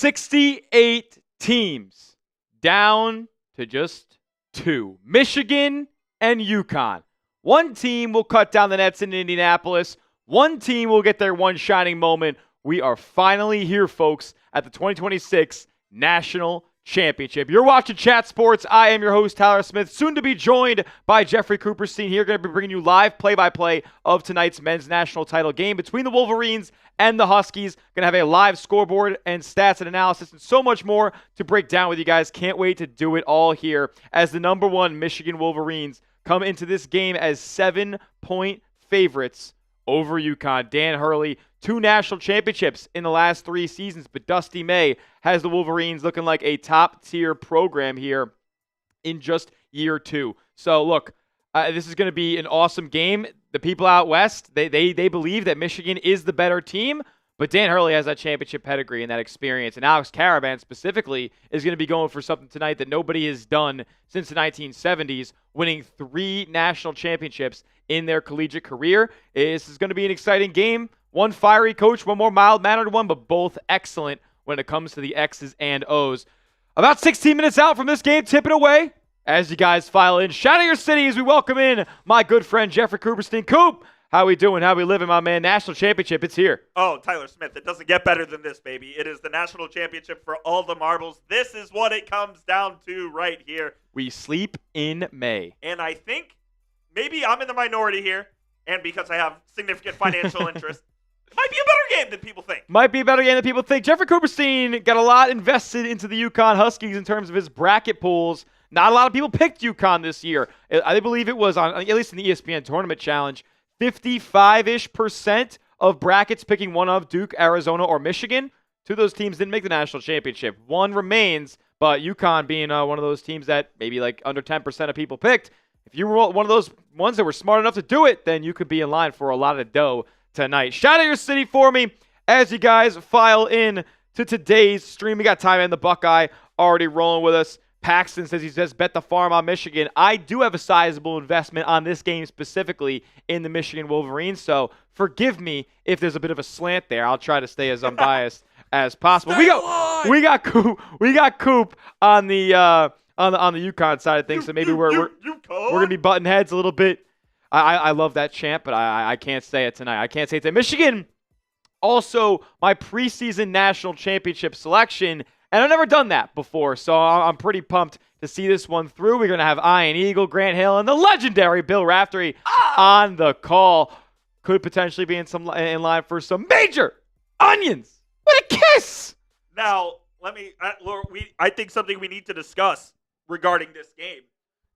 68 teams down to just 2. Michigan and UConn. One team will cut down the nets in Indianapolis. One team will get their one shining moment. We are finally here, folks, at the 2026 National Championship. You're watching Chat Sports. I am your host, Tyler Smith, soon to be joined by Jeffrey Cooperstein here. Going to be bringing you live play-by-play of tonight's men's national title game between the Wolverines and the Huskies. Going to have a live scoreboard and stats and analysis and so much more to break down with you guys. Can't wait to do it all here as the number 1 Michigan Wolverines come into this game as 7-point favorites over UConn. Dan Hurley, 2 national championships in the last 3 seasons, but Dusty May has the Wolverines looking like a top-tier program here in just year 2. So, look, this is going to be an awesome game. The people out west, they believe that Michigan is the better team, but Dan Hurley has that championship pedigree and that experience, and Alex Caravan specifically is going to be going for something tonight that nobody has done since the 1970s, winning 3 national championships in their collegiate career. This is going to be an exciting game. One fiery coach, one more mild-mannered one, but both excellent when it comes to the X's and O's. About 16 minutes out from this game, tip it away as you guys file in. Shout out your city as we welcome in my good friend Jeffrey Cooperstein. Coop, how we doing? How we living, my man? National championship, it's here. Oh, Tyler Smith, it doesn't get better than this, baby. It is the national championship for all the marbles. This is what it comes down to right here. We sleep in May. And I think maybe I'm in the minority here, and because I have significant financial interest, it might be a better game than people think. Might be a better game than people think. Jeffrey Cooperstein got a lot invested into the UConn Huskies in terms of his bracket pools. Not a lot of people picked UConn this year. I believe it was, on at least in the ESPN Tournament Challenge, 55-ish% of brackets picking one of Duke, Arizona, or Michigan. 2 of those teams didn't make the national championship. 1 remains, but UConn being one of those teams that maybe like under 10% of people picked. If you were one of those ones that were smart enough to do it, then you could be in line for a lot of dough tonight. Shout out your city for me as you guys file in to today's stream. We got Time and the Buckeye already rolling with us. Paxton says he says bet the farm on Michigan. I do have a sizable investment on this game specifically in the Michigan Wolverines, so forgive me if there's a bit of a slant there. I'll try to stay as unbiased as possible. We got Coop on the UConn side of things, so maybe we're gonna be butting heads a little bit. I love that chant, but I can't say it tonight. I can't say it tonight. Michigan, also my preseason national championship selection, and I've never done that before, so I'm pretty pumped to see this one through. We're going to have Ian Eagle, Grant Hill, and the legendary Bill Raftery on the call. Could potentially be in line for some major onions. What a kiss! Now, I think something we need to discuss regarding this game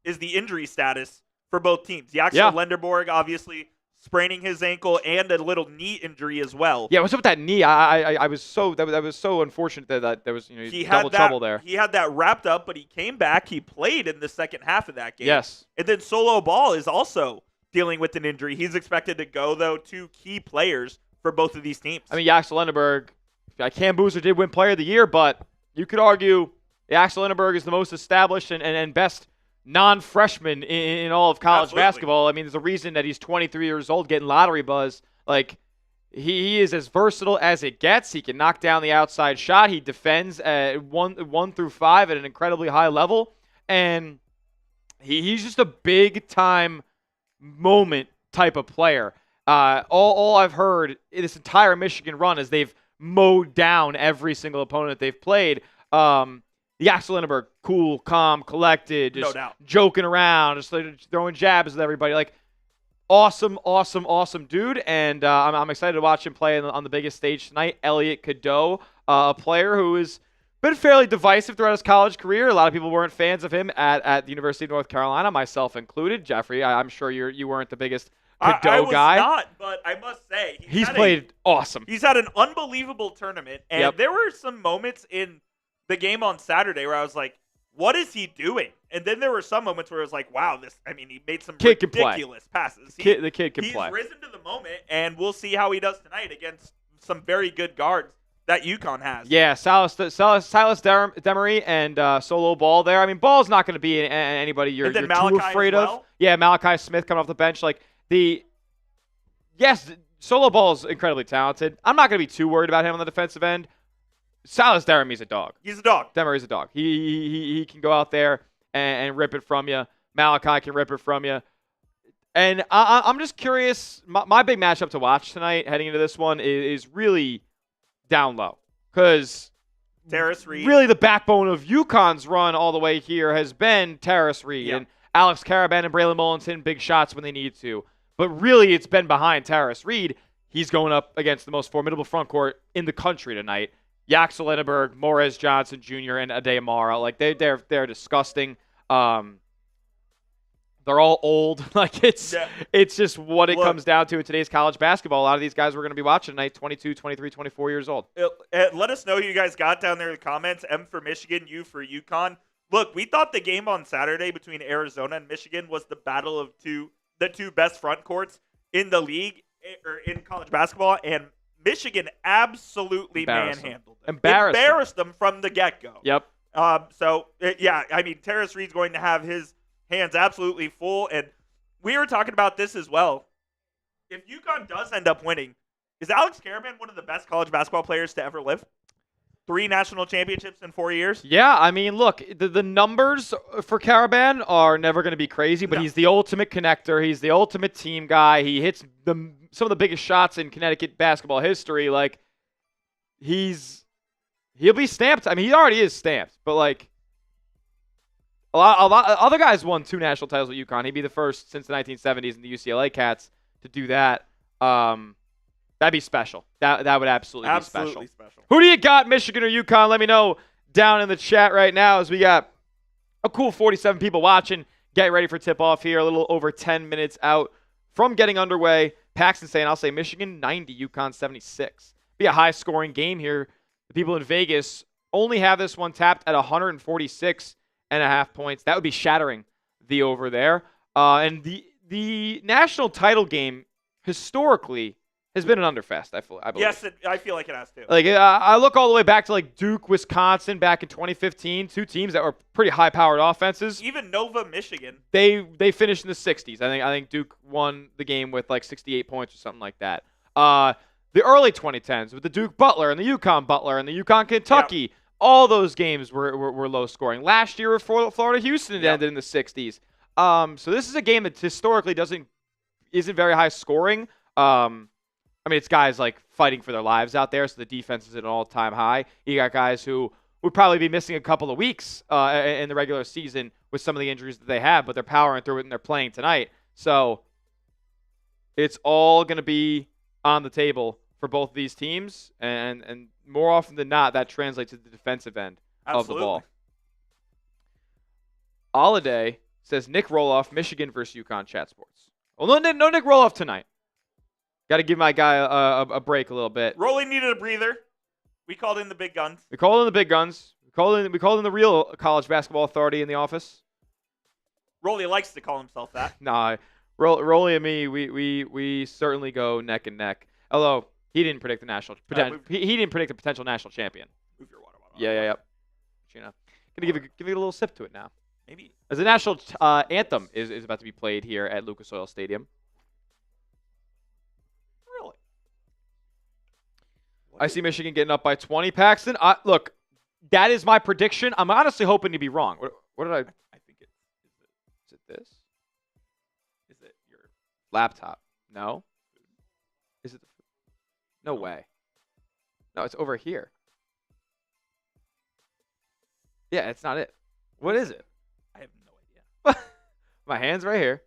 is the injury status for both teams. Axel Lenderborg, obviously, spraining his ankle and a little knee injury as well. Yeah, what's up with that knee? I was so that was so unfortunate that there was double trouble there. He had that wrapped up, but he came back. He played in the second half of that game. Yes. And then Solo Ball is also dealing with an injury. He's expected to go, though, 2 key players for both of these teams. I mean, Axel Lenderborg, Cam Boozer did win Player of the Year, but you could argue Axel Lenderborg is the most established and best non-freshman in all of college basketball. I mean, there's a reason that he's 23 years old getting lottery buzz. Like, he is as versatile as it gets. He can knock down the outside shot. He defends at 1 through 5 at an incredibly high level. And he's just a big-time moment type of player. All I've heard in this entire Michigan run is they've mowed down every single opponent they've played. The Axel Lenderborg, cool, calm, collected, just joking around, just like throwing jabs with everybody. Like, awesome dude, and I'm excited to watch him play on the biggest stage tonight. Elliot Cadeau, a player who has been fairly divisive throughout his college career. A lot of people weren't fans of him at the University of North Carolina, myself included. Jeffrey, I'm sure you weren't the biggest Cadeau guy. I was not, but I must say he's played awesome. He's had an unbelievable tournament, and there were some moments in the game on Saturday where I was like, what is he doing? And then there were some moments where it was like, wow, he made some ridiculous passes. The kid can play. He's risen to the moment, and we'll see how he does tonight against some very good guards that UConn has. Yeah, Silas Demery and Solo Ball there. I mean, Ball's not going to be anybody you're too afraid of. Yeah, Malachi Smith coming off the bench. Solo Ball is incredibly talented. I'm not going to be too worried about him on the defensive end. Silas Deremy's a dog. He's a dog. Demery's a dog. He can go out there and rip it from you. Malachi can rip it from you. And I'm just curious. My big matchup to watch tonight, heading into this one, is really down low. Because Terrace Reed. really the backbone of UConn's run all the way here has been Terrace Reed. Yeah. And Alex Caravan and Braylon Mullins hitting big shots when they need to. But really, it's been behind Terrace Reed. He's going up against the most formidable front court in the country tonight. Yaxel Lenneberg, Morez Johnson Jr., and Ade Amara. Like, they're disgusting. They're all old. Like, it's just what it comes down to in today's college basketball. A lot of these guys we're going to be watching tonight, 22, 23, 24 years old. Let us know who you guys got down there in the comments. M for Michigan, U for UConn. Look, we thought the game on Saturday between Arizona and Michigan was the battle of the two best front courts in the league or in college basketball, and Michigan absolutely manhandled them. Embarrassed them from the get-go. Yep. Terrace Reed's going to have his hands absolutely full, and we were talking about this as well. If UConn does end up winning, is Alex Caravan one of the best college basketball players to ever live? 3 national championships in 4 years? Yeah, I mean, look, the numbers for Caravan are never going to be crazy, but he's the ultimate connector. He's the ultimate team guy. He hits some of the biggest shots in Connecticut basketball history. Like, he'll be stamped. I mean, he already is stamped, but like, a lot other guys won 2 national titles with UConn. He'd be the first since the 1970s in the UCLA Cats to do that. That'd be special. That would absolutely be special. Who do you got, Michigan or UConn? Let me know down in the chat right now, as we got a cool 47 people watching. Get ready for tip-off here. A little over 10 minutes out from getting underway. Paxton saying, I'll say Michigan 90, UConn 76. Be a high-scoring game here. The people in Vegas only have this one tapped at 146.5 points. That would be shattering the over there. And the national title game historically has been an underfest, I believe. Yes, I feel like it has too. Like, I look all the way back to like Duke, Wisconsin back in 2015, 2 teams that were pretty high-powered offenses. Even Nova, Michigan. They finished in the 60s. I think Duke won the game with like 68 points or something like that. The early 2010s with the Duke Butler and the UConn Butler and the UConn Kentucky, all those games were low scoring. Last year with Florida Houston, it ended in the 60s. So this is a game that historically isn't very high scoring. I mean, it's guys like fighting for their lives out there, so the defense is at an all-time high. You got guys who would probably be missing a couple of weeks in the regular season with some of the injuries that they have, but they're powering through it and they're playing tonight. So it's all going to be on the table for both of these teams, and more often than not, that translates to the defensive end of the ball. Holiday says Nick Roloff, Michigan versus UConn Chat Sports. Well, no Nick Roloff tonight. Got to give my guy a break a little bit. Rolly needed a breather. We called in the big guns. We called in the big guns. We called in the real college basketball authority in the office. Rolly likes to call himself that. Nah, Rolly and me, we certainly go neck and neck. Although he didn't predict the he didn't predict the potential national champion. Move your water bottle. Yeah. You know, gonna give it a little sip to it now. Maybe as the national anthem is about to be played here at Lucas Oil Stadium. I see Michigan getting up by 20. Paxton, look, that is my prediction. I'm honestly hoping to be wrong. What did I think it is? It this? Is it your laptop? No. Is it the food? No way. No, it's over here. Yeah, it's not it. What is it? I have no idea. My hand's right here.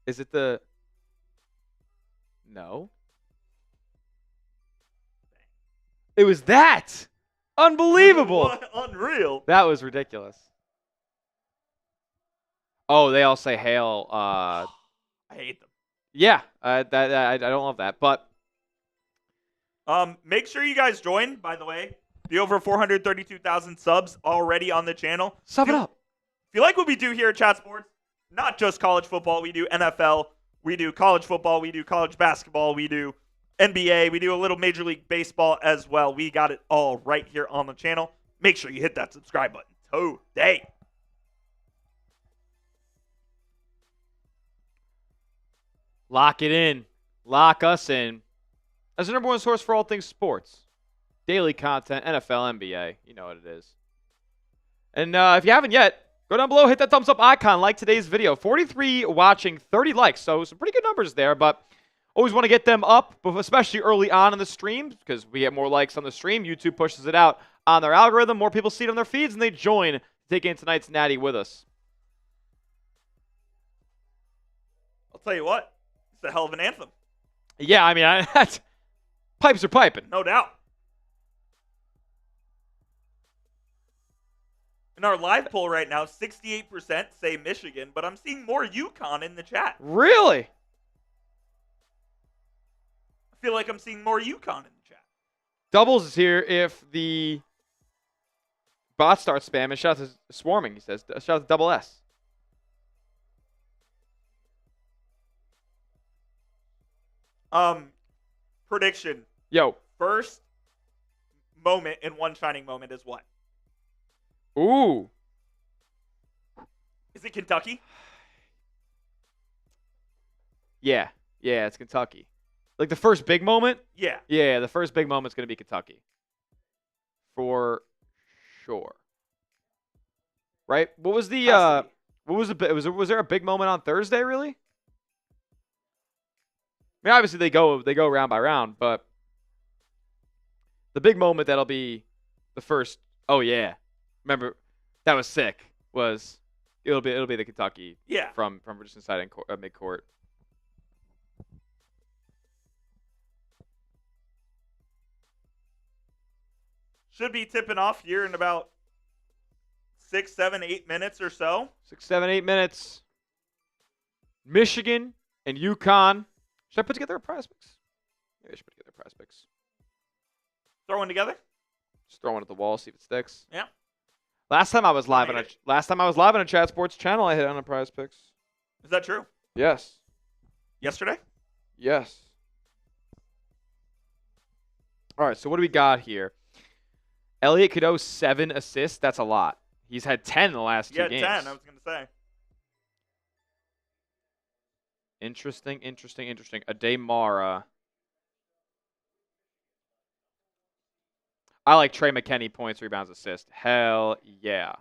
Is it the? No. It was that. Unbelievable. Unreal. That was ridiculous. Oh, they all say hail. I hate them. Yeah, I don't love that. But make sure you guys join, by the way. The over 432,000 subs already on the channel. Sub it up. If you like what we do here at Chat Sports, not just college football, we do NFL, we do college football, we do college basketball, we do NBA, we do a little Major League Baseball as well. We got it all right here on the channel. Make sure you hit that subscribe button today. Lock it in. Lock us in. As the #1 source for all things sports, Daily content, NFL, NBA. You know what it is. And if you haven't yet, go down below, hit that thumbs up icon, like today's video. 43 watching, 30 likes. So some pretty good numbers there, but always want to get them up, especially early on in the stream, because we get more likes on the stream. YouTube pushes it out on their algorithm. More people see it on their feeds, and they join to take in tonight's natty with us. I'll tell you what, it's a hell of an anthem. Yeah, I mean, pipes are piping. No doubt. In our live poll right now, 68% say Michigan, but I'm seeing more UConn in the chat. Really? I feel like I'm seeing more UConn in the chat. Doubles is here if the bot starts spamming. Shout out to Swarming, he says. Shout out to Double S. Prediction. Yo. First moment in One Shining Moment is what? Ooh. Is it Kentucky? Yeah. Yeah, it's Kentucky. Like the first big moment? Yeah. Yeah, the first big moment's going to be Kentucky. For sure. Right? What was the was there a big moment on Thursday really? I mean, obviously they go round by round, but the big moment that'll be the first. Oh yeah. Remember, that was sick. It'll be the Kentucky. Yeah. From just inside midcourt. Should be tipping off here in about 6, 7, 8 minutes or so. 6, 7, 8 minutes. Michigan and UConn. Should I put together a prize picks? Maybe I should put together a prize picks. Throw one together. Just throw one at the wall, see if it sticks. Yeah. Last time I was live on a Chat Sports channel, I hit on a prize picks. Is that true? Yes. Yesterday? Yes. All right, so what do we got here? Elliot Cadeau, 7 assists. That's a lot. He's had 10 in the last 2 games. 10, I was going to say. Interesting. Ade Mara. I like Trey McKinney, points, rebounds, assists. Hell yeah.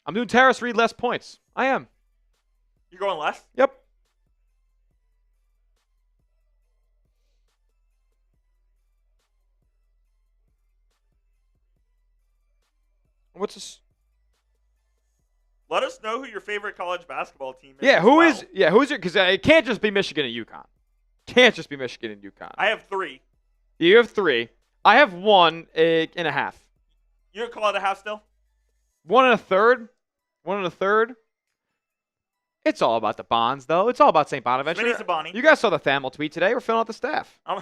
I'm doing Terrace Reed less points. I am. You're going less? Yep. What's this? Let us know who your favorite college basketball team is. Yeah, who's your? Because it can't just be Michigan and UConn. Can't just be Michigan and UConn. I have 3. You have 3. I have 1.5. You would call it a half still? 1 1/3. 1 1/3. It's all about the bonds, though. It's all about St. Bonaventure. You guys saw the Thamel tweet today. We're filling out the staff. I'm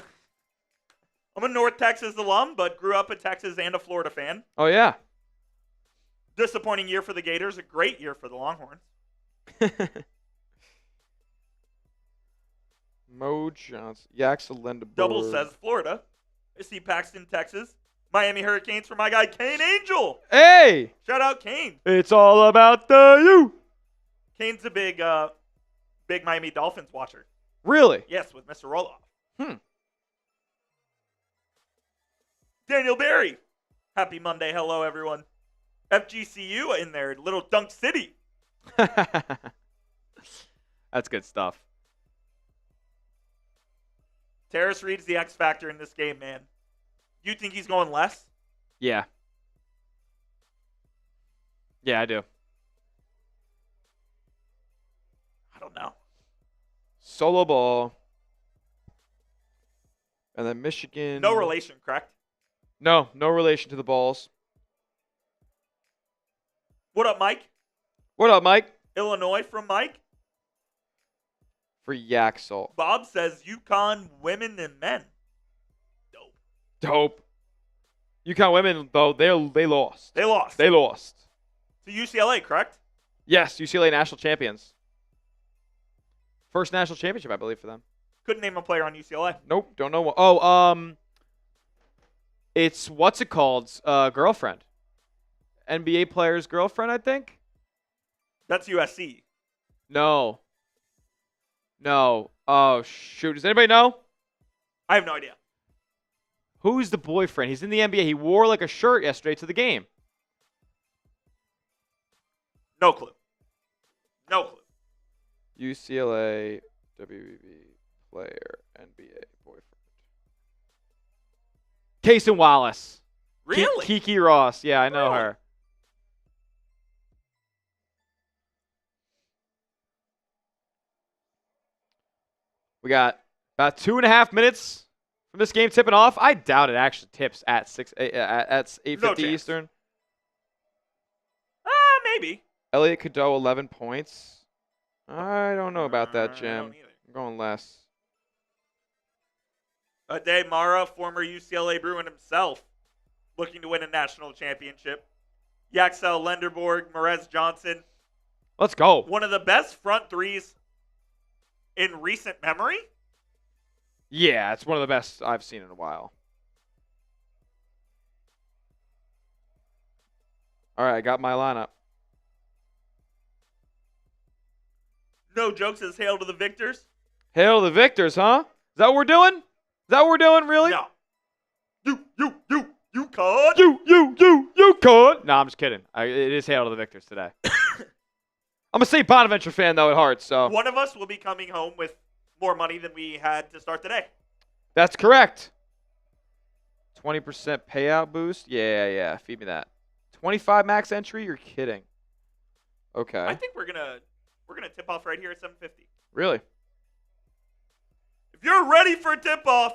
a North Texas alum, but grew up in Texas and a Florida fan. Oh, yeah. Disappointing year for the Gators. A great year for the Longhorns. Mo Johnson. Yaxel Lindeberg. Double says Florida. I see Paxton, Texas. Miami Hurricanes for my guy, Kane Angel. Hey! Shout out, Kane. It's all about the you. Kane's a big Miami Dolphins watcher. Really? Yes, with Mr. Roloff. Daniel Barry. Happy Monday. Hello, everyone. FGCU in there. Little Dunk City. That's good stuff. Terrace Reed's the X factor in this game, man. You think he's going less? Yeah. Yeah, I do. I don't know. Solo ball. And then Michigan. No relation, correct? No relation to the balls. What up, Mike? What up, Mike? Illinois from Mike. For Yaxel. Bob says UConn women and men. Dope. UConn women, though, they lost. They lost. They lost. To UCLA, correct? Yes, UCLA national champions. First national championship, I believe, for them. Couldn't name a player on UCLA. Nope, don't know what. Oh, it's what's it called? Girlfriend. NBA player's girlfriend, I think. That's USC. No. No. Oh, shoot. Does anybody know? I have no idea. Who's the boyfriend? He's in the NBA. He wore like a shirt yesterday to the game. No clue. No clue. UCLA WBB player, NBA boyfriend. Kaysen Wallace. Really? Kiki Ross. Yeah, I know her. We got about 2.5 minutes from this game tipping off. I doubt it actually tips at 8:50 Eastern. Maybe. Elliot Cadeau, 11 points. I don't know about that, Jim. I'm going less. Ade Mara, former UCLA Bruin himself, looking to win a national championship. Yaxel Lenderborg, Merez Johnson. Let's go. One of the best front threes in recent memory. Yeah, it's one of the best I've seen in a while. All right, I got my lineup. No jokes as hail to the victors. Hail to the victors, huh? Is that what we're doing? Is that what we're doing, really? No. UConn. UConn. No, I'm just kidding. It is hail to the victors today. I'm a St. Bonaventure fan, though, at heart, so. One of us will be coming home with more money than we had to start today. That's correct. 20% payout boost? Yeah. Feed me that. 25 max entry? You're kidding. Okay. I think we're gonna tip off right here at 7:50. Really? If you're ready for tip off,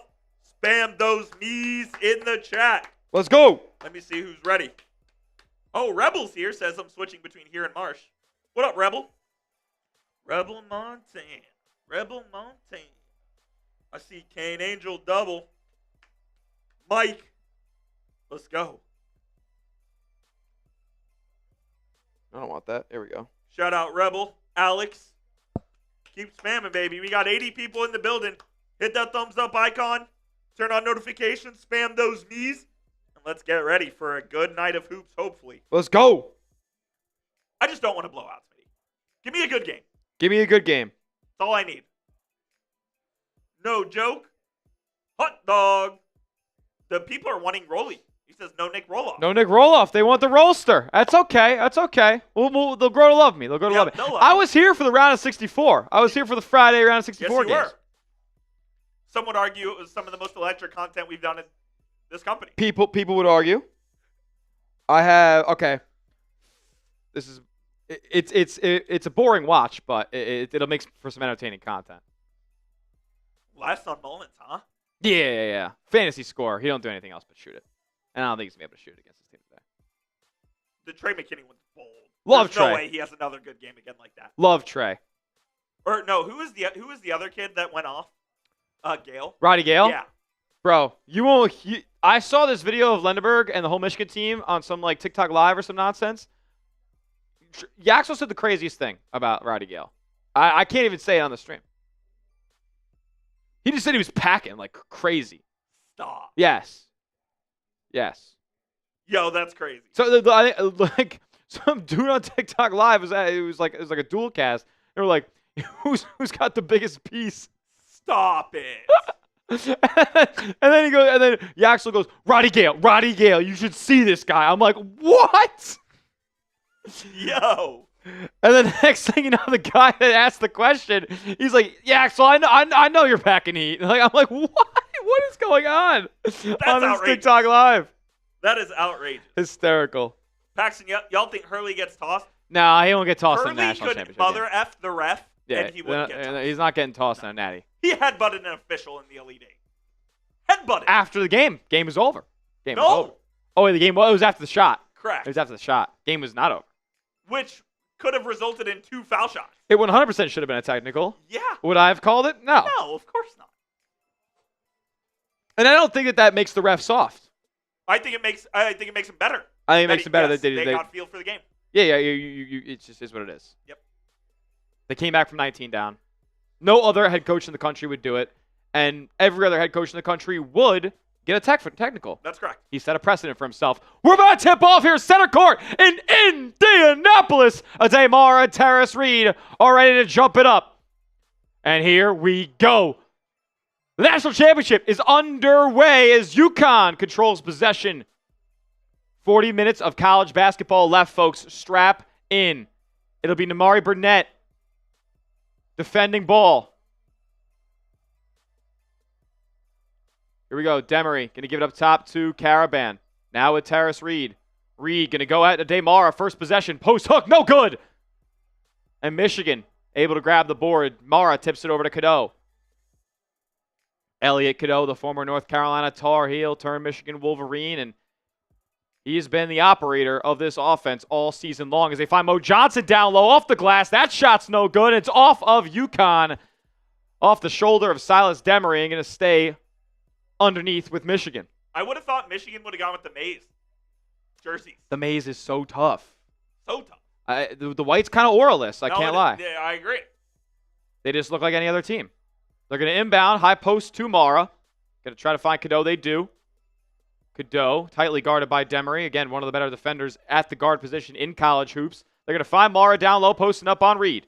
spam those knees in the chat. Let's go. Let me see who's ready. Oh, Rebel's here, says I'm switching between here and Marsh. What up, Rebel? Rebel Montaigne. I see Kane Angel double. Mike. Let's go. I don't want that. There we go. Shout out Rebel. Alex. Keep spamming, baby. We got 80 people in the building. Hit that thumbs up icon. Turn on notifications. Spam those knees. And let's get ready for a good night of hoops, hopefully. Let's go. I just don't want to blow out, Smitty. Give me a good game. Give me a good game. That's all I need. No joke. Hot dog. The people are wanting Rolly. He says no Nick Roloff. No Nick Roloff. They want the rollster. That's okay. They'll grow to love me. They'll grow to love me. I was here for the round of 64. I was here for the Friday round of 64 yes, you games. Were. Some would argue it was some of the most electric content we've done in this company. People would argue. I have This is it's a boring watch, but it'll make for some entertaining content. Last on Mullins, huh? Yeah. Fantasy score. He don't do anything else but shoot it. And I don't think he's going to be able to shoot against this team today. The Trey McKinney one's bold. Love There's Trey. no way he has another good game again like that. Love Trey. Or no, who is the other kid that went off? Gale. Roddy Gale? Yeah. Bro, I saw this video of Lenderberg and the whole Michigan team on some like TikTok Live or some nonsense. Yaxel said the craziest thing about Roddy Gale. I can't even say it on the stream. He just said he was packing like crazy. Stop. Yes. Yo, that's crazy. So like some dude on TikTok Live it was like a dual cast. They were like, who's got the biggest piece? Stop it. and then Yaxel goes, Roddy Gale, you should see this guy. I'm like, what? Yo. And then the next thing you know, the guy that asked the question, he's like, Yaxel, I know you're packing heat. I'm like, what? What is going on That's on this outrageous. TikTok Live? That is outrageous. Hysterical. Paxton, y'all think Hurley gets tossed? No, he won't get tossed in Hurley the national could championship mother game. F the ref, and he wouldn't get tossed. He's not getting tossed in a natty. He headbutted an official in the Elite Eight. Headbutted. After the game. Game was over. Was No. over. Oh, wait, it was after the shot. Correct. It was after the shot. Game was not over. Which could have resulted in 2 foul shots. It 100% should have been a technical. Yeah. Would I have called it? No. No, of course not. And I don't think that makes the ref soft. I think it makes him better. I think it makes it better yes, that they got feel for the game. Yeah. You it just is what it is. Yep. They came back from 19 down. No other head coach in the country would do it, and every other head coach in the country would get a technical. That's correct. He set a precedent for himself. We're about to tip off here, center court in Indianapolis. Ademar and Terrace Reed are ready to jump it up. And here we go. The national championship is underway as UConn controls possession. 40 minutes of college basketball left, folks. Strap in. It'll be Namari Burnett defending ball. Here we go. Demery going to give it up top to Caravan. Now with Terrace Reed. Reed going to go at Demara. First possession. Post hook. No good. And Michigan able to grab the board. Mara tips it over to Cadeau. Elliot Cadeau, the former North Carolina Tar Heel turned Michigan Wolverine, and he's been the operator of this offense all season long as they find Mo Johnson down low off the glass. That shot's no good. It's off of UConn, off the shoulder of Silas Demery, and going to stay underneath with Michigan. I would have thought Michigan would have gone with the Maze jerseys. The Maze is so tough. So tough. The white's kind of auralist. I can't lie. Yeah, I agree. They just look like any other team. They're going to inbound, high post to Mara. Going to try to find Cadeau. They do. Cadeau, tightly guarded by Demery. Again, one of the better defenders at the guard position in college hoops. They're going to find Mara down low, posting up on Reed.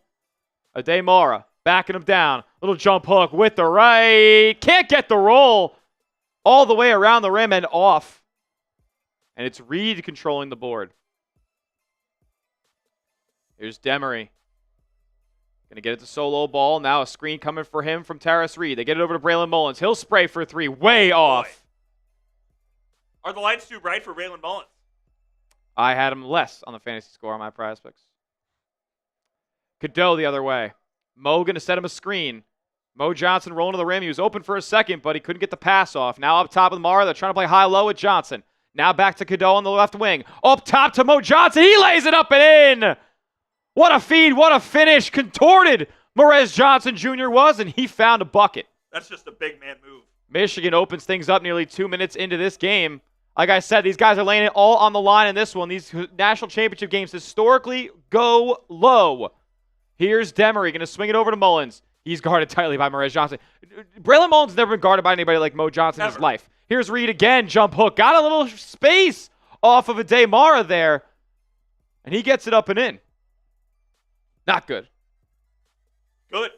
Ade Mara, backing him down. Little jump hook with the right. Can't get the roll. All the way around the rim and off. And it's Reed controlling the board. Here's Demery. Going to get it to solo ball. Now a screen coming for him from Terrace Reed. They get it over to Braylon Mullins. He'll spray for three. Way off. Are the lights too bright for Braylon Mullins? I had him less on the fantasy score on my prospects. Cadeau the other way. Mo going to set him a screen. Mo Johnson rolling to the rim. He was open for a second, but he couldn't get the pass off. Now up top of the Mara. They're trying to play high-low with Johnson. Now back to Cadeau on the left wing. Up top to Mo Johnson. He lays it up and in. What a feed, what a finish. Contorted Morez Johnson Jr. was, and he found a bucket. That's just a big man move. Michigan opens things up nearly 2 minutes into this game. Like I said, these guys are laying it all on the line in this one. These national championship games historically go low. Here's Demery going to swing it over to Mullins. He's guarded tightly by Morez Johnson. Braylon Mullins has never been guarded by anybody like Mo Johnson in his life. Here's Reed again, jump hook. Got a little space off of Ade Mara there, and he gets it up and in. Not good. Good.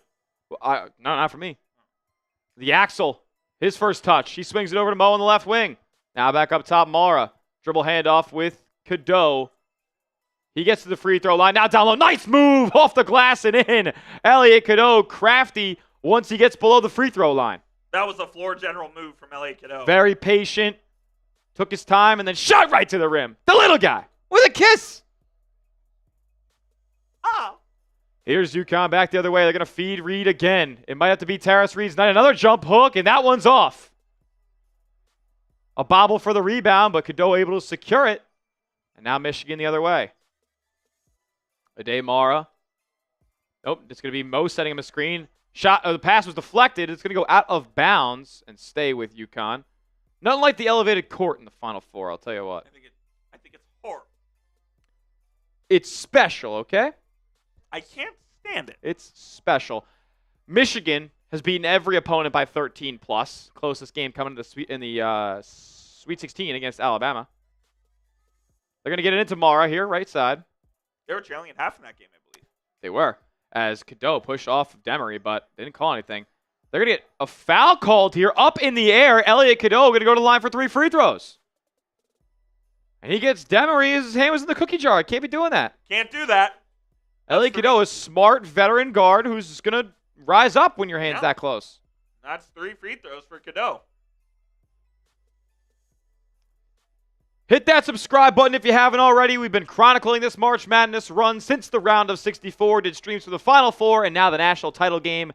No, not for me. The Axel, his first touch. He swings it over to Mo on the left wing. Now back up top, Mara. Dribble handoff with Cadeau. He gets to the free throw line. Now down low. Nice move off the glass and in. Elliot Cadeau, crafty once he gets below the free throw line. That was a floor general move from Elliot Cadeau. Very patient. Took his time and then shot right to the rim. The little guy with a kiss. Oh. Here's UConn back the other way. They're going to feed Reed again. It might have to be Terrace Reed's night. Another jump hook, and that one's off. A bobble for the rebound, but Cadeau able to secure it. And now Michigan the other way. Ade Mara. Nope, it's going to be Mo setting him a screen. The pass was deflected. It's going to go out of bounds and stay with UConn. Nothing like the elevated court in the Final Four, I'll tell you what. I think it's horrible. It's special, okay? I can't stand it. It's special. Michigan has beaten every opponent by 13 plus. Closest game coming in the Sweet 16 against Alabama. They're going to get it into Mara here, right side. They were trailing at half in that game, I believe. They were, as Cadeau pushed off of Demery, but they didn't call anything. They're going to get a foul called here up in the air. Elliot Cadeau going to go to the line for 3 free throws. And he gets Demery. His hand was in the cookie jar. Can't be doing that. Can't do that. Elliot Cadeau is a smart veteran guard who's going to rise up when your hand's that close. That's 3 free throws for Cadeau. Hit that subscribe button if you haven't already. We've been chronicling this March Madness run since the round of 64. Did streams for the Final Four and now the national title game.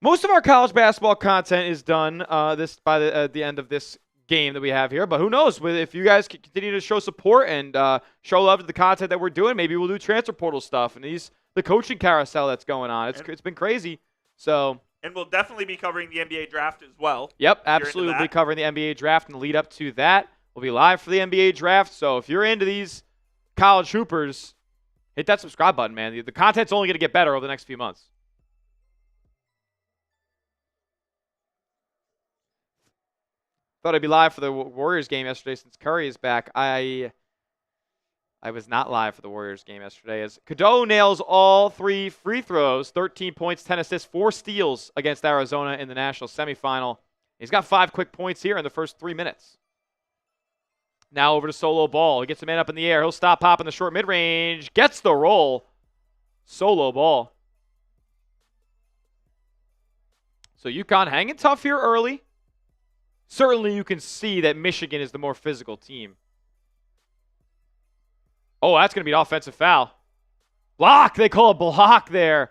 Most of our college basketball content is done by the end of this game that we have here. But who knows? If you guys continue to show support and show love to the content that we're doing, maybe we'll do transfer portal stuff and the coaching carousel that's going on. It's been crazy. So. And we'll definitely be covering the NBA draft as well. Yep, absolutely. We'll be covering the NBA draft and the lead up to that. We'll be live for the NBA draft. So if you're into these college hoopers, hit that subscribe button, man. The content's only going to get better over the next few months. Thought I'd be live for the Warriors game yesterday since Curry is back. I was not live for the Warriors game yesterday as Cadeau nails all 3 free throws, 13 points, 10 assists, 4 steals against Arizona in the national semifinal. He's got 5 quick points here in the first 3 minutes. Now over to Solo Ball. He gets the man up in the air. He'll stop popping the short mid-range. Gets the roll. Solo Ball. So UConn hanging tough here early. Certainly you can see that Michigan is the more physical team. Oh, that's going to be an offensive foul. Block. They call a block there.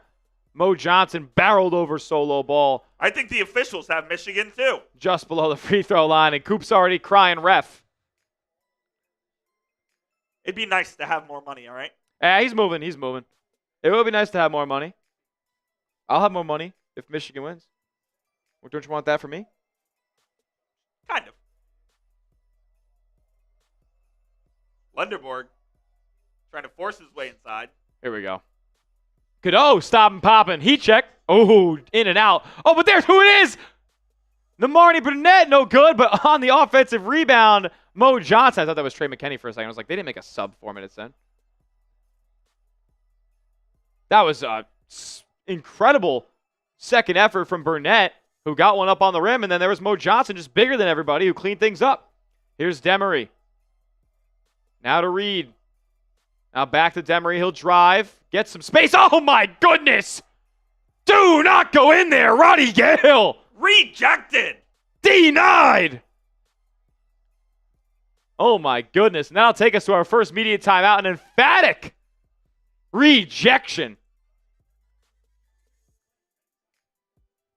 Mo Johnson barreled over Solo Ball. I think the officials have Michigan too. Just below the free throw line, and Coop's already crying ref. It'd be nice to have more money, all right? Yeah, he's moving. He's moving. It would be nice to have more money. I'll have more money if Michigan wins. Don't you want that for me? Kind of. Lenderborg trying to force his way inside. Here we go. Cadeau, stop and popping. Heat check. Oh, in and out. Oh, but there's who it is. Namarni Burnett, no good, but on the offensive rebound, Mo Johnson. I thought that was Trey McKinney for a second. I was like, they didn't make a sub 4 minutes in. That was an incredible second effort from Burnett, who got one up on the rim, and then there was Mo Johnson, just bigger than everybody, who cleaned things up. Here's Demery. Now to Reed. Now back to Demery. He'll drive. Get some space. Oh, my goodness. Do not go in there, Roddy Gale. Rejected. Denied. Oh, my goodness. Now it'll take us to our first media timeout. An emphatic rejection.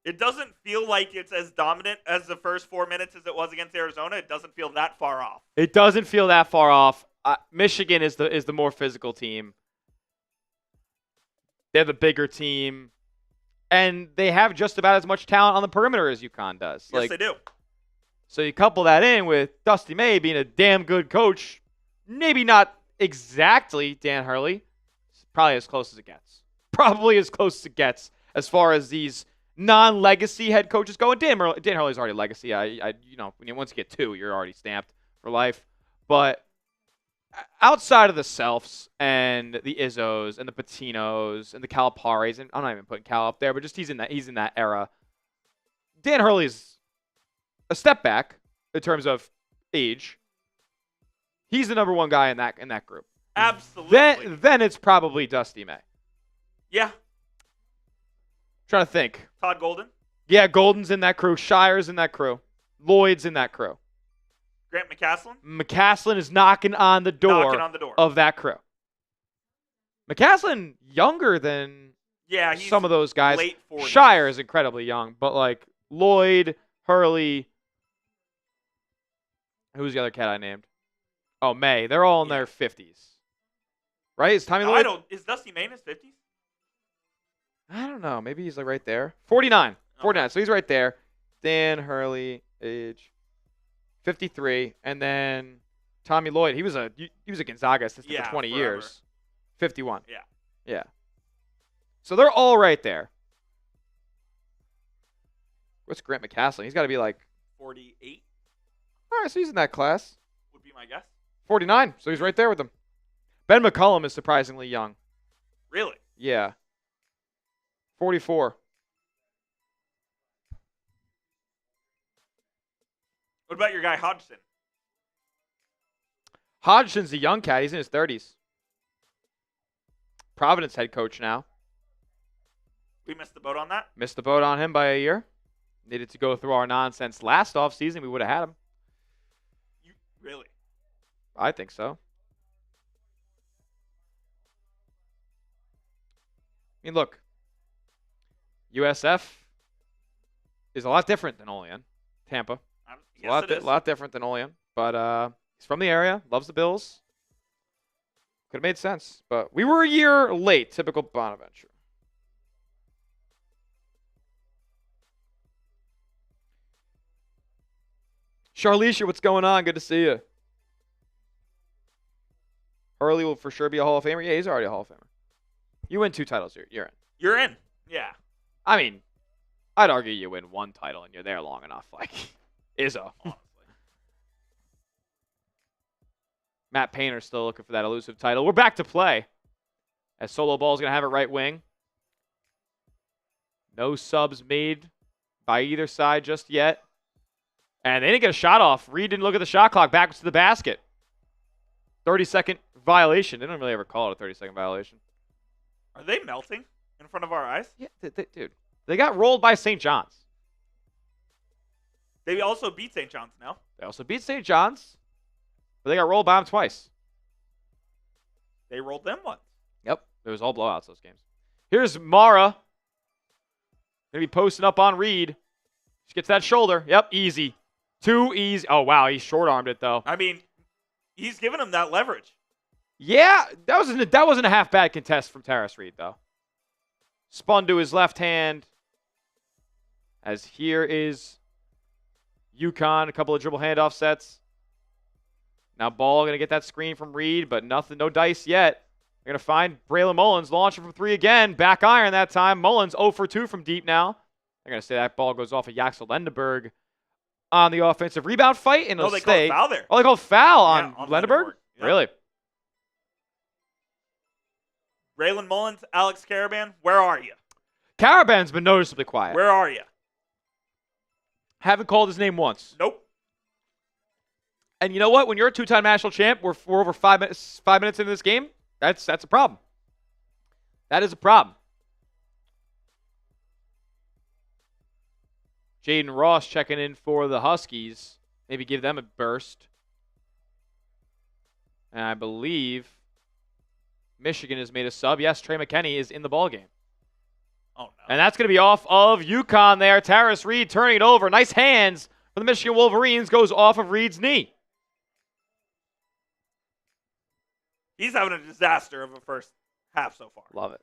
It doesn't feel like it's as dominant as the first 4 minutes as it was against Arizona. It doesn't feel that far off. It doesn't feel that far off. Michigan is the more physical team. They're the bigger team. And they have just about as much talent on the perimeter as UConn does. Yes, they do. So you couple that in with Dusty May being a damn good coach. Maybe not exactly Dan Hurley. Probably as close as it gets. Probably as close as it gets as far as these non-legacy head coaches go. And Dan Hurley's already legacy. When once you get 2, you're already stamped for life. But outside of the Selfs and the Izzos and the Patinos and the Calipari's, and I'm not even putting Cal up there, but just he's in that era. Dan Hurley's a step back in terms of age. He's the number 1 guy in that group. Absolutely. Then it's probably Dusty May. Yeah. Trying to think. Todd Golden. Yeah, Golden's in that crew. Shire's in that crew. Lloyd's in that crew. Grant McCaslin? McCaslin is knocking on the door of that crew. McCaslin younger than he's some of those guys. Late 40s. Shire is incredibly young, but like Lloyd, Hurley, who's the other cat I named? Oh, May. They're all in their 50s. Right? Is Tommy Lloyd? Is Dusty May in his 50s? I don't know. Maybe he's like right there. 49. 49. Okay. So he's right there. Dan Hurley, age 53, and then Tommy Lloyd. He was a Gonzaga assistant for 20 years. 51. Yeah. So they're all right there. What's Grant McCaslin? He's got to be like 48. All right, so he's in that class. Would be my guess. 49. So he's right there with them. Ben McCullum is surprisingly young. Really? Yeah. 44. What about your guy Hodgson? Hodgson's a young cat. He's in his 30s. Providence head coach now. We missed the boat on that? Missed the boat on him by a year. Needed to go through our nonsense last offseason. We would have had him. Really? I think so. I mean, look. USF is a lot different than Olean. Tampa. Yes, it is. A lot different than Olean. But he's from the area. Loves the Bills. Could have made sense. But we were a year late. Typical Bonaventure. Charlicia, what's going on? Good to see you. Hurley will for sure be a Hall of Famer. Yeah, he's already a Hall of Famer. You win 2 titles, you're in. You're in. Yeah. I mean, I'd argue you win 1 title and you're there long enough. Like, Izzo. Honestly. Matt Painter still looking for that elusive title. We're back to play. As Solo Ball is going to have it right wing. No subs made by either side just yet. And they didn't get a shot off. Reed didn't look at the shot clock. Back to the basket. 30-second violation. They don't really ever call it a 30-second violation. Are they melting in front of our eyes? Yeah, dude. They got rolled by St. John's. They also beat St. John's now. They also beat St. John's. But they got rolled by them twice. They rolled them once. Yep. It was all blowouts, those games. Here's Mara. Going to be posting up on Reed. She gets that shoulder. Yep, easy. Too easy. Oh, wow. He short-armed it, though. I mean, he's giving him that leverage. Yeah, that wasn't a half bad contest from Terrace Reed, though. Spun to his left hand. As here is UConn. A couple of dribble handoff sets. Now Ball going to get that screen from Reed, but nothing, no dice yet. They're going to find Braylon Mullins launching from 3 again. Back iron that time. Mullins 0 for 2 from deep now. They're going to say that ball goes off of Yaxel Lendeberg on the offensive rebound fight. And no, they called foul there. Oh, they called foul on Lendeberg? Yep. Really? Braylon Mullins, Alex Caravan, where are you? Caravan's been noticeably quiet. Where are you? Haven't called his name once. Nope. And you know what? When you're a 2-time national champ, we're over 5 minutes into this game. That's a problem. That is a problem. Jaden Ross checking in for the Huskies. Maybe give them a burst. And I believe Michigan has made a sub. Yes, Trey McKinney is in the ballgame. Oh, no. And that's going to be off of UConn there. Terrace Reed turning it over. Nice hands for the Michigan Wolverines. Goes off of Reed's knee. He's having a disaster of a first half so far. Love it.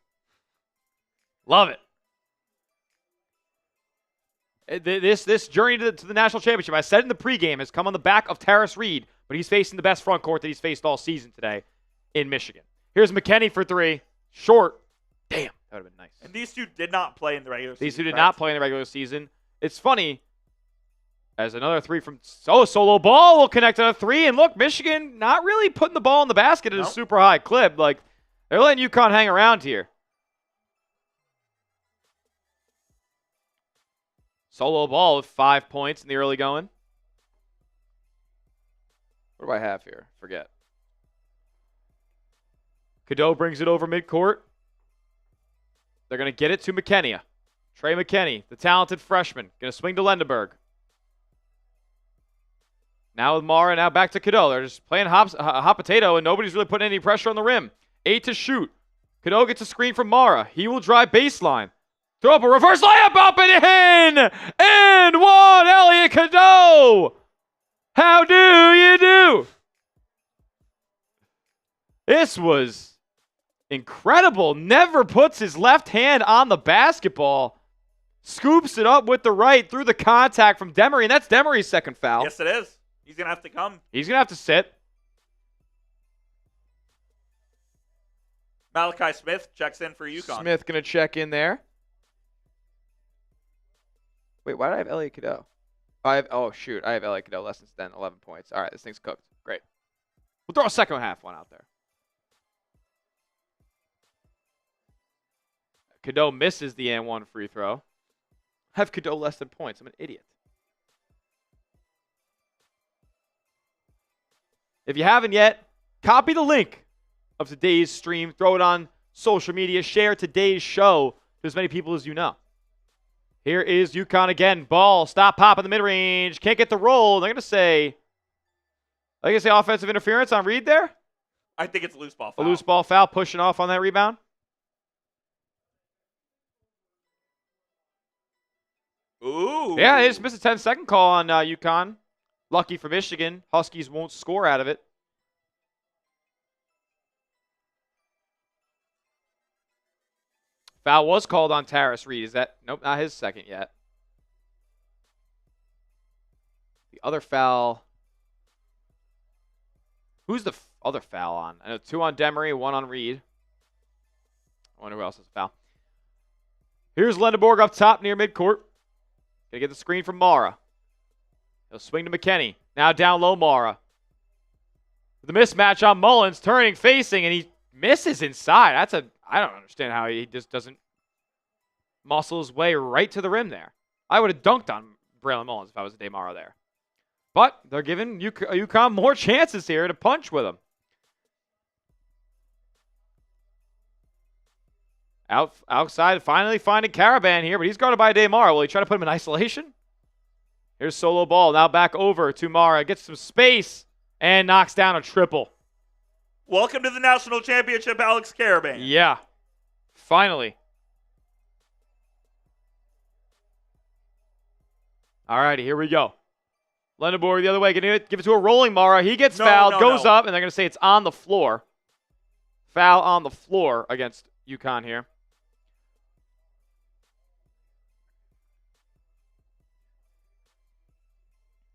Love it. This journey to the national championship, I said in the pregame, has come on the back of Terrace Reed, but he's facing the best front court that he's faced all season today in Michigan. Here's McKinney for 3. Short. Damn, that would have been nice. And these two did not play in the regular season. These two did not play in the regular season. It's funny, as another 3 from Solo Ball will connect on a 3, and look, Michigan not really putting the ball in the basket at a super high clip. Like, they're letting UConn hang around here. Solo Ball with 5 points in the early going. What do I have here? Forget. Cadeau brings it over midcourt. They're going to get it to McKinney. Trey McKinney, the talented freshman, going to swing to Lendeberg. Now with Mara, now back to Cadeau. They're just playing hot potato, and nobody's really putting any pressure on the rim. 8 to shoot. Cadeau gets a screen from Mara. He will drive baseline. Throw up a reverse layup up and in! And one, Elliot Cadeau! How do you do? This was incredible. Never puts his left hand on the basketball. Scoops it up with the right through the contact from Demery, and that's Demery's second foul. Yes, it is. He's going to have to come. He's going to have to sit. Malachi Smith checks in for UConn. Smith going to check in there. Wait, why did I have Elliot Cadeau? Oh, shoot. I have Elliot Cadeau less than 11 points. All right, this thing's cooked. Great. We'll throw a second half one out there. Cadeau misses the and one free throw. Have Cadeau less than points. I'm an idiot. If you haven't yet, copy the link of today's stream. Throw it on social media. Share today's show to as many people as you know. Here is UConn again. Ball, stop, pop in the mid-range. Can't get the roll. They're going to say offensive interference on Reed there? I think it's a loose ball foul. A loose ball foul, pushing off on that rebound. Ooh. Yeah, they just missed a 10-second call on UConn. Lucky for Michigan. Huskies won't score out of it. Foul was called on Terrace Reed. Is that? Nope, not his second yet. The other foul. Who's the other foul on? I know 2 on Demery, 1 on Reed. I wonder who else has a foul. Here's Lendeborg up top near midcourt. Gonna get the screen from Mara. He'll swing to McKinney. Now down low, Mara. The mismatch on Mullins, turning, facing, and he misses inside. I don't understand how he just doesn't muscle his way right to the rim there. I would have dunked on Braylon Mullins if I was a DeMauro there. But they're giving UConn more chances here to punch with him. Outside, finally finding Caravan here, but he's guarded by DeMauro. Will he try to put him in isolation? Here's solo ball. Now back over to Mara. Gets some space and knocks down a triple. Welcome to the national championship, Alex Caravan. Yeah. Finally. All righty, here we go. Lendeborg the other way. Give it to a rolling Mara. He gets fouled, goes up, and they're going to say it's on the floor. Foul on the floor against UConn here.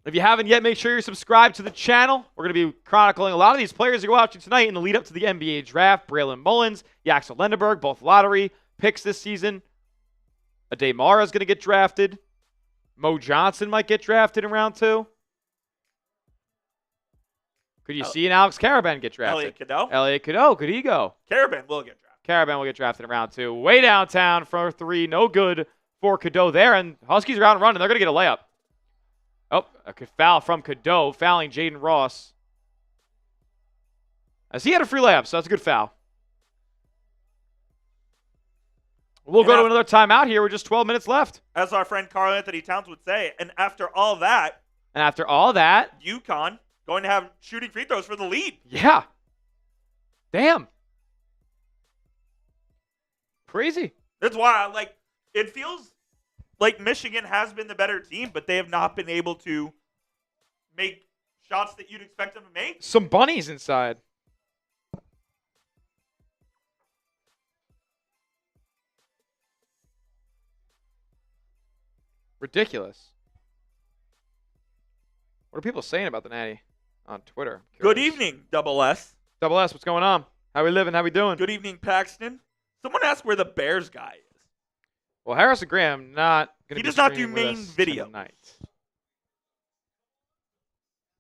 If you haven't yet, make sure you're subscribed to the channel. We're going to be chronicling a lot of these players you're watching tonight in the lead up to the NBA draft. Braylon Mullins, Yaxel Lendeborg, both lottery picks this season. Ade Mara is going to get drafted. Mo Johnson might get drafted in round 2. Could you see an Alex Caravan get drafted? Elliot Cadeau. Could he go? Caravan will get drafted. Caravan will get drafted in round 2. Way downtown for 3. No good for Cadeau there. And Huskies are out and running. They're going to get a layup. Oh, a foul from Cadeau, fouling Jaden Ross. As he had a free layup, so that's a good foul. We'll go to another timeout here with just 12 minutes left. As our friend Carl Anthony Towns would say, and after all that, UConn going to have shooting free throws for the lead. Yeah. Damn. Crazy. That's why, it feels like Michigan has been the better team, but they have not been able to make shots that you'd expect them to make. Some bunnies inside. Ridiculous. What are people saying about the Natty on Twitter? Good evening, Double S. Double S, what's going on? How we living? How we doing? Good evening, Paxton. Someone asked where the Bears guy is. Well, Harrison Graham not going to be. He does not do main video tonight.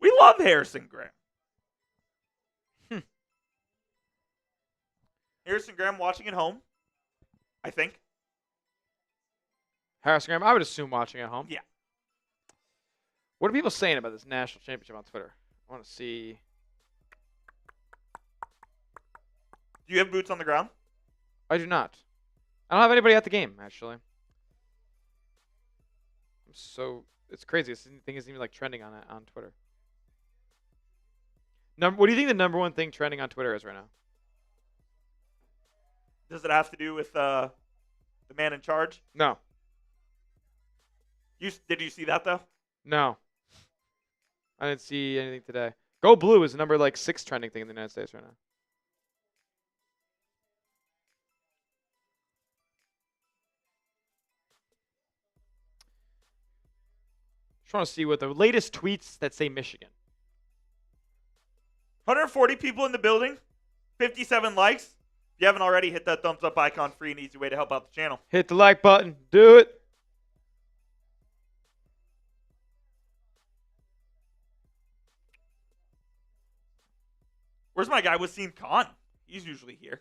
We love Harrison Graham. Harrison Graham watching at home, I think. Harrison Graham, I would assume watching at home. Yeah. What are people saying about this national championship on Twitter? I want to see. Do you have boots on the ground? I do not. I don't have anybody at the game, actually. It's crazy. This thing isn't even trending on Twitter. What do you think the number one thing trending on Twitter is right now? Does it have to do with the man in charge? No. Did you see that, though? No. I didn't see anything today. Go Blue is the number 6 trending thing in the United States right now. Just want to see what the latest tweets that say Michigan. 140 people in the building, 57 likes. If you haven't already, hit that thumbs up icon. Free and easy way to help out the channel. Hit the like button. Do it. Where's my guy Wasim Khan? He's usually here.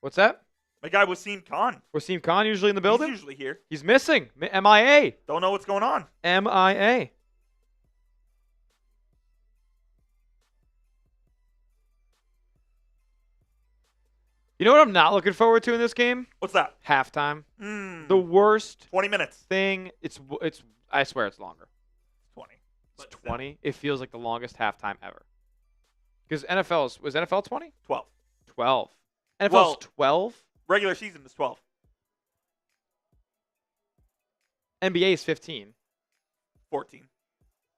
What's that? My guy Wasim Khan. Wasim Khan usually in the building? He's usually here. He's missing. MIA. Don't know what's going on. MIA. You know what I'm not looking forward to in this game? What's that? Halftime. The worst 20 minutes. thing. It's. I swear it's longer. 20. It's 20. It feels like the longest halftime ever. Because was NFL 20? 12. 12. NFL's 12? Regular season is 12. NBA is 15. 14.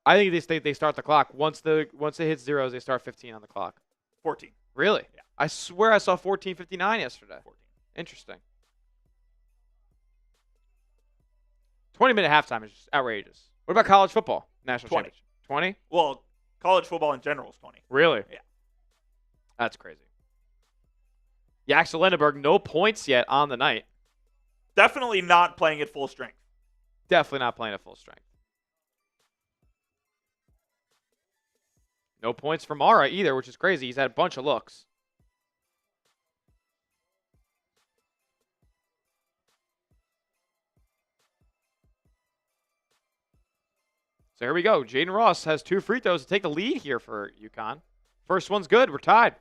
I think they start the clock. Once it hits zeros, they start 15 on the clock. 14. Really? Yeah. I swear I saw 14:59 yesterday. 14. Interesting. 20-minute halftime is just outrageous. What about college football? National 20. championship. 20? Well, college football in general is 20. Really? Yeah. That's crazy. Yaxel Lendeborg, no points yet on the night. Definitely not playing at full strength. Definitely not playing at full strength. No points from Mara either, which is crazy. He's had a bunch of looks. So here we go. Jaden Ross has 2 free throws to take the lead here for UConn. First one's good. We're tied.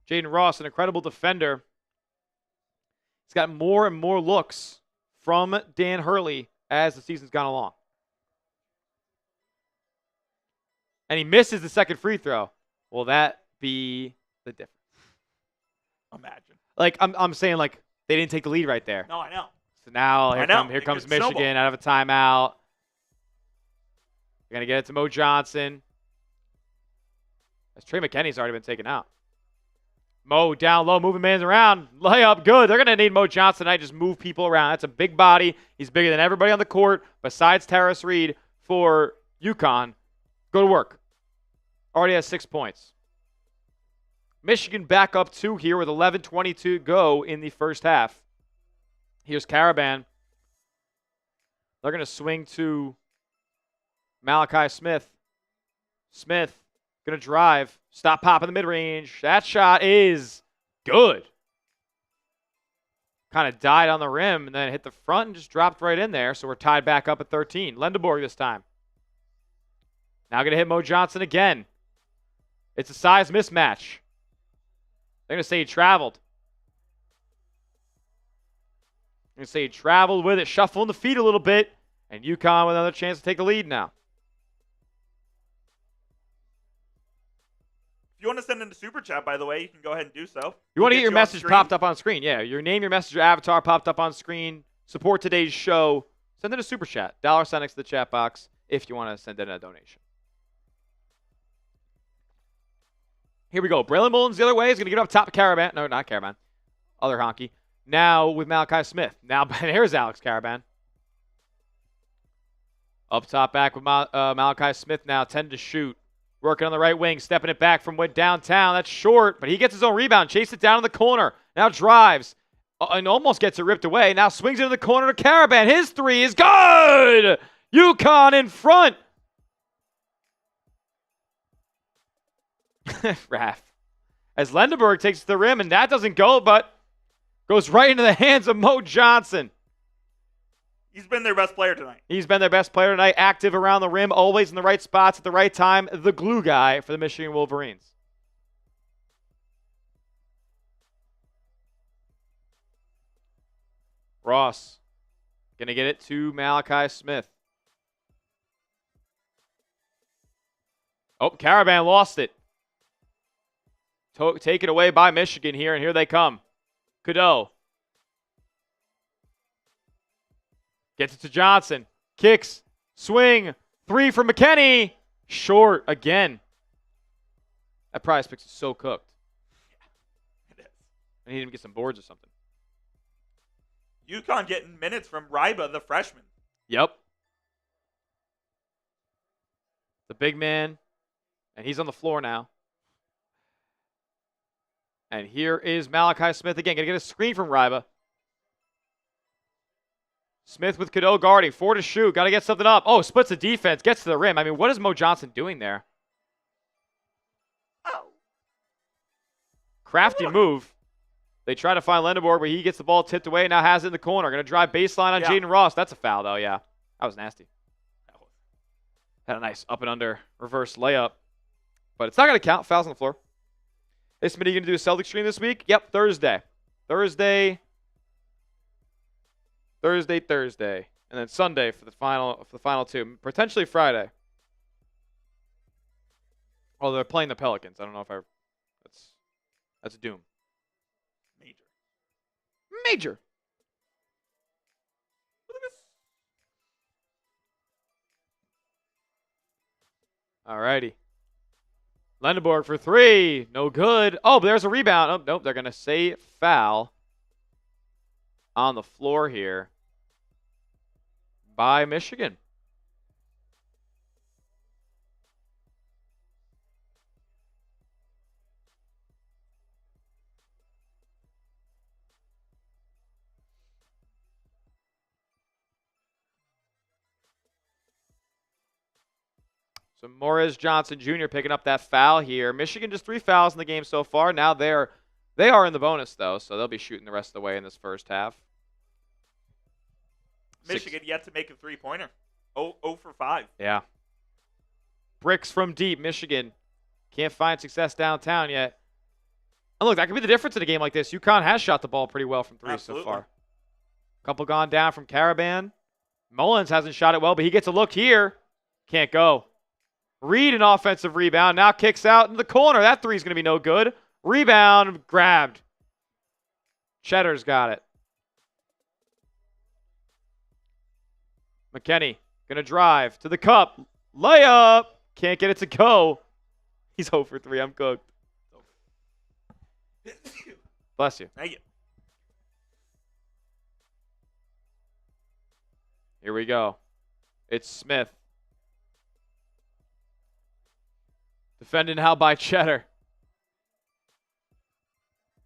Jaden Ross, an incredible defender. He's got more and more looks from Dan Hurley as the season's gone along. And he misses the second free throw. Will that be the difference? Imagine. Like, I'm saying, like, they didn't take the lead right there. No, I know. So now here comes Michigan out of a timeout. They're going to get it to Mo Johnson. As Trey McKinney's already been taken out. Mo down low, moving man's around. Layup, good. They're going to need Mo Johnson tonight. Just move people around. That's a big body. He's bigger than everybody on the court besides Terrace Reed for UConn. Go to work. Already has 6 points. Michigan back up 2 here with 11:22 to go in the first half. Here's Caravan. They're going to swing to Malachi Smith. Smith going to drive. Stop popping the mid-range. That shot is good. Kind of died on the rim and then hit the front and just dropped right in there. So we're tied back up at 13. Lendeborg this time. Now going to hit Mo Johnson again. It's a size mismatch. They're going to say he traveled. They're going to say he traveled with it, shuffling the feet a little bit, and UConn with another chance to take the lead now. If you want to send in the super chat, by the way, you can go ahead and do so. You want to get your message popped up on screen. Yeah, your name, your message, your avatar popped up on screen. Support today's show. Send in a super chat. $sign next to the chat box if you want to send in a donation. Here we go. Braylon Mullins the other way is going to get up top of Caravan. No, not Caravan. Other honky. Now with Malachi Smith. Now here's Alex Caravan. Up top back with Malachi Smith now. 10 to shoot. Working on the right wing. Stepping it back from downtown. That's short, but he gets his own rebound. Chased it down in the corner. Now drives. And almost gets it ripped away. Now swings into the corner to Caravan. His 3 is good! UConn in front. Raph. As Lendeborg takes the rim, and that doesn't go, but goes right into the hands of Mo Johnson. He's been their best player tonight. He's been their best player tonight. Active around the rim, always in the right spots at the right time. The glue guy for the Michigan Wolverines. Ross going to get it to Malachi Smith. Oh, Caravan lost it. Taken away by Michigan here, and here they come. Cadeau. Gets it to Johnson. Kicks. Swing. 3 for McKinney. Short again. That prize picks is so cooked. Yeah, it is. I need him to get some boards or something. UConn getting minutes from Ryba, the freshman. Yep. The big man. And he's on the floor now. And here is Malachi Smith again. Going to get a screen from Ryba. Smith with Cadeau guarding. 4 to shoot. Got to get something up. Oh, splits the defense. Gets to the rim. I mean, what is Mo Johnson doing there? Oh. Crafty move. They try to find Lendeborg, but he gets the ball tipped away and now has it in the corner. Going to drive baseline on Jaden Ross. That's a foul, though, yeah. That was nasty. Had a nice up and under reverse layup. But it's not going to count. Fouls on the floor. Hey, Smitty, you going to do a Celtics stream this week? Yep, Thursday. Thursday. And then Sunday for the final 2. Potentially Friday. Oh, they're playing the Pelicans. I don't know if that's doom. Major. Look at this. Alrighty. Lendeborg for 3. No good. Oh, but there's a rebound. Oh, nope. They're going to say foul on the floor here by Michigan. So Morris Johnson Jr. picking up that foul here. Michigan just 3 fouls in the game so far. Now they are in the bonus, though, so they'll be shooting the rest of the way in this first half. Michigan yet to make a three-pointer. 0 for 5. Yeah. Bricks from deep. Michigan can't find success downtown yet. And look, that could be the difference in a game like this. UConn has shot the ball pretty well from 3 so far. Couple gone down from Caravan. Mullins hasn't shot it well, but he gets a look here. Can't go. Reed, an offensive rebound. Now kicks out in the corner. That 3 is going to be no good. Rebound grabbed. Cheddar's got it. McKinney going to drive to the cup. Layup. Can't get it to go. He's 0 for 3. I'm cooked. Bless you. Thank you. Here we go. It's Smith. Defended now by Cheddar.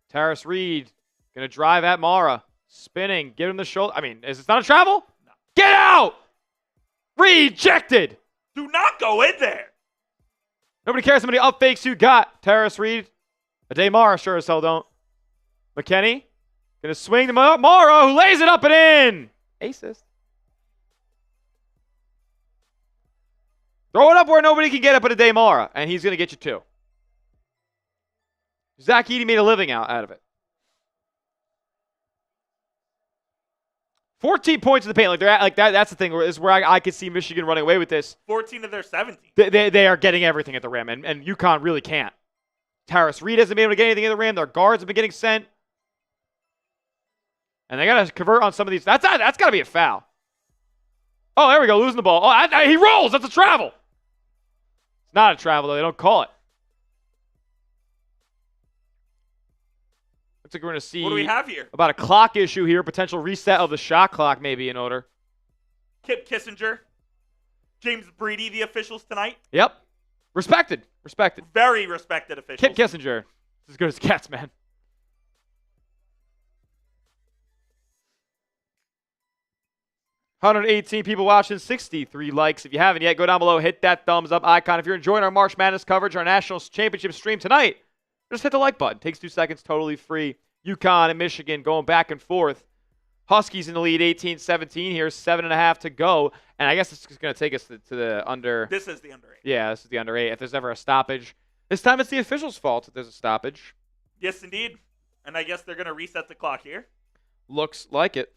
Terrace Reed going to drive at Mara. Spinning. Give him the shoulder. I mean, is this not a travel? No. Get out! Rejected! Do not go in there. Nobody cares how many up fakes you got, Terrace Reed. Ade Mara sure as hell don't. McKinney going to swing to Mara, who lays it up and in. Assist. Throw it up where nobody can get it but Ade Mara, and he's going to get you 2. Zach Edey made a living out of it. 14 points in the paint. Like they're at, like that. That's the thing. Is where I could see Michigan running away with this. 14 of their 17. They are getting everything at the rim, and UConn really can't. Terrace Reed hasn't been able to get anything at the rim. Their guards have been getting sent, and they got to convert on some of these. That's got to be a foul. Oh, there we go, losing the ball. Oh, he rolls. That's a travel. It's not a travel though. They don't call it. Looks like we're going to see what do we have here? About a clock issue here. Potential reset of the shot clock maybe in order. Kip Kissinger. James Breedy, the officials tonight. Yep. Respected. Very respected officials. Kip Kissinger. It's as good as it gets, man. $118 people watching, 63 likes. If you haven't yet, go down below, hit that thumbs up icon. If you're enjoying our March Madness coverage, our National Championship stream tonight, just hit the like button. Takes 2 seconds, totally free. UConn and Michigan going back and forth. Huskies in the lead, 18-17 here, 7.5 to go. And I guess this is going to take us to the under. This is the under 8. Yeah, this is the under 8. If there's ever a stoppage, this time it's the officials' fault if there's a stoppage. Yes, indeed. And I guess they're going to reset the clock here. Looks like it.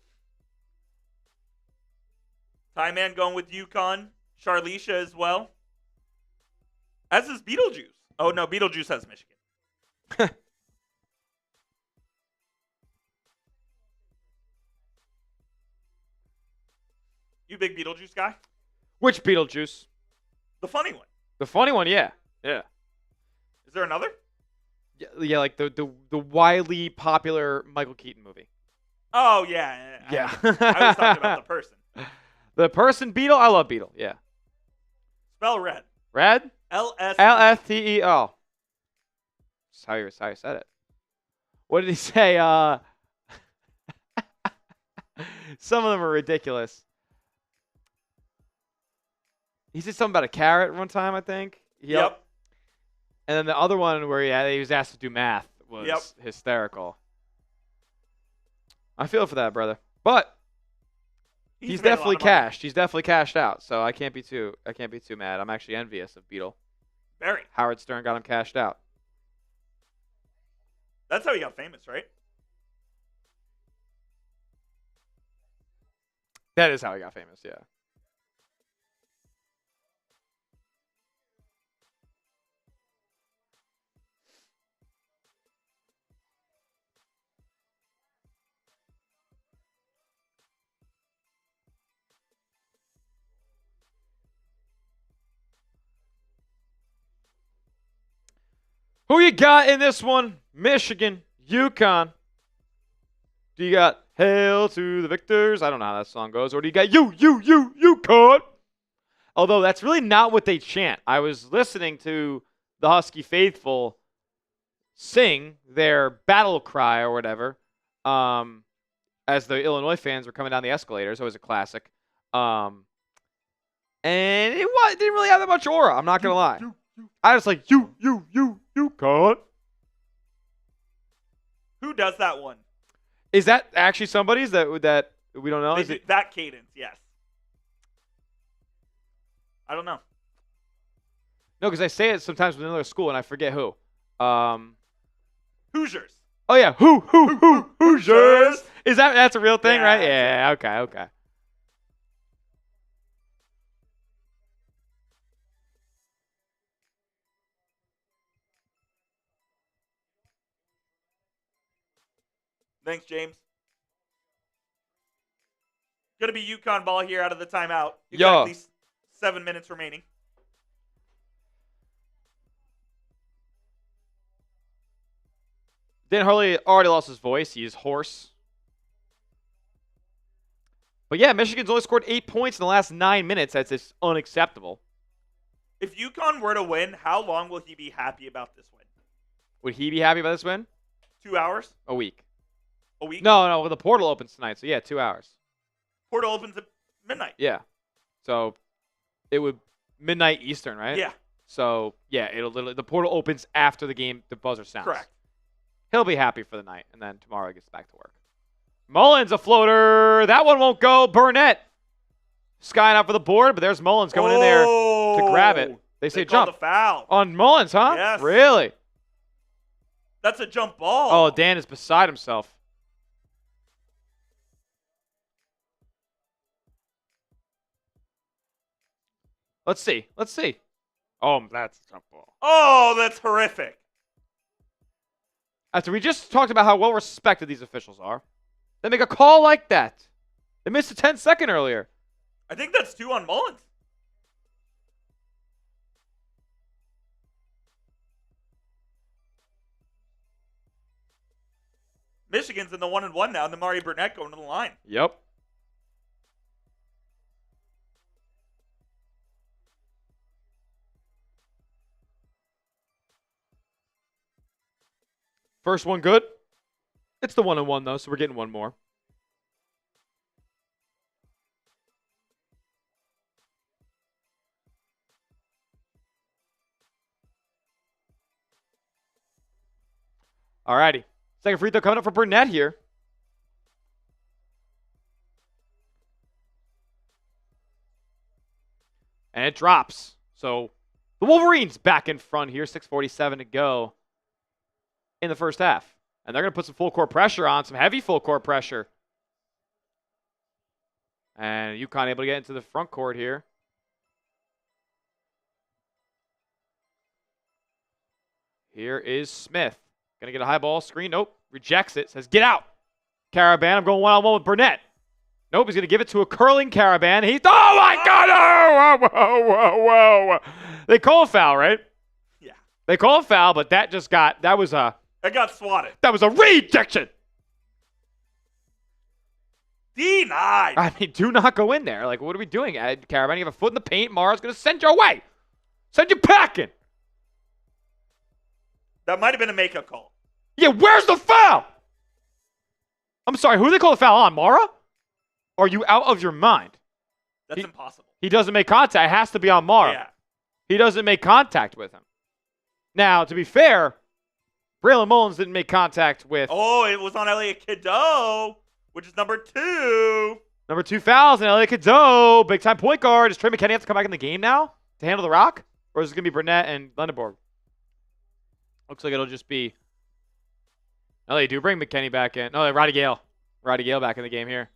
Tie man going with UConn. Charlisha as well. As is Beetlejuice. Oh, no, Beetlejuice has Michigan. You big Beetlejuice guy? Which Beetlejuice? The funny one. The funny one, yeah. Yeah. Is there another? Yeah, like the widely popular Michael Keaton movie. Oh, yeah. Yeah. I was talking about the person. The person Beetle? I love Beetle, yeah. Spell red. Red? L-S-T-E-O. That's how you said it. What did he say? Some of them are ridiculous. He said something about a carrot one time, I think. Yep. And then the other one where he was asked to do math was hysterical. I feel for that, brother. But he's definitely cashed. He's definitely cashed out. So I can't be too mad. I'm actually envious of Beetle. Very. Howard Stern got him cashed out. That's how he got famous, right? That is how he got famous, yeah. Who you got in this one? Michigan, UConn. Do you got Hail to the Victors? I don't know how that song goes. Or do you got UConn? Although that's really not what they chant. I was listening to the Husky faithful sing their battle cry or whatever as the Illinois fans were coming down the escalators. It was a classic. And it didn't really have that much aura. I'm not going to lie. I was like, UConn. Who does that one? Is that actually somebody's that we don't know? That cadence, yes. I don't know. No, because I say it sometimes with another school and I forget who. Hoosiers. Oh yeah, Hoosiers. Is that's a real thing, right? Yeah. Okay. Thanks, James. Gonna be UConn ball here out of the timeout. You got at least 7 minutes remaining. Dan Hurley already lost his voice. He is hoarse. But yeah, Michigan's only scored 8 points in the last 9 minutes. That's just unacceptable. If UConn were to win, how long will he be happy about this win? Would he be happy about this win? 2 hours? A week. A week? No. Well, the portal opens tonight, so yeah, 2 hours. Portal opens at midnight. Yeah. So it would midnight Eastern, right? Yeah. So yeah, the portal opens after the game. The buzzer sounds. Correct. He'll be happy for the night, and then tomorrow he gets back to work. Mullins, a floater. That one won't go. Burnett skying up for the board, but there's Mullins going in there to grab it. They say jump. The foul. On Mullins, huh? Yes. Really? That's a jump ball. Oh, Dan is beside himself. Let's see. Oh, that's a jump ball. Oh, that's horrific. After we just talked about how well respected these officials are, they make a call like that. They missed a 10-second earlier. I think that's 2 on Mullins. Michigan's in the 1-1 now, and Namari Burnett going to the line. Yep. First one good. It's the 1-1 though, so we're getting one more. Alrighty. Second free throw coming up for Burnett here. And it drops. So the Wolverines back in front here. 6:47 to go in the first half. And they're going to put some full court pressure on, some heavy full court pressure. And UConn able to get into the front court here. Here is Smith. Going to get a high ball screen. Nope. Rejects it. Says, get out. Caravan. I'm going one-on-one with Burnett. Nope. He's going to give it to a curling Caravan. Oh, my God. Oh, whoa. They call a foul, right? Yeah. They call a foul, but that was a... It got swatted. That was a rejection. Denied. I mean, do not go in there. Like, what are we doing? Caravan, you have a foot in the paint. Mara's going to send you away. Send you packing. That might have been a makeup call. Yeah, where's the foul? I'm sorry, who did they call the foul on? Mara? Are you out of your mind? That's impossible. He doesn't make contact. It has to be on Mara. Yeah. He doesn't make contact with him. Now, to be fair, Braylon Mullins didn't make contact with... Oh, it was on Elliot Cadeau, which is number 2. Number 2 fouls, and Elliot Cadeau, big-time point guard. Does Trey McKinney have to come back in the game now to handle the rock? Or is it going to be Burnett and Lundeborg? Looks like it'll just be... Oh, they do bring McKinney back in. No, Roddy Gale. Roddy Gale back in the game here.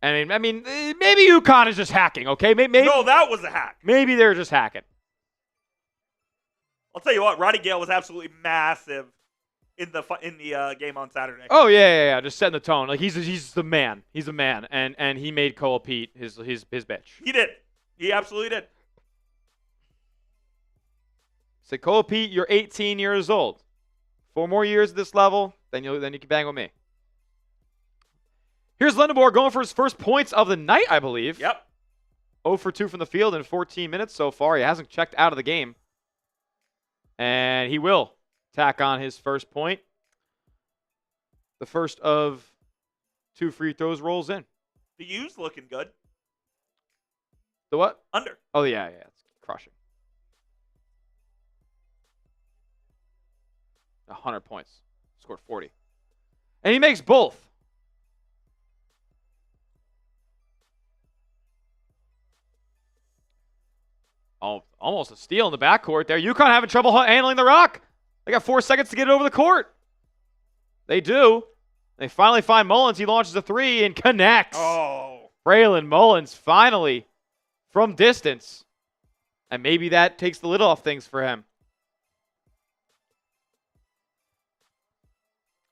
I mean, maybe UConn is just hacking, okay? Maybe, no, that was a hack. Maybe they're just hacking. I'll tell you what, Roddy Gale was absolutely massive in the game on Saturday. Oh yeah. Just setting the tone. Like he's the man. He's a man, and he made Cole Pete his bitch. He did. He absolutely did. Say, Cole Pete, you're 18 years old. 4 more years at this level, then you can bang with me. Here's Lundeborg going for his first points of the night, I believe. Yep. 0 for 2 from the field in 14 minutes so far. He hasn't checked out of the game. And he will tack on his first point. The first of 2 free throws rolls in. The U's looking good. The what? Under. Oh, yeah. It's crushing. 100 points. Scored 40. And he makes both. Oh, almost a steal in the backcourt there. UConn having trouble handling the rock. They got 4 seconds to get it over the court. They do. They finally find Mullins. He launches a 3 and connects. Oh. Braylon Mullins finally from distance. And maybe that takes the lid off things for him.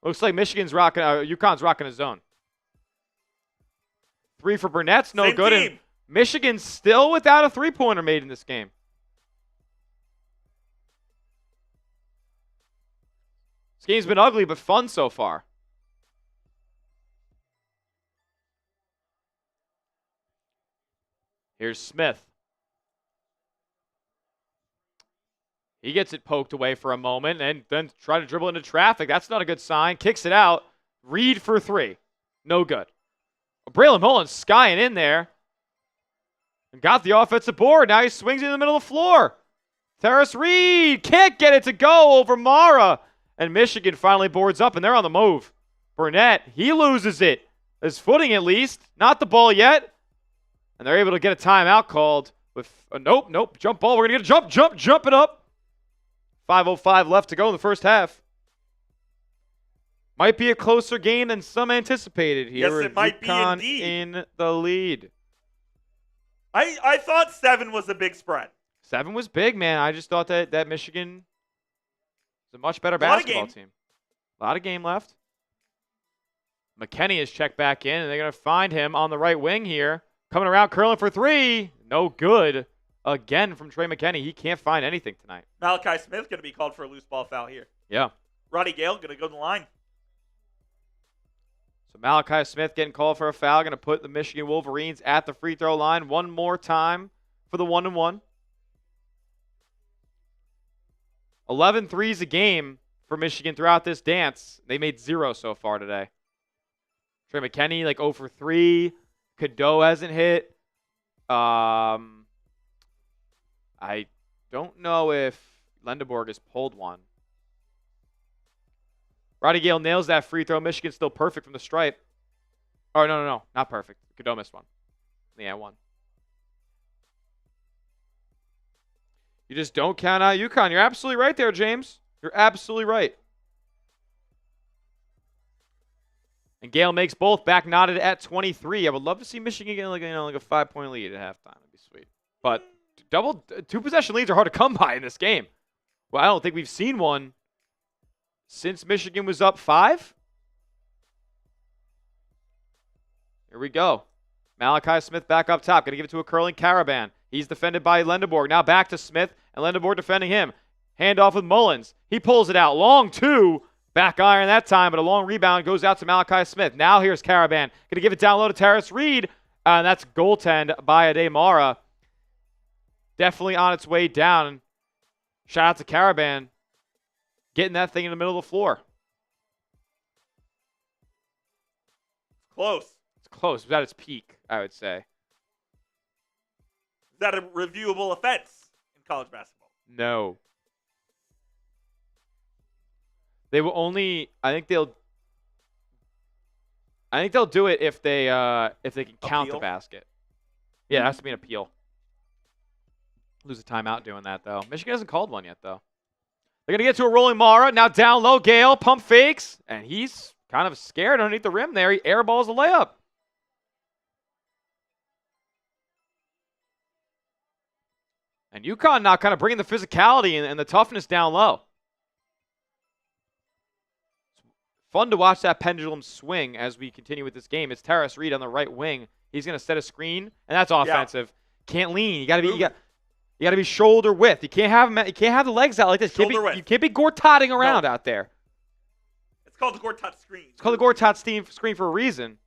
Looks like UConn's rocking his zone. 3 for Burnett's no Same good. team. And Michigan's still without a 3-pointer made in this game. This game's been ugly but fun so far. Here's Smith. He gets it poked away for a moment and then try to dribble into traffic. That's not a good sign. Kicks it out. Reed for 3. No good. Braylon Mullins skying in there. And got the offensive board. Now he swings it in the middle of the floor. Terrace Reed can't get it to go over Mara. And Michigan finally boards up, and they're on the move. Burnett, he loses it. His footing at least. Not the ball yet. And they're able to get a timeout called with a nope. Jump ball. We're going to get a jump it up. 5:05 left to go in the first half. Might be a closer game than some anticipated here. Yes, it might be UConn indeed. in the lead. I thought 7 was a big spread. 7 was big, man. I just thought that Michigan is a much better basketball team. A lot of game left. McKinney is checked back in, and they're going to find him on the right wing here. Coming around, curling for 3. No good. Again from Trey McKinney. He can't find anything tonight. Malachi Smith going to be called for a loose ball foul here. Yeah. Roddy Gale going to go to the line. So Malachi Smith getting called for a foul. Going to put the Michigan Wolverines at the free throw line one more time for the 1-1. 11 threes a game for Michigan throughout this dance. They made 0 so far today. Trey McKinney, 0 for 3. Cadeau hasn't hit. I don't know if Lendeborg has pulled one. Roddy Gale nails that free throw. Michigan's still perfect from the stripe. Oh, no. Not perfect. Cadeau missed one. Yeah, one. You just don't count out UConn. You're absolutely right there, James. You're absolutely right. And Gale makes both. Back knotted at 23. I would love to see Michigan get like a 5-point lead at halftime. That'd be sweet. But 2-possession leads are hard to come by in this game. Well, I don't think we've seen one since Michigan was up 5. Here we go. Malachi Smith back up top. Going to give it to a curling Caravan. He's defended by Lendeborg. Now back to Smith, and Lendeborg defending him. Handoff with Mullins. He pulls it out. Long 2. Back iron that time, but a long rebound goes out to Malachi Smith. Now here's Caravan. Going to give it down low to Terrace Reed. And that's goaltend by Ade Mara. Definitely on its way down. Shout out to Caravan. Getting that thing in the middle of the floor. Close. It's close. It was at its peak, I would say. Is that a reviewable offense in college basketball? No. They will only. I think they'll do it if they can count the basket. Yeah, it has to be an appeal. Lose a timeout doing that though. Michigan hasn't called one yet though. They're gonna get to a rolling Mara. Now down low, Gale pump fakes, and he's kind of scared underneath the rim there. He airballs the layup. And UConn now kind of bringing the physicality and the toughness down low. Fun to watch that pendulum swing as we continue with this game. It's Terrace Reed on the right wing. He's going to set a screen, and that's offensive. Yeah. Can't lean. You got to be shoulder width. You can't have the legs out like this. You can't be Gortatting around out there. It's called the Gortat screen. It's called the Gortat screen for a reason.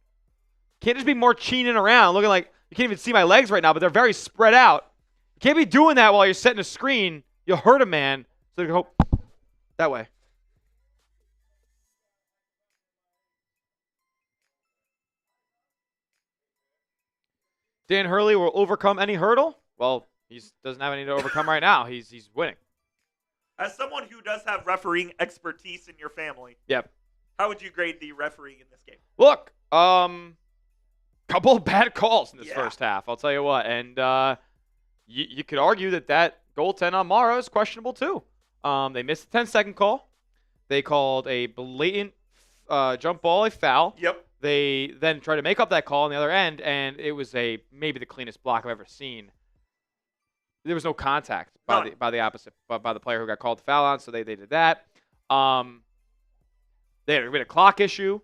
Can't just be more cheening around, looking like you can't even see my legs right now, but they're very spread out. You can't be doing that while you're setting a screen. You'll hurt a man. So you go that way. Dan Hurley will overcome any hurdle. Well, he doesn't have any to overcome right now. He's winning. As someone who does have refereeing expertise in your family, Yep. how would you grade the refereeing in this game? Look, couple of bad calls in this Yeah. first half. I'll tell you what, and you could argue that goaltend on Mara is questionable too. They missed the 10-second call. They called a blatant jump ball a foul. Yep. They then tried to make up that call on the other end, and it was maybe the cleanest block I've ever seen. There was no contact by the player who got called the foul on, so they did that. They had a clock issue.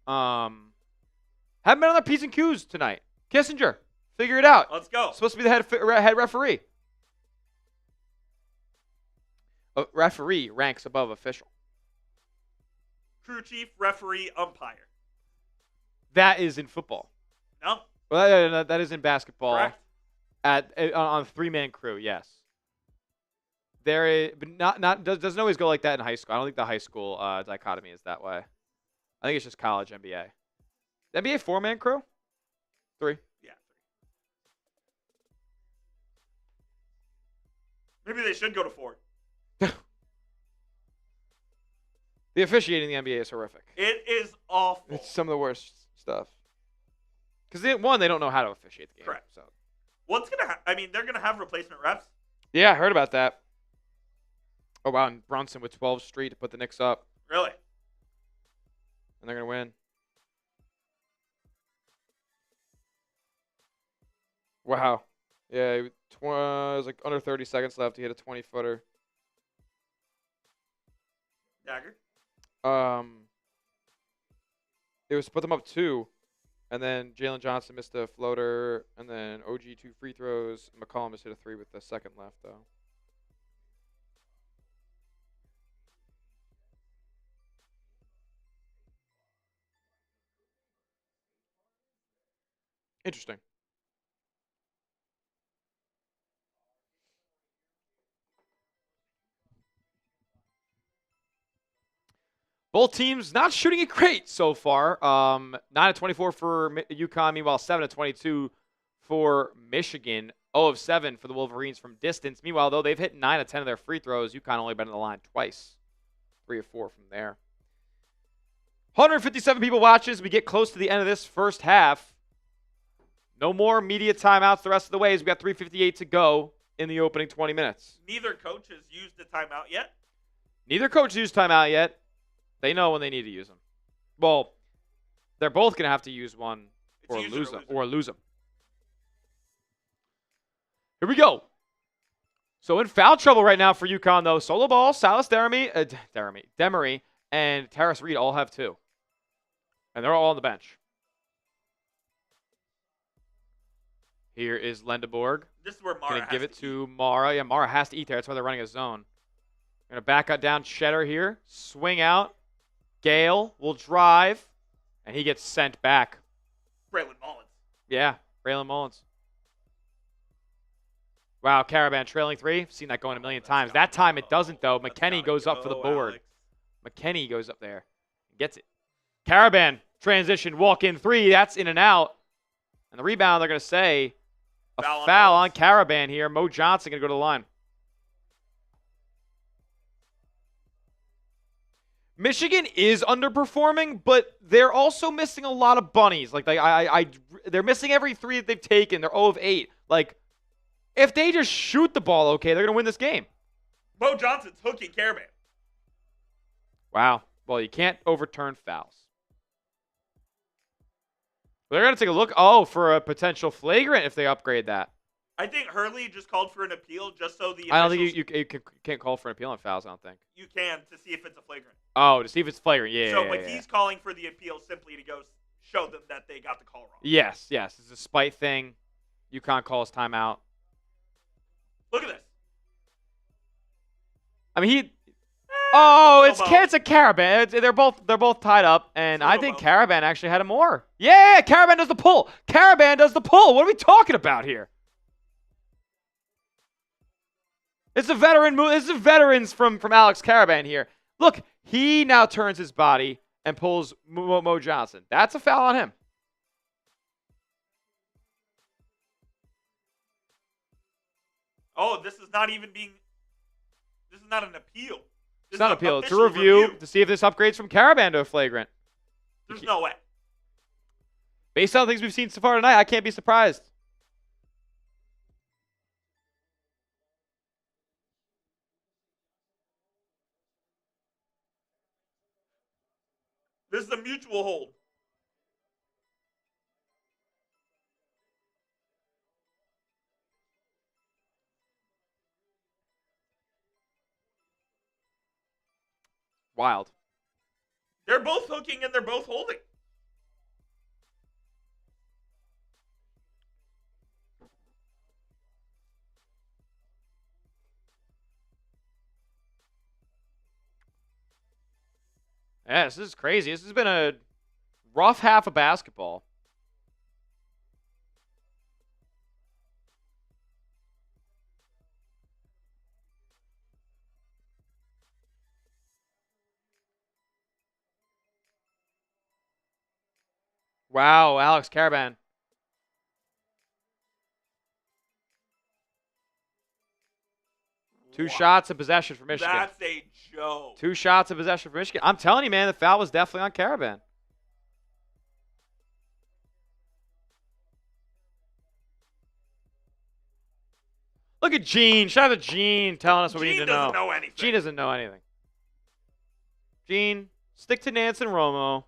Haven't been on their P's and Q's tonight. Kissinger, figure it out. Let's go. Supposed to be the head referee. A referee ranks above official. Crew chief, referee, umpire. That is in football. No. Well, that is in basketball. Correct. On a 3-man crew, yes. There is, but doesn't always go like that in high school. I don't think the high school dichotomy is that way. I think it's just college NBA. NBA 4-man crew? 3? Yeah. Maybe they should go to 4. The officiating in the NBA is horrific. It is awful. It's some of the worst stuff. Because they don't know how to officiate the game. Correct. So. What's gonna? They're gonna have replacement refs. Yeah, I heard about that. Oh wow, and Brunson with 12th Street to put the Knicks up, Really? and they're gonna win. Wow. Yeah, it was like under 30 seconds left. He hit a 20-footer. Dagger. It was to put them up 2, and then Jalen Johnson missed a floater, and then OG 2 free throws. McCollum just hit a 3 with the second left, though. Interesting. Both teams not shooting it great so far. 9-24 for UConn. Meanwhile, 7-22 for Michigan. 0-7 for the Wolverines from distance. Meanwhile, though, they've hit 9 of 10 of their free throws. UConn only been in the line twice. 3 of 4 from there. 157 people watching as we get close to the end of this first half. No more media timeouts the rest of the way as we got 3:58 to go in the opening 20 minutes. Neither coach has used the timeout yet. Neither coach used timeout yet. They know when they need to use them. Well, they're both going to have to use one or lose them. Here we go. So in foul trouble right now for UConn, though. Solo ball, Silas Demery, and Terrace Reed all have 2. And they're all on the bench. Here is Lendeborg. This is where Mara Going to give it eat. to Mara. Yeah, Mara has to eat there. That's why they're running a zone. Going to back up down Cheddar here. Swing out. Gale will drive. And he gets sent back. Braylon Mullins. Yeah, Braylon Mullins. Wow, Caravan trailing 3. Seen that going a million times. That time it doesn't, though. McKinney goes up for the board. Alex. McKinney goes up there and gets it. Caravan transition, walk-in 3. That's in and out. And the rebound, they're going to say a foul on Caravan here. Mo Johnson going to go to the line. Michigan is underperforming, but they're also missing a lot of bunnies. They're missing every 3 that they've taken. They're 0 of 8. If they just shoot the ball okay, they're going to win this game. Mo Johnson's hooking Caravan. Wow. Well, you can't overturn fouls. They're going to take a look, for a potential flagrant if they upgrade that. I think Hurley just called for an appeal just so the officials... I don't think you can't call for an appeal on fouls, I don't think. You can to see if it's a flagrant. Oh, to see if it's flagrant. Yeah, So he's calling for the appeal simply to go show them that they got the call wrong. Yes. It's a spite thing. UConn calls timeout. Look at this. I mean, it's a Caravan. They're both tied up, and I think Caravan actually had it more. Yeah, Caravan does the pull. Caravan does the pull. What are we talking about here? It's a veteran move. This is veterans from Alex Caravan here. Look, he now turns his body and pulls Mo Johnson. That's a foul on him. Oh, this is not even being. This is not an appeal. It's not an appeal. It's a review to see if this upgrades from Caravan to a flagrant. There's no way. Based on the things we've seen so far tonight, I can't be surprised. This is a mutual hold. Wild. They're both hooking and they're both holding. Yeah, this is crazy. This has been a rough half of basketball. Wow, Alex Caravan. Two shots of possession for Michigan. That's a joke. 2 shots of possession for Michigan. I'm telling you, man, the foul was definitely on Caravan. Look at Gene. Shout out to Gene telling us what we need to know. Gene doesn't know anything. Gene doesn't know anything. Gene, stick to Nance and Romo.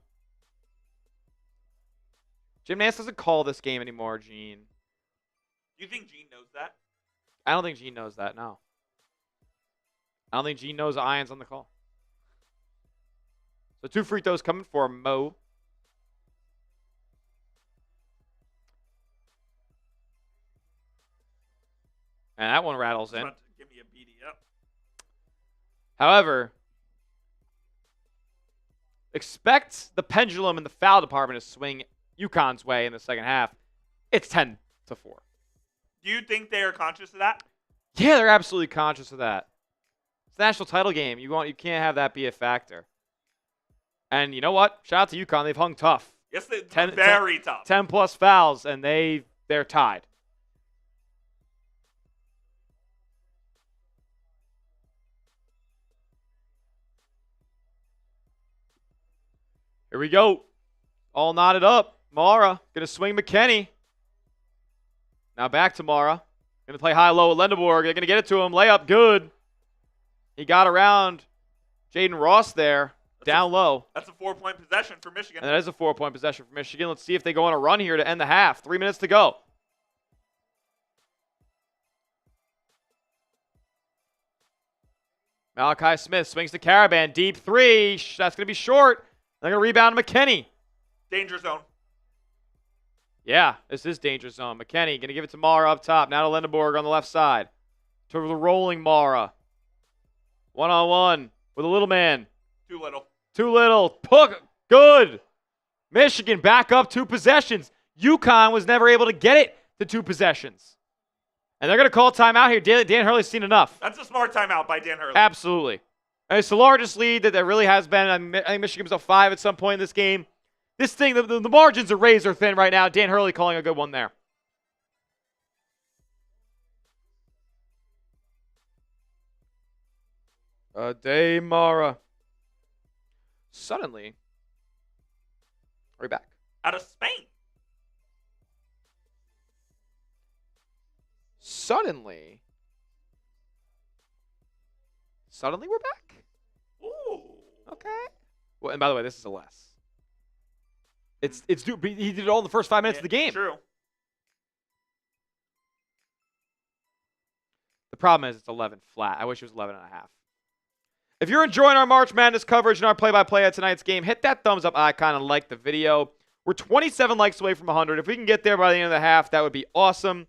Jim Nance doesn't call this game anymore, Gene. You think Gene knows that? I don't think Gene knows that, no. I don't think Gene knows Ian's on the call. So 2 free throws coming for Mo. And that one rattles in. About to give me a BD up. However, expect the pendulum in the foul department to swing UConn's way in the second half. It's 10-4. Do you think they are conscious of that? Yeah, they're absolutely conscious of that. It's a national title game. You can't have that be a factor. And you know what? Shout out to UConn. They've hung tough. Yes, they're very tough. 10 plus fouls, and they're tied. Here we go. All knotted up. Mara going to swing McKinney. Now back to Mara. Going to play high-low with Lendeborg. They're going to get it to him. Layup, good. He got around Jaden Ross there. Down low. That's a 4-point possession for Michigan. And that is a 4-point possession for Michigan. Let's see if they go on a run here to end the half. 3 minutes to go. Malachi Smith swings to Caravan. Deep 3. That's going to be short. They're going to rebound McKinney. Danger zone. Yeah, this is danger zone. McKinney going to give it to Mara up top. Now to Lendeborg on the left side. To the rolling Mara. 1-on-1 with a little man. Too little. Too little. Puck. Good. Michigan back up 2 possessions. UConn was never able to get it to 2 possessions. And they're going to call timeout here. Dan Hurley's seen enough. That's a smart timeout by Dan Hurley. Absolutely. And it's the largest lead that there really has been. I think Michigan was up 5 at some point in this game. This thing, the margins are razor thin right now. Dan Hurley calling a good one there. Day Mara. Suddenly, we're back. Out of Spain. Suddenly we're back. Ooh. Okay. Well, and by the way, this is a less. He did it all in the first 5 minutes of the game. True. The problem is it's 11 flat. I wish it was 11 and a half. If you're enjoying our March Madness coverage and our play-by-play of tonight's game, hit that thumbs up icon and like the video. We're 27 likes away from 100. If we can get there by the end of the half, that would be awesome.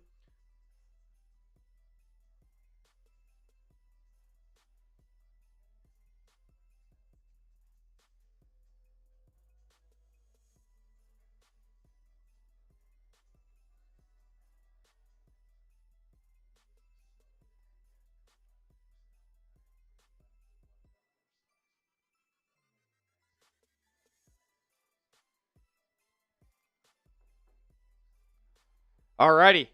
Alrighty.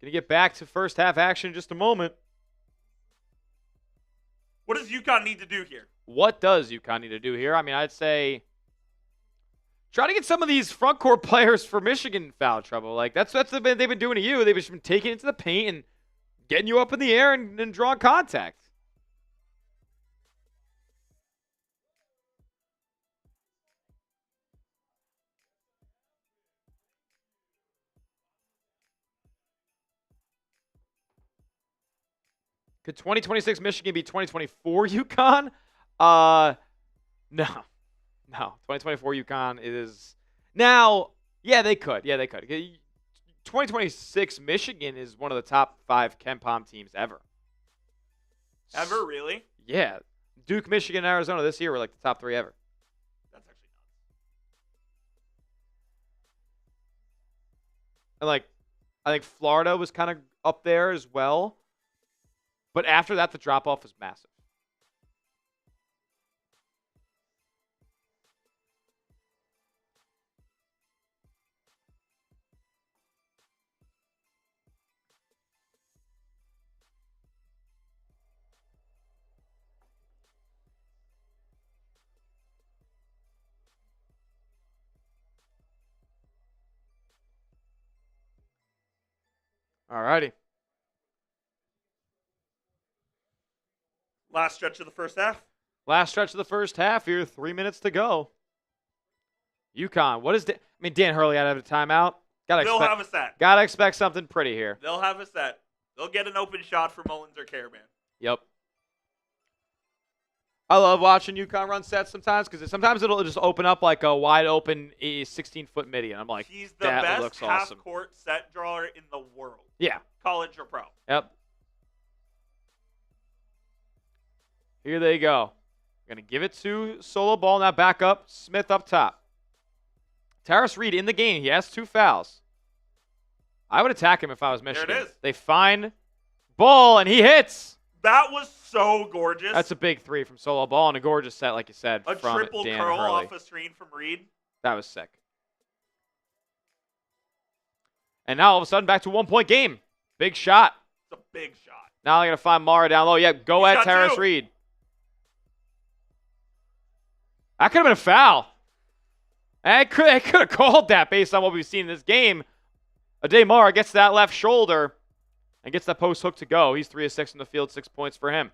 Going to get back to first half action in just a moment. What does UConn need to do here? What does UConn need to do here? I mean, I'd say try to get some of these front court players for Michigan in foul trouble. Like, that's what they've been doing to you. They've just been taking it to the paint and getting you up in the air and drawing contact. Could 2026 Michigan be 2024 UConn? No. 2024 UConn is now. Yeah, they could. 2026 Michigan is one of the top 5 KenPom teams ever. Ever, really? Yeah. Duke, Michigan, and Arizona this year were like the top 3 ever. That's actually nuts. And like, I think Florida was kind of up there as well. But after that, the drop-off was massive. All righty. Last stretch of the first half. Last stretch of the first half here. 3 minutes to go. UConn. What is I mean, Dan Hurley out of a timeout. They'll have a set. Gotta expect something pretty here. They'll have a set. They'll get an open shot for Mullins or Caravan. Yep. I love watching UConn run sets sometimes because sometimes it'll just open up like a wide open 16-foot midi, and I'm like, he's the that best looks awesome. half-court set drawer in the world. Yeah. College or pro. Yep. Here they go. Going to give it to Solo Ball. Now back up. Smith up top. Terrace Reed in the game. He has 2 fouls. I would attack him if I was Michigan. There it is. They find Ball, and he hits. That was so gorgeous. That's a big 3 from Solo Ball and a gorgeous set, like you said, a from triple Dan curl Hurley. off a screen from Reed. That was sick. And now all of a sudden back to 1-point game. Big shot. It's a big shot. Now they're going to find Mara down low. Yeah, go He's at got Terrace 2. Reed. That could have been a foul. I could have called that based on what we've seen in this game. Ade Mara gets that left shoulder and gets that post hook to go. He's 3 of 6 in the field, 6 points for him.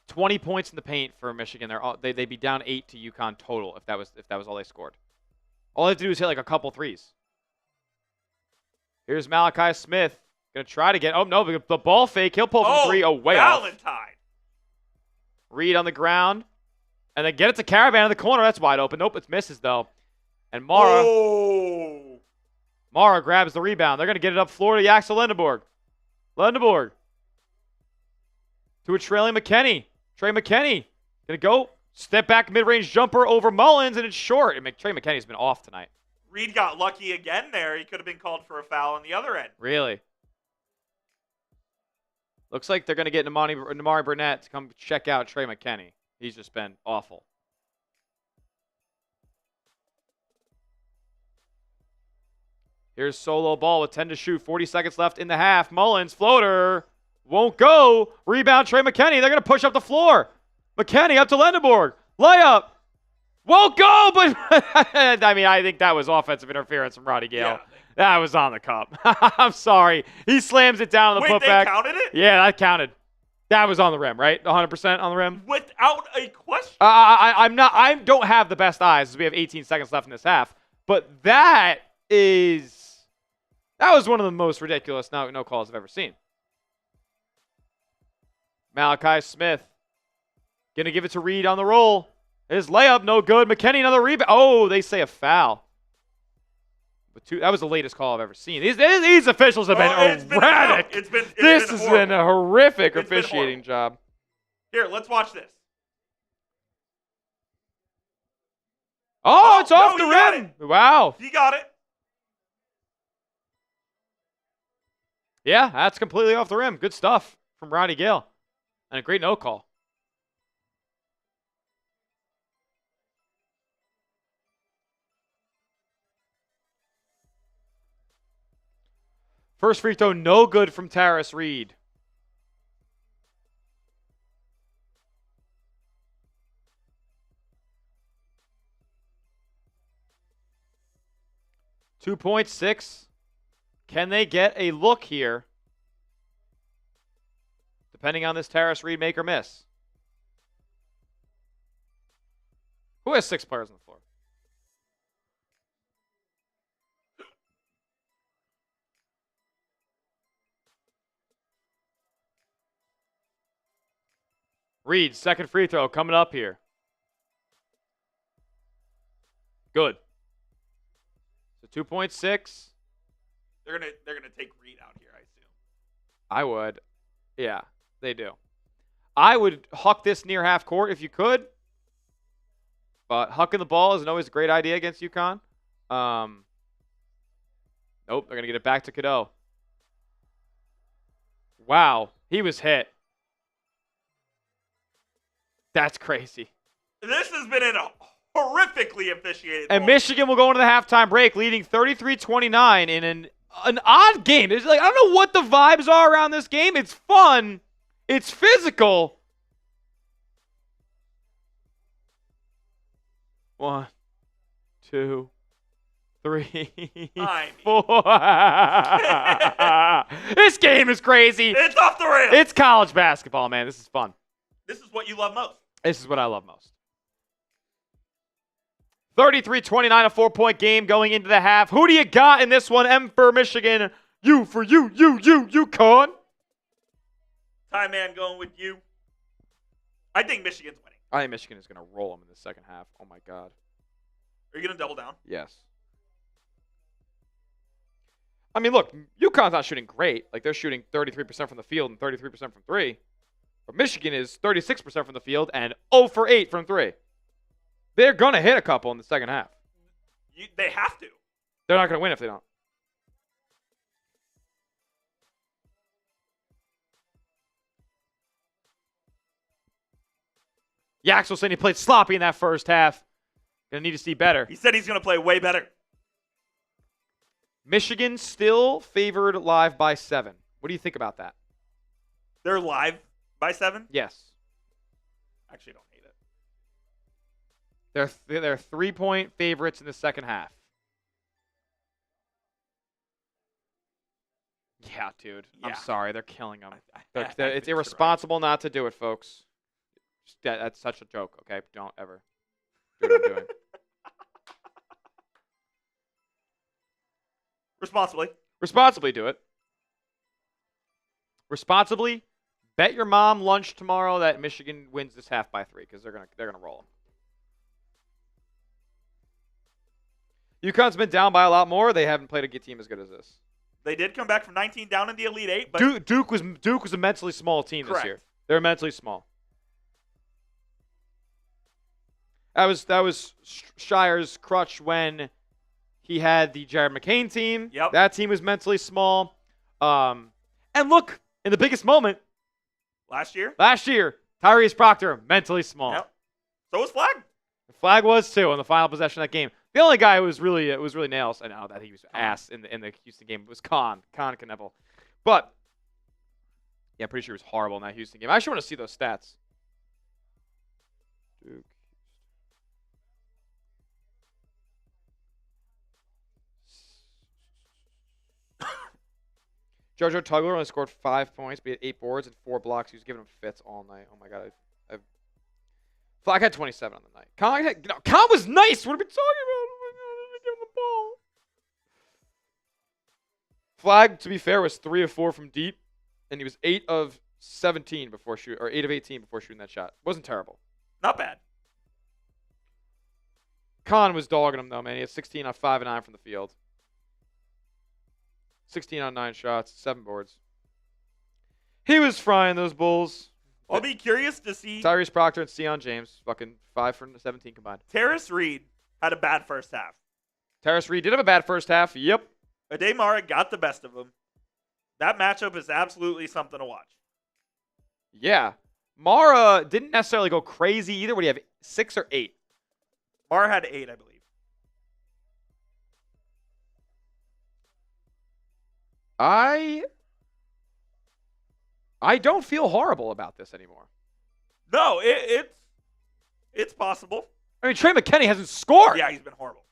20 points in the paint for Michigan. They'd be down 8 to UConn total if that was all they scored. All they have to do is hit like a couple threes. Here's Malachi Smith. Going to try to get... Oh, no, the ball fake. He'll pull from 3. Oh, way off. Valentine. Reed on the ground. And then get it to Caravan in the corner. That's wide open. Nope, it misses, though. And Mara... Oh. Mara grabs the rebound. They're going to get it up floor to Yaxel Lindenborg. Lindenborg. To a trailing McKinney. Trey McKinney. Going to go. Step back mid-range jumper over Mullins, and it's short. And Trey McKinney's been off tonight. Reed got lucky again there. He could have been called for a foul on the other end. Really? Looks like they're going to get Namari Burnett to come check out Trey McKinney. He's just been awful. Here's Solo Ball with 10 to shoot. 40 seconds left in the half. Mullins, floater. Won't go. Rebound, Trey McKinney. They're going to push up the floor. McKinney up to Lindenborg. Layup. Won't go, but I mean, I think that was offensive interference from Roddy Gale. Yeah. That was on the cup. I'm sorry. He slams it down on the putback. Wait, they counted it? Yeah, that counted. That was on the rim, right? 100% on the rim? Without a question. I don't have the best eyes as we have 18 seconds left in this half, but that was one of the most ridiculous no calls I've ever seen. Malachi Smith going to give it to Reed on the roll. His layup, no good. McKinney, another rebound. Oh, they say a foul. But that was the latest call I've ever seen. These officials have been erratic. This has been a horrific officiating job. Here, let's watch this. Oh, it's off the rim. Wow. He got it. Yeah, that's completely off the rim. Good stuff from Roddy Gale. And a great no call. First free throw, no good from Tarris Reed. .6. Can they get a look here? Depending on this Tarris Reed make or miss. Who has 6 players on the floor? Reed, second free throw coming up here. Good. So 2.6. They're gonna take Reed out here, I assume. I would. Yeah, they do. I would huck this near half court if you could. But hucking the ball isn't always a great idea against UConn. Nope, they're going to get it back to Cadeau. Wow, he was hit. That's crazy. This has been a horrifically officiated And ball. Michigan will go into the halftime break leading 33-29 in an odd game. It's like, I don't know what the vibes are around this game. It's fun. It's physical. 1, 2, 3, 4. This game is crazy. It's off the rails. It's college basketball, man. This is fun. This is what you love most. This is what I love most. 33-29, a 4-point game going into the half. Who do you got in this one? M for Michigan. U for UConn. Time man going with you. I think Michigan's winning. I think Michigan is going to roll them in the second half. Oh, my God. Are you going to double down? Yes. I mean, look, UConn's not shooting great. Like, they're shooting 33% from the field and 33% from 3. But Michigan is 36% from the field and 0 for 8 from 3. They're going to hit a couple in the second half. They have to. They're not going to win if they don't. Yaxel saying he played sloppy in that first half. Going to need to see better. He said he's going to play way better. Michigan still favored live by 7. What do you think about that? They're live by 7? Yes. Actually, don't hate it. They're 3-point favorites in the second half. Yeah, dude. Yeah. I'm sorry. They're killing them. It's Right. irresponsible not to do it, folks. That's such a joke, okay? Don't ever do what I'm doing. Responsibly. Responsibly do it. Responsibly bet your mom lunch tomorrow that Michigan wins this half by 3 because they're gonna roll them. UConn's been down by a lot more. They haven't played a team as good as this. They did come back from 19 down in the Elite 8, but Duke was a mentally small team this year. They're mentally small. That was Shire's crutch when he had the Jared McCain team. Yep. That team was mentally small. And look, in the biggest moment last year, Tyrese Proctor, mentally small. yep. So was Flag. The Flag was too in the final possession of that game. The only guy who was really nails, I know that he was ass in the Houston game, was Con Kneppel. But yeah, I'm pretty sure he was horrible in that Houston game. I actually want to see those stats. Duke. JoJo Tugler only scored 5 points, but he had 8 boards and 4 blocks. He was giving him fits all night. Oh my God. Flag had 27 on the night. Con was nice. What are we talking about? Give him the ball. Flag, to be fair, was 3 of 4 from deep, and he was 8 of 17 before shoot, or 8 of 18 before shooting that shot. Wasn't terrible. Not bad. Con was dogging him though, man. He had 16 on 5 and 9 from the field. 16 on 9 shots, 7 boards. He was frying those Bulls. I'll be curious to see. Tyrese Proctor and Sion James, fucking 5 for 17 combined. Tarris Reed had a bad first half. Tarris Reed did have a bad first half. Yep. Ade Mara got the best of him. That matchup is absolutely something to watch. Yeah. Mara didn't necessarily go crazy either. What do you have, 6 or 8? Mara had 8, I believe. I don't feel horrible about this anymore. No, it's possible. I mean, Trey McKinney hasn't scored. Yeah, he's been horrible.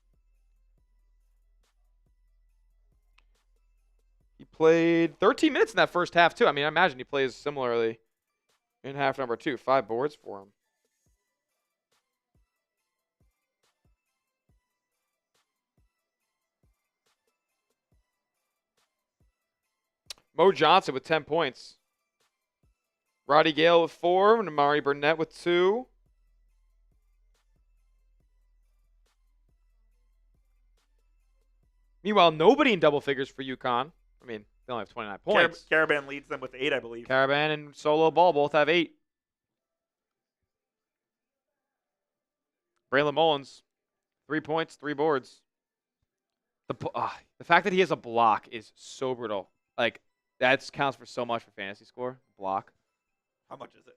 He played 13 minutes in that first half, too. I mean, I imagine he plays similarly in half number 2. 5 boards for him. Mo Johnson with 10 points. Roddy Gale with 4. And Amari Burnett with 2. Meanwhile, nobody in double figures for UConn. I mean, they only have 29 points. Caravan leads them with 8, I believe. Caravan and Solo Ball both have 8. Braylon Mullins, 3 points, 3 boards. The fact that he has a block is so brutal. Like, that counts for so much for fantasy score. Block. How much is it?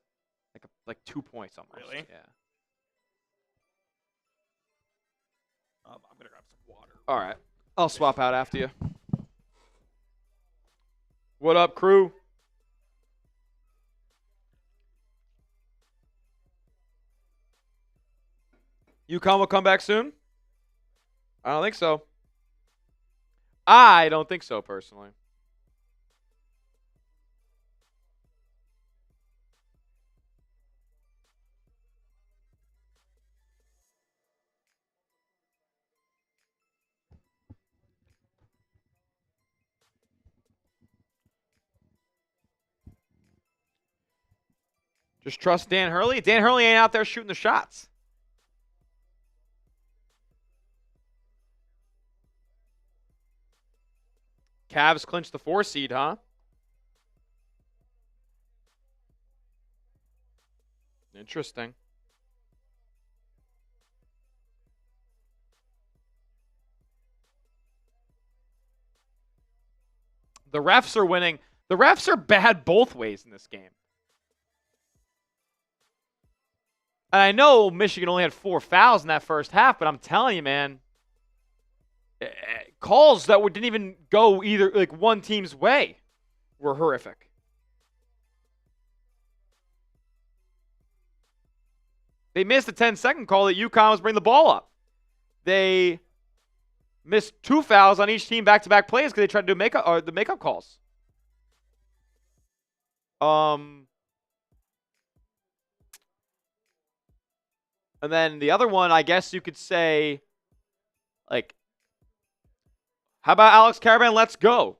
Like 2 points almost. Really? Yeah. I'm gonna grab some water. All right. I'll swap out after you. What up, crew? UConn will come back soon? I don't think so. I don't think so, personally. Just trust Dan Hurley. Dan Hurley ain't out there shooting the shots. Cavs clinched the 4 seed, huh? Interesting. The refs are winning. The refs are bad both ways in this game. And I know Michigan only had 4 fouls in that first half, but I'm telling you, man, calls that didn't even go either like one team's way were horrific. They missed a 10-second call that UConn was bringing the ball up. They missed 2 fouls on each team back-to-back plays because they tried to do the makeup calls. And then the other one, I guess you could say, like, how about Alex Caravan? Let's go.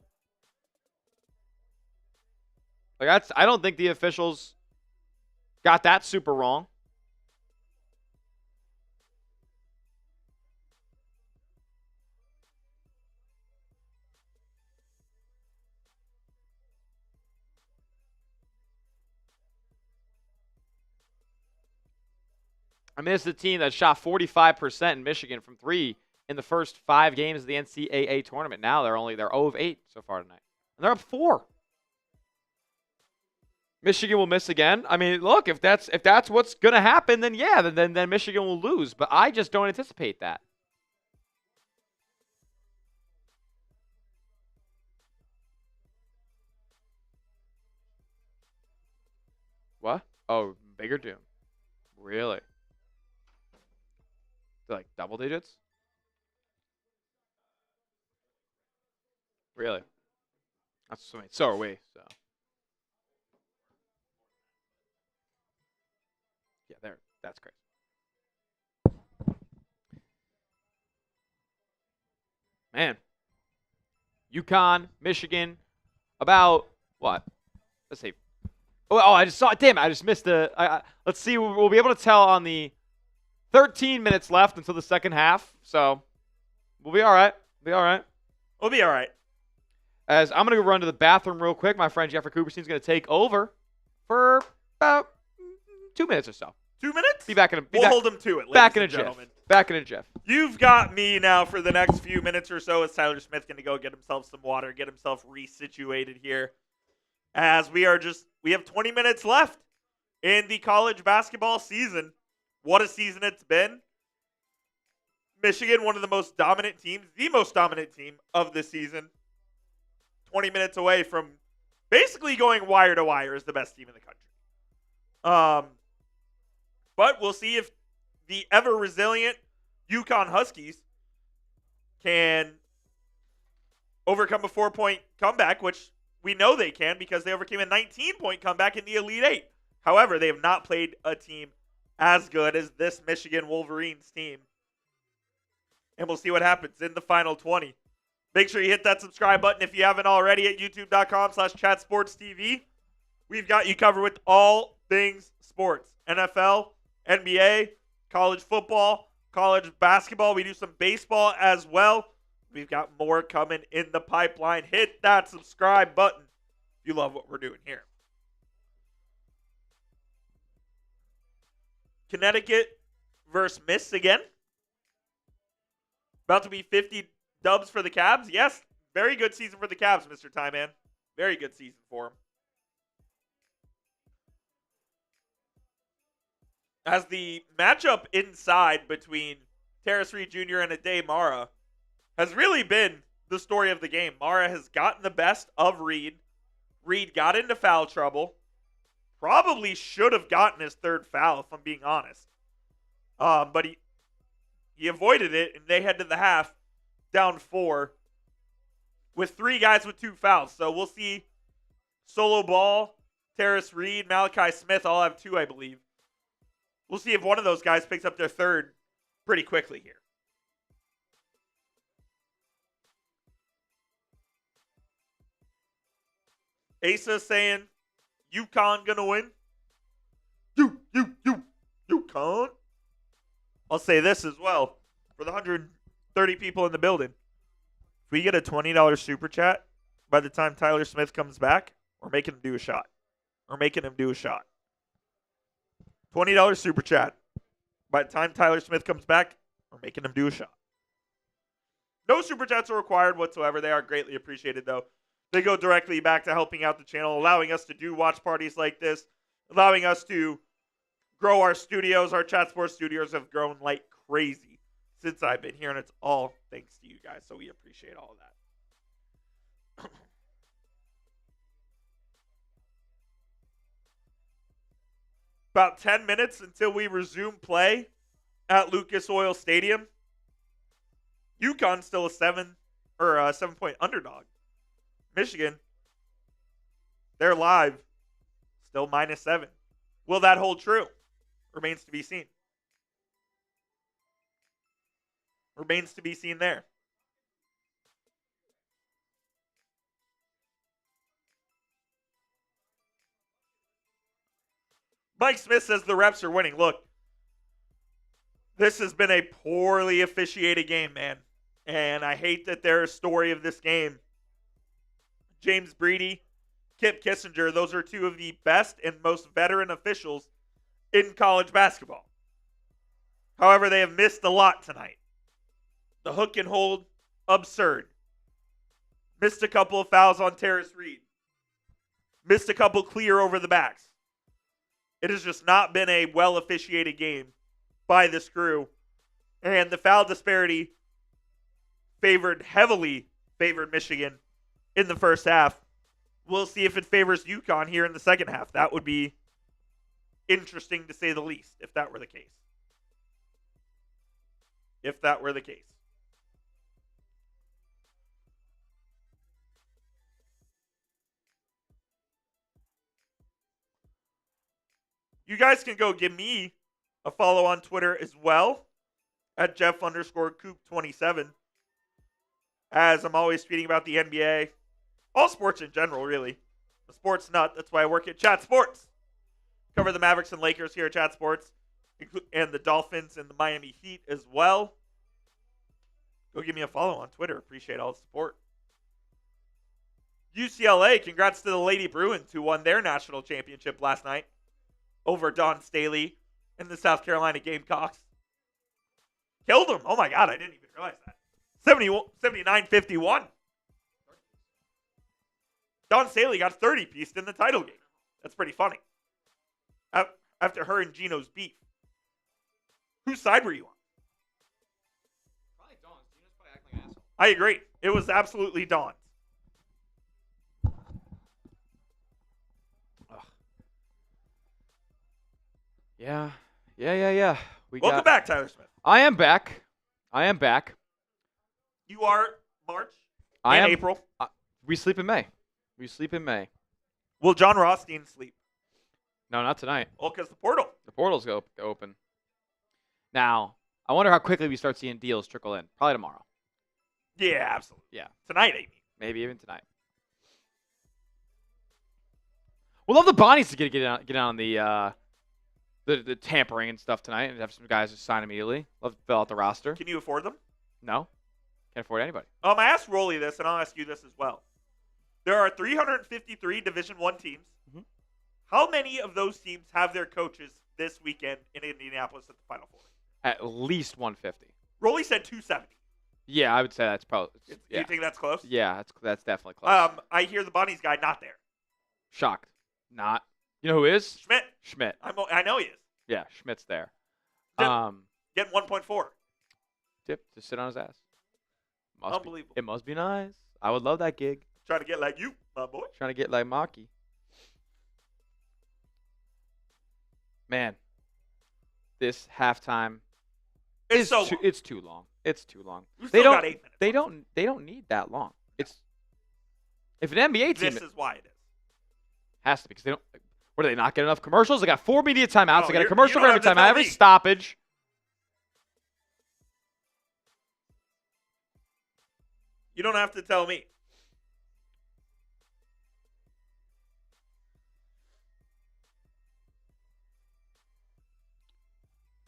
Like, I don't think the officials got that super wrong. I mean, this is a team that shot 45% in Michigan from 3 in the first 5 games of the NCAA tournament. Now they're 0 of 8 so far tonight. And they're up 4. Michigan will miss again. I mean, look, if that's what's going to happen, then yeah, then Michigan will lose. But I just don't anticipate that. What? Oh, bigger doom. Really? Like double digits? Really? That's what I mean. So are we. So yeah, there. That's crazy. Man, UConn, Michigan, about what? Let's see. Oh, I just saw it. Damn, I just missed the. Let's see. We'll be able to tell on the 13 minutes left until the second half, so we'll be all right. We'll be all right. As I'm going to go run to the bathroom real quick, my friend Jeffrey Cooperstein's going to take over for about 2 minutes or so. 2 minutes? Be back in a. We'll hold him to it, back in ladies a and jiff. gentlemen. Back in a jiff. You've got me now for the next few minutes or so. As Tyler Smith going to go get himself some water, get himself resituated here. As we have 20 minutes left in the college basketball season. What a season it's been. Michigan, one of the most dominant teams, the most dominant team of the season. 20 minutes away from basically going wire to wire as the best team in the country. But we'll see if the ever-resilient UConn Huskies can overcome a 4-point comeback, which we know they can because they overcame a 19-point comeback in the Elite Eight. However, they have not played a team as good as this Michigan Wolverines team. And we'll see what happens in the final 20. Make sure you hit that subscribe button if you haven't already at youtube.com/chatsportstv. We've got you covered with all things sports. NFL, NBA, college football, college basketball. We do some baseball as well. We've got more coming in the pipeline. Hit that subscribe button if you love what we're doing here. Connecticut versus Michigan. About to be 50 dubs for the Cavs. Yes, very good season for the Cavs, Mr. Tyman. Very good season for them. As the matchup inside between Terrace Reed Jr. and Ade Mara has really been the story of the game. Mara has gotten the best of Reed. Reed got into foul trouble. Probably should have gotten his third foul, if I'm being honest. But he avoided it, and they head to the half down 4 with 3 guys with 2 fouls. So we'll see Solo Ball, Terrace Reed, Malachi Smith all have 2, I believe. We'll see if one of those guys picks up their third pretty quickly here. Asa saying, UConn gonna win. UConn. I'll say this as well. For the 130 people in the building, if we get a $20 super chat by the time Tyler Smith comes back, we're making him do a shot. $20 super chat. By the time Tyler Smith comes back, we're making him do a shot. No super chats are required whatsoever. They are greatly appreciated, though. They go directly back to helping out the channel, allowing us to do watch parties like this, allowing us to grow our studios. Our Chat Sports studios have grown like crazy since I've been here, and it's all thanks to you guys, so we appreciate all of that. About 10 minutes until we resume play at Lucas Oil Stadium. UConn still a 7-point underdog. Michigan, they're live, still -7. Will that hold true? Remains to be seen. Remains to be seen there. Mike Smith says the refs are winning. Look, this has been a poorly officiated game, man. And I hate that they're a story of this game. James Breedy, Kip Kissinger, those are 2 of the best and most veteran officials in college basketball. However, they have missed a lot tonight. The hook and hold, absurd. Missed a couple of fouls on Terrace Reed. Missed a couple clear over the backs. It has just not been a well-officiated game by this crew. And the foul disparity heavily favored Michigan in the first half. We'll see if it favors UConn here in the second half. That would be interesting to say the least, if that were the case. You guys can go give me a follow on Twitter as well at Jeff_Coop27. As I'm always tweeting about the NBA, all sports in general, really. I'm a sports nut. That's why I work at Chat Sports. Cover the Mavericks and Lakers here at Chat Sports, and the Dolphins and the Miami Heat as well. Go give me a follow on Twitter. Appreciate all the support. UCLA, congrats to the Lady Bruins who won their national championship last night over Don Staley and the South Carolina Gamecocks. Killed them. Oh my God, I didn't even realize that. 79-51. Don Staley got 30-pieced in the title game. That's pretty funny. After her and Gino's beef. Whose side were you on? Probably Dawn's. Gino's probably acting like an asshole. I agree. It was absolutely Dawn's. Yeah. Yeah. Welcome back, Tyler Smith. I am back. You are March I and am April. We sleep in May. Will John Rothstein sleep? No, not tonight. Well, because the portal. The portal's go open. Now, I wonder how quickly we start seeing deals trickle in. Probably tomorrow. Yeah, absolutely. Yeah. Tonight, Amy. Maybe even tonight. We'll love the Bonnies to get on the tampering and stuff tonight and have some guys just sign immediately. Love to fill out the roster. Can you afford them? No. Can't afford anybody. I asked Rolly this, and I'll ask you this as well. There are 353 Division I teams. Mm-hmm. How many of those teams have their coaches this weekend in Indianapolis at the Final Four? At least 150. Rolly said 270. Yeah, I would say that's probably. Yeah. You think that's close? Yeah, that's definitely close. I hear the Bunnies guy not there. Shocked. Not. You know who is? Schmidt. I know he is. Yeah, Schmidt's there. Getting 1.4. Tip, just sit on his ass. Unbelievable. It must be nice. I would love that gig. Trying to get like you, my boy. Trying to get like Maki. Man, this halftime it's so long. It's too long. It's too long. They got 8 minutes. They don't need that long. It's if an NBA team. This is why it is. Has to be because they don't. What do they not get enough commercials? They got 4 media timeouts. No, they got a commercial for every time, every stoppage. You don't have to tell me.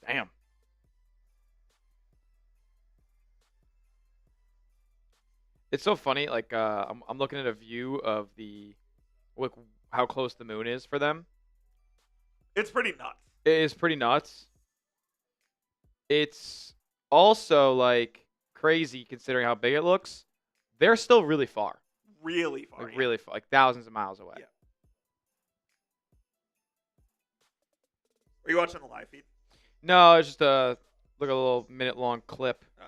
Damn. It's so funny. Like I'm looking at a view of how close the moon is for them. It's pretty nuts. It is pretty nuts. It's also like crazy considering how big it looks. They're still really far. Really far. Like really far, like thousands of miles away. Yeah. Are you watching the live feed? No, it's just a little minute-long clip. Oh,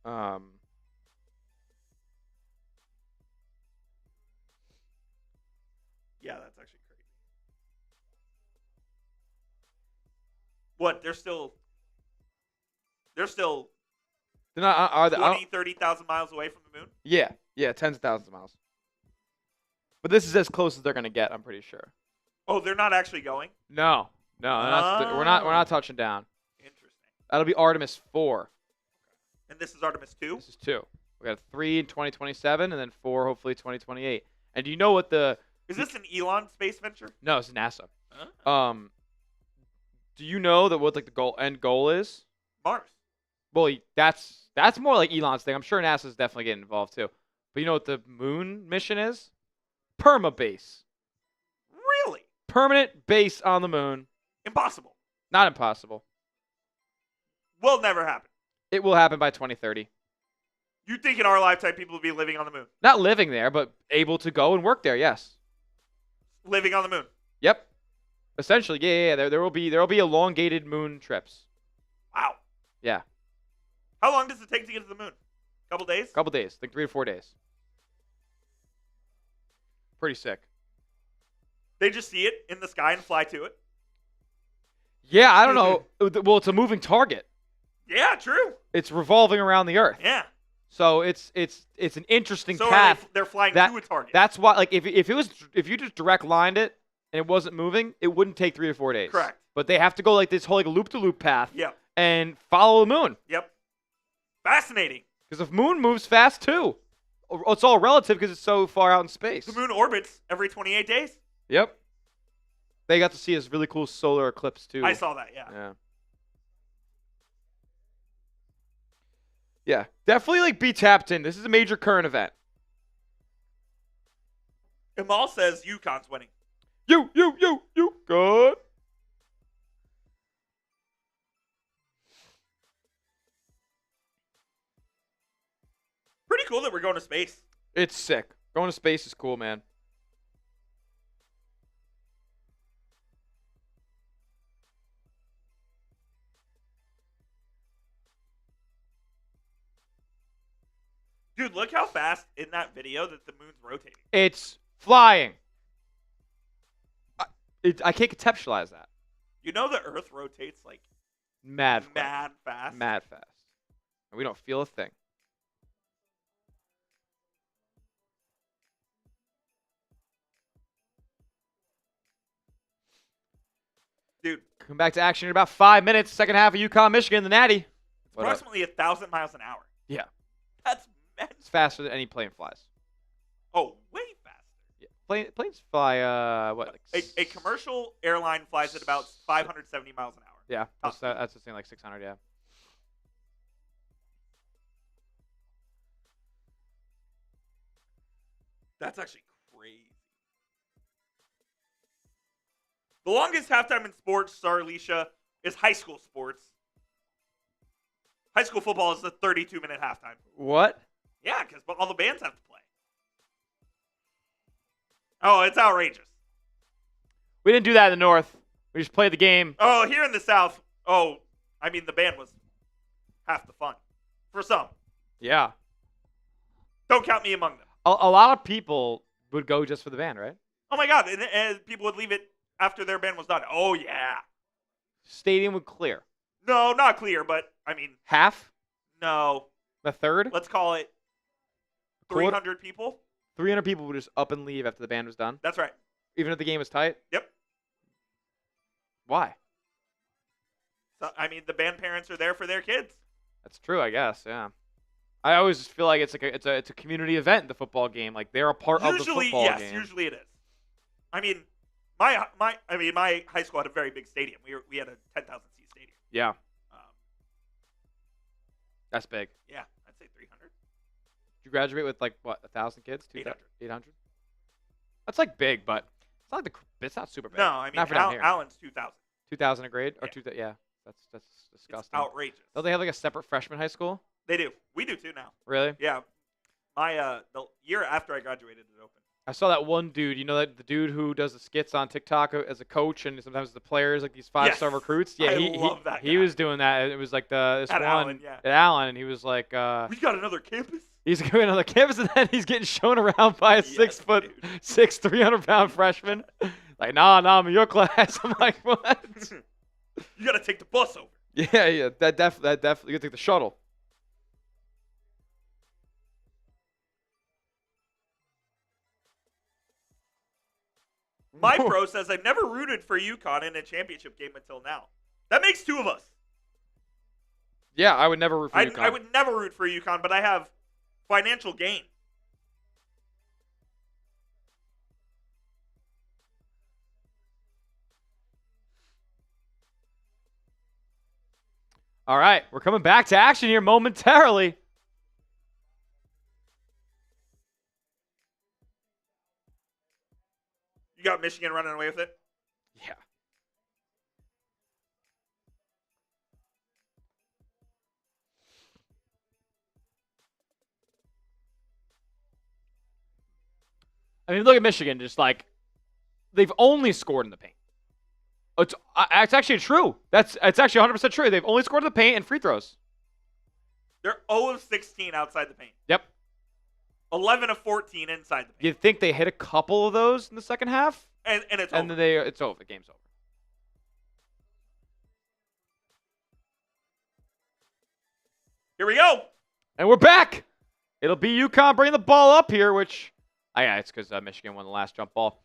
yeah. Yeah, that's actually crazy. What? They're not. Are they? 20, 30,000 miles away from the moon? Yeah, tens of thousands of miles. But this is as close as they're gonna get. I'm pretty sure. Oh, they're not actually going? No, we're not touching down. Interesting. That'll be Artemis 4. And this is Artemis 2? This is 2. We got 3 in 2027, and then 4 hopefully 2028. And do you know what the? Is this an Elon space venture? No, it's NASA. Huh? Do you know that what like the end goal is? Mars. Well, that's more like Elon's thing. I'm sure NASA's definitely getting involved too. But you know what the moon mission is? Perma-base. Really? Permanent base on the moon. Impossible. Not impossible. Will never happen. It will happen by 2030. You think in our lifetime people will be living on the moon? Not living there, but able to go and work there, yes. Living on the moon? Yep. Essentially, yeah. There will be elongated moon trips. Wow. Yeah. How long does it take to get to the moon? Couple days? Couple days. Like 3 or 4 days. Pretty sick. They just see it in the sky and fly to it? Yeah, I don't know. Well, it's a moving target. Yeah, true. It's revolving around the Earth. Yeah. So it's an interesting so path. They're flying to a target. That's why, like, if you just direct lined it and it wasn't moving, it wouldn't take 3 or 4 days. Correct. But they have to go like this whole like loop-to-loop path. Yep. And follow the moon. Yep. Fascinating. Because the moon moves fast too. It's all relative because it's so far out in space. The moon orbits every 28 days. Yep. They got to see this really cool solar eclipse too. I saw that. Yeah. Yeah. Yeah, definitely like be tapped in. This is a major current event. Amal says UConn's winning. You, good. Pretty cool that we're going to space. It's sick. Going to space is cool, man. Dude, look how fast in that video that the moon's rotating. It's flying. I can't conceptualize that. You know the Earth rotates like Mad fast. Mad fast. And we don't feel a thing. Dude. Come back to action in about 5 minutes. Second half of UConn, Michigan, the Natty. Approximately 1,000 miles an hour. Yeah. That's mental. It's faster than any plane flies. Oh, way faster. Yeah. Planes fly, what? Like A commercial airline flies at about 570 miles an hour. Yeah, that's the thing, like 600, yeah. That's actually crazy. The longest halftime in sports, sorry, Alicia, is high school sports. High school football is a 32-minute halftime. What? Yeah, because all the bands have to play. Oh, it's outrageous. We didn't do that in the North. We just played the game. Oh, here in the South, the band was half the fun. For some. Yeah. Don't count me among them. A lot of people would go just for the band, right? Oh, my God. And people would leave it after their band was done. Oh, yeah. Stadium would clear. No, not clear, but, Half? No. A third? Let's call it 300 people. 300 people would just up and leave after the band was done? That's right. Even if the game was tight? Yep. Why? So, the band parents are there for their kids. That's true, I guess, yeah. I always just feel like it's like it's a community event, the football game. Like they're a part of the football game. Yes, usually it is. My high school had a very big stadium. We had a 10,000 seat stadium. Yeah. That's big. Yeah, I'd say 300. Did you graduate with like what, 1,000 kids? 800. 800. That's like big, but it's not super big. No, not for down here. Allen's 2,000. 2,000 a grade or Yeah. Yeah, that's disgusting. It's outrageous. Don't they have like a separate freshman high school? They do. We do too now. Really? Yeah. The year after I graduated, it opened. I saw that one dude. You know that the dude who does the skits on TikTok as a coach and sometimes the players, like these 5-star recruits. Yeah, I love that he guy. was doing that. It was like this At one Allen, yeah. at Allen, and he was like, We got another campus. he's going on the campus, and then he's getting shown around by a Yes, 6'6", 300-pound freshman. Like, nah, I'm in your class. I'm like, what? You got to take the bus over. Yeah, that definitely. You gotta take the shuttle. My pro says I've never rooted for UConn in a championship game until now. That makes two of us. Yeah, I would never root for UConn. I would never root for UConn, but I have financial gain. All right, we're coming back to action here momentarily. You got Michigan running away with it? Yeah. Look at Michigan. Just like they've only scored in the paint. It's actually true. It's actually 100% true. They've only scored in the paint and free throws. They're 0 of 16 outside the paint. Yep. 11 of 14 inside the paint. You'd think they hit a couple of those in the second half, and it's and over. then it's over. The game's over. Here we go. And we're back. It'll be UConn bringing the ball up here, which, it's because Michigan won the last jump ball.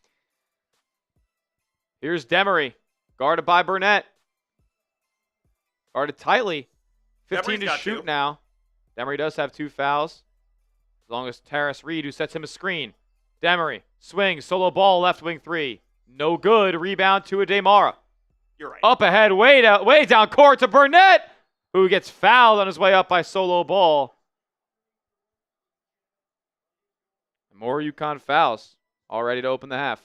Here's Demery, guarded by Burnett. Guarded tightly. 15 to shoot now. Demery does have 2 fouls. As long as Terrace Reed, who sets him a screen. Demery swings, solo ball, left wing 3. No good. Rebound to Ademara. You're right. Up ahead, way down court to Burnett, who gets fouled on his way up by solo ball. More UConn fouls. All ready to open the half.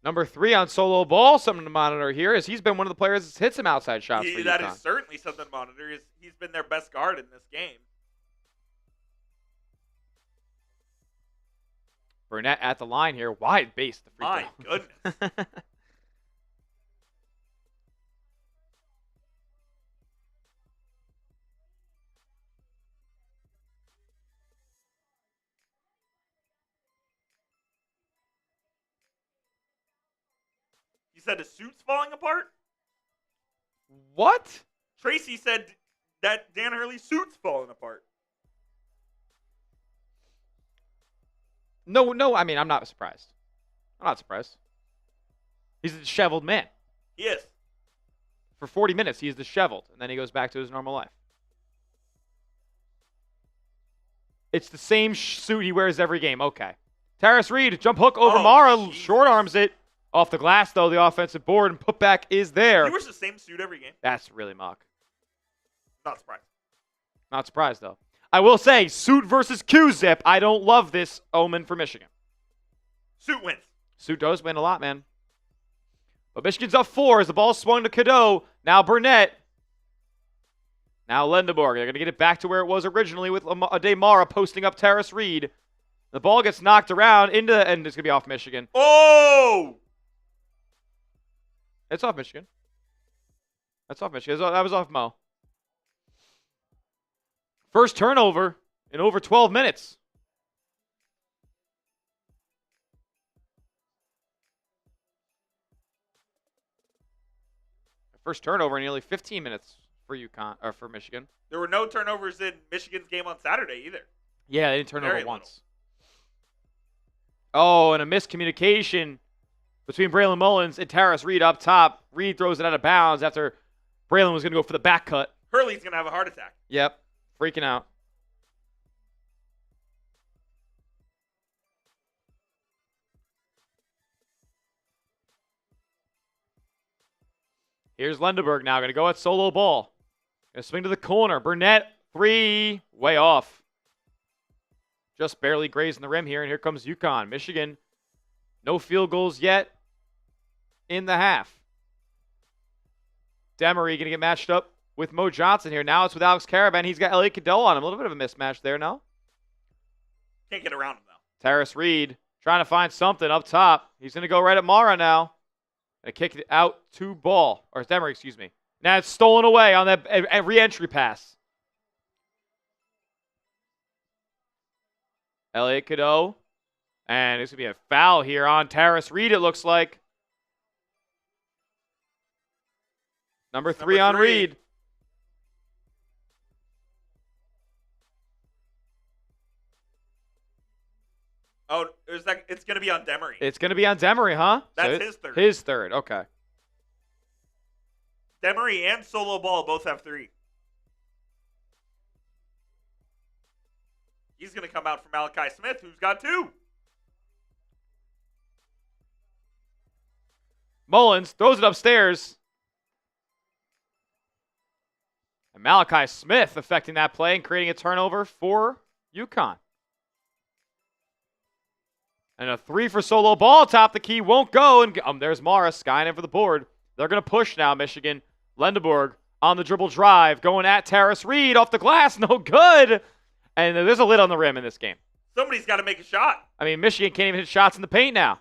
Number 3 on solo ball, something to monitor here, is he's been one of the players that hits some outside shots for UConn. That is certainly something to monitor. He's been their best guard in this game. Burnett at the line here. Wide base. The free My throw. goodness. You said the suit's falling apart? What? Tracy said that Dan Hurley's suit's falling apart. No, I mean, I'm not surprised. I'm not surprised. He's a disheveled man. He is. For 40 minutes, he's disheveled, and then he goes back to his normal life. It's the same suit he wears every game. Okay. Terrace Reed, jump hook over Mara, Jesus. short arms it. Off the glass, though, the offensive board and putback is there. He wears the same suit every game. That's really mock. Not surprised. Not surprised, though. I will say, suit versus Q-zip. I don't love this omen for Michigan. Suit wins. Suit does win a lot, man. But Michigan's up 4 as the ball swung to Cadeau. Now Burnett. Now Lendeborg. They're going to get it back to where it was originally with Ade Mara posting up Terrace Reed. The ball gets knocked around and it's going to be off Michigan. Oh! It's off Michigan. That's off Michigan. That was off Mo. First turnover in over 12 minutes. First turnover in nearly 15 minutes for UConn or for Michigan. There were no turnovers in Michigan's game on Saturday either. Yeah, they didn't turn Very over once. Oh, and a miscommunication between Braylon Mullins and Terrace Reed up top. Reed throws it out of bounds after Braylon was going to go for the back cut. Hurley's going to have a heart attack. Yep, freaking out. Here's Lendeborg now, going to go at solo ball. Going to swing to the corner. Burnett, 3, way off. Just barely grazing the rim here, and here comes UConn. Michigan, no field goals yet in the half. Demery going to get matched up with Mo Johnson here. Now it's with Alex Caravan. He's got Elliot Cadeau on him. A little bit of a mismatch there, no? Can't get around him, though. Terrace Reed trying to find something up top. He's going to go right at Mara now. And kick it out to ball. Or Demery, excuse me. Now it's stolen away on that re-entry pass. Elliot Cadeau. And it's going to be a foul here on Terrace Reed, it looks like. Number 3 on Reed. Oh, it's going to be on Demery. It's going to be on Demery, huh? That's his third. His third, okay. Demery and Solo Ball both have 3. He's going to come out for Malachi Smith, who's got 2. Mullins throws it upstairs. And Malachi Smith affecting that play and creating a turnover for UConn. And a 3 for Solo Ball. Top the key. Won't go. And there's Mara skying in for the board. They're going to push now, Michigan. Lendeborg on the dribble drive. Going at Terrace Reed. Off the glass. No good. And there's a lid on the rim in this game. Somebody's got to make a shot. I mean, Michigan can't even hit shots in the paint now.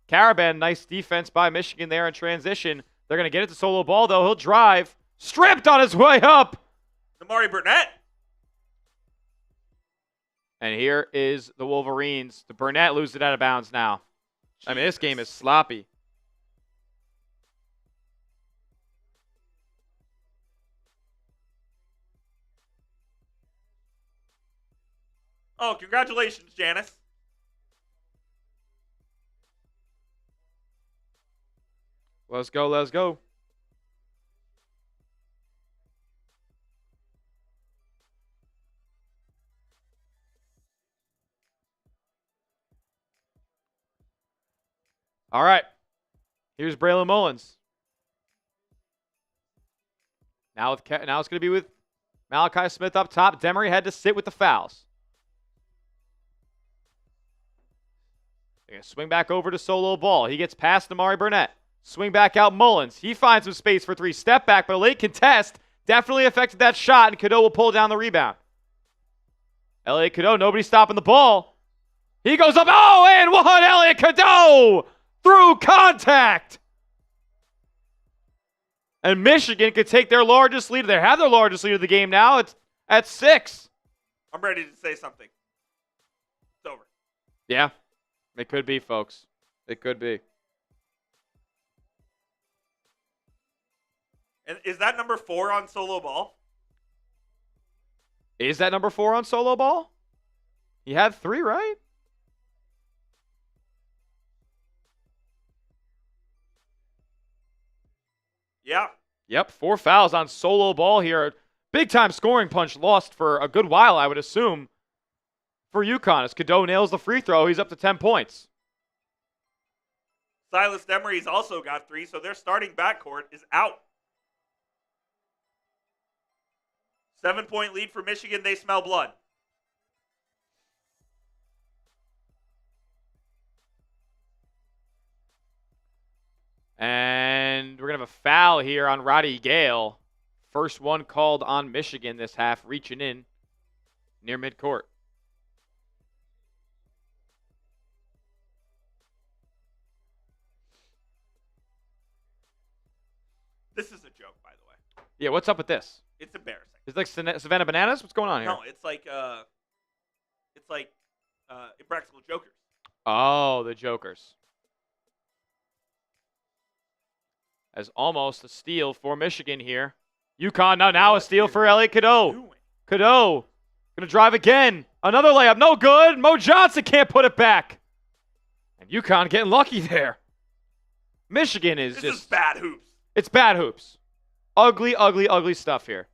Caravan, nice defense by Michigan there in transition. They're going to get it to Solo Ball, though. He'll drive. Stripped on his way up. Damari Burnett. And here is the Wolverines. The Burnett loses it out of bounds now. I mean, this game is sloppy. Oh, congratulations, Janice. Let's go, let's go. All right. Here's Braylon Mullins. Now it's going to be with Malachi Smith up top. Demery had to sit with the fouls. They're going to swing back over to Solo Ball. He gets past Damari Burnett. Swing back out Mullins. He finds some space for 3. Step back, but a late contest definitely affected that shot, and Cadeau will pull down the rebound. Elliot Cadeau, nobody stopping the ball. He goes up. Oh, and one. Elliot Cadeau through contact. And Michigan could take their largest lead. They have their largest lead of the game now. It's at 6. I'm ready to say something. It's over. Yeah, it could be, folks. It could be. And is that number 4 on solo ball? Is that number 4 on solo ball? He had 3, right? Yeah. Yep, 4 fouls on solo ball here. Big time scoring punch lost for a good while, I would assume, for UConn. As Cadeau nails the free throw, he's up to 10 points. Silas Demery's also got 3, so their starting backcourt is out. 7-point lead for Michigan. They smell blood. And we're going to have a foul here on Roddy Gale. First one called on Michigan this half, reaching in near midcourt. This is a joke, by the way. Yeah, what's up with this? It's embarrassing. It's like Savannah Bananas? What's going on here? No, it's like Impractical Jokers. Oh, the Jokers. As almost a steal for Michigan here. UConn now a steal for Elliot Cadeau. Cadeau gonna drive again. Another layup, no good. Mo Johnson can't put it back. And UConn getting lucky there. Michigan is This is bad hoops. It's bad hoops. Ugly, ugly, ugly stuff here.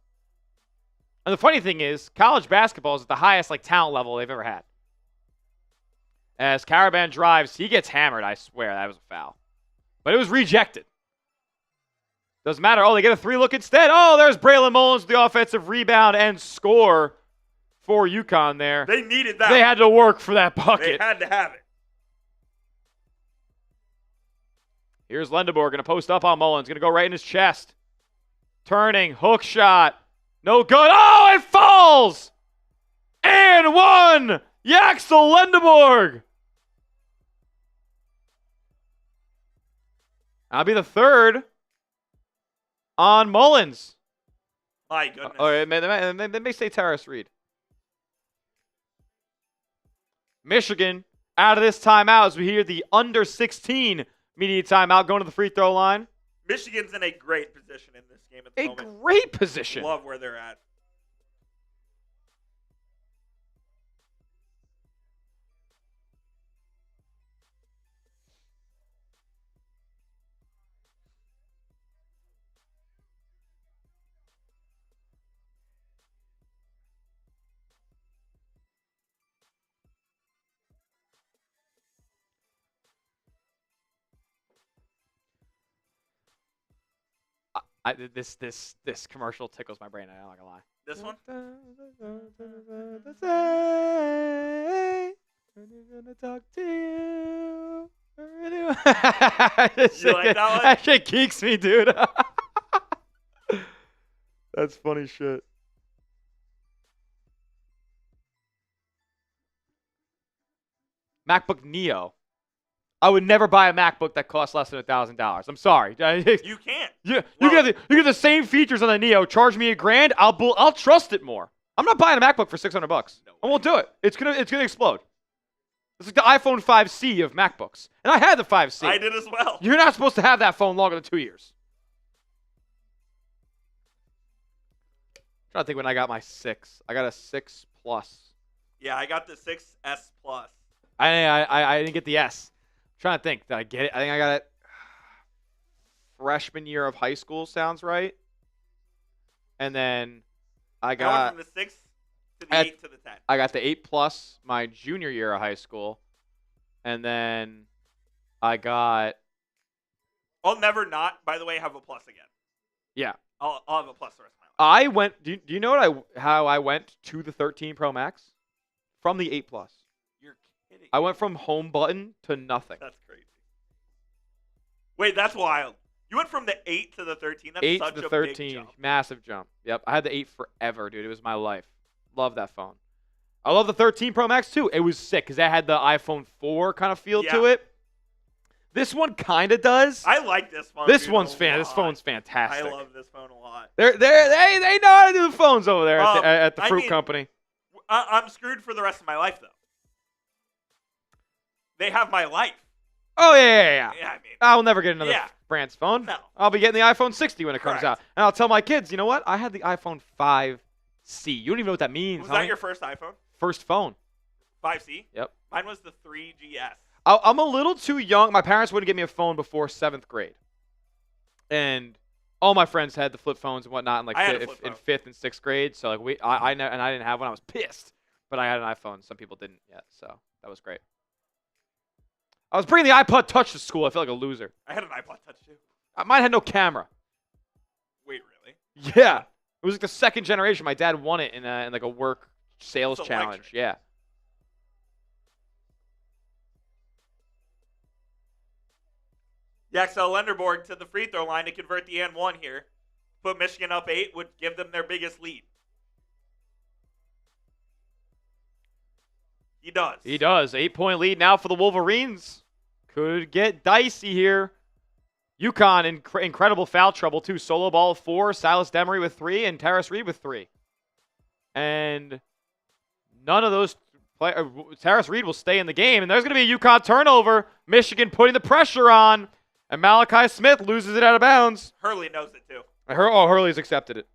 And the funny thing is, college basketball is at the highest talent level they've ever had. As Caravan drives, he gets hammered. I swear that was a foul, but it was rejected. Doesn't matter. Oh, they get a 3-look instead. Oh, there's Braylon Mullins with the offensive rebound and score for UConn there. They needed that. They had to work for that bucket. They had to have it. Here's Lendeborg going to post up on Mullins. Going to go right in his chest. Turning. Hook shot. No good. Oh, it falls! And one! Yaxel Lendeborg! That'll be the third on Mullins. My goodness. They may say Terrace Reed. Michigan out of this timeout as we hear the under 16 media timeout going to the free throw line. Michigan's in a great position in this game at the moment. A great position. Love where they're at. This commercial tickles my brain. I'm not gonna lie. This one? Gonna talk to you. You like that one? That shit geeks me, dude. That's funny shit. MacBook Neo. I would never buy a MacBook that costs less than $1,000. I'm sorry. You can't. You get the same features on the Neo. Charge me $1,000. I'll trust it more. I'm not buying a MacBook for $600. No I won't do it. It's gonna explode. It's like the iPhone 5C of MacBooks, and I had the 5C. I did as well. You're not supposed to have that phone longer than 2 years. I'm trying to think when I got my 6. I got a 6 Plus. Yeah, I got the 6S Plus. I didn't get the S. I'm trying to think. Did I get it? I think I got it freshman year of high school. Sounds right. And then I went got from the 6 to the 8 to the 10. I got the 8 Plus my junior year of high school, and then I got. I'll never not, by the way, have a Plus again. Yeah. I'll have a Plus the rest of my life. I went. Do you know how I went to the 13 Pro Max? From the 8 Plus. You're kidding. I went from home button to nothing. That's crazy. Wait, that's wild. You went from the 8 to the 13. That's 8 such to the a 13, big jump. massive jump. Yep, I had the 8 forever, dude. It was my life. Love that phone. I love the 13 Pro Max too. It was sick because that had the iPhone 4 kind of feel to it. This one kind of does. I like this phone. This phone's fantastic. I love this phone a lot. They know how to do the phones over there at the fruit company. I'm screwed for the rest of my life though. They have my life. Oh yeah. Yeah, I'll never get another brand's phone. No. I'll be getting the iPhone 60 when it comes out, and I'll tell my kids, you know what? I had the iPhone 5C. You don't even know what that means. Was that your first iPhone? First phone. 5C? Yep. Mine was the 3GS. I'm a little too young. My parents wouldn't get me a phone before 7th grade. And all my friends had the flip phones and whatnot in in 5th and 6th grade. So I didn't have one. I was pissed. But I had an iPhone. Some people didn't yet. So that was great. I was bringing the iPod Touch to school. I felt like a loser. I had an iPod Touch too. Mine had no camera. Wait, really? Yeah. It was like the second generation. My dad won it in like a work sales challenge. Yeah. Yaxel Lenderborg to the free throw line to convert the and one here. Put Michigan up 8 would give them their biggest lead. He does. He does. 8-point lead now for the Wolverines. Could get dicey here. UConn in incredible foul trouble too. Solo ball 4, Silas Demery with 3, and Terrace Reed with 3. And none of those Terrace Reed will stay in the game. And there's going to be a UConn turnover. Michigan putting the pressure on. And Malachi Smith loses it out of bounds. Hurley knows it too. Hurley's accepted it.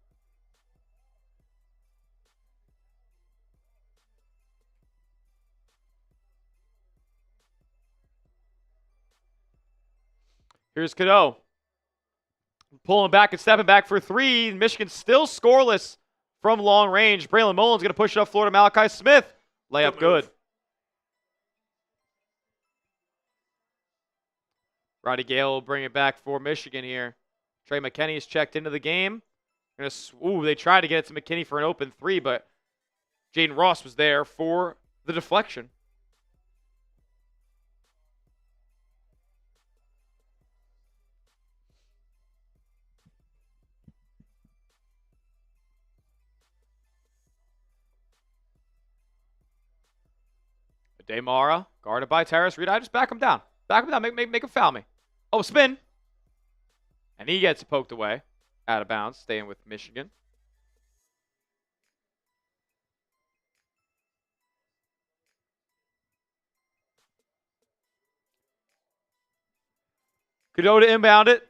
Here's Cadeau. Pulling back and stepping back for 3. Michigan still scoreless from long range. Braylon Mullins going to push it up floor to Malachi Smith. Layup good. Roddy Gale will bring it back for Michigan here. Trey McKinney is checked into the game. They tried to get it to McKinney for an open 3, but Jaden Ross was there for the deflection. Demara, guarded by Terrace Reed. I just back him down. Make him foul me. Oh, spin. And he gets poked away. Out of bounds, staying with Michigan. Cadeau to inbound it.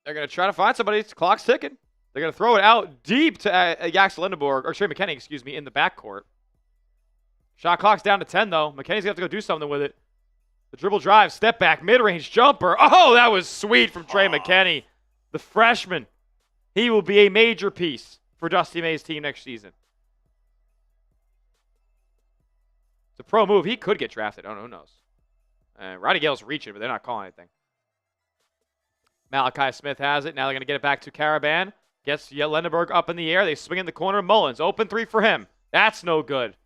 They're going to try to find somebody. The clock's ticking. They're going to throw it out deep to Yaxel Lindenborg, or Trey McKinney, in the backcourt. Shot clock's down to 10, though. McKinney's going to have to go do something with it. The dribble drive, step back, mid-range jumper. Oh, that was sweet from Trey McKinney. The freshman. He will be a major piece for Dusty May's team next season. It's a pro move. He could get drafted. Oh, who knows? Roddy Gale's reaching, but they're not calling anything. Malachi Smith has it. Now they're going to get it back to Caravan. Gets Lendenberg up in the air. They swing in the corner. Mullins, open 3 for him. That's no good.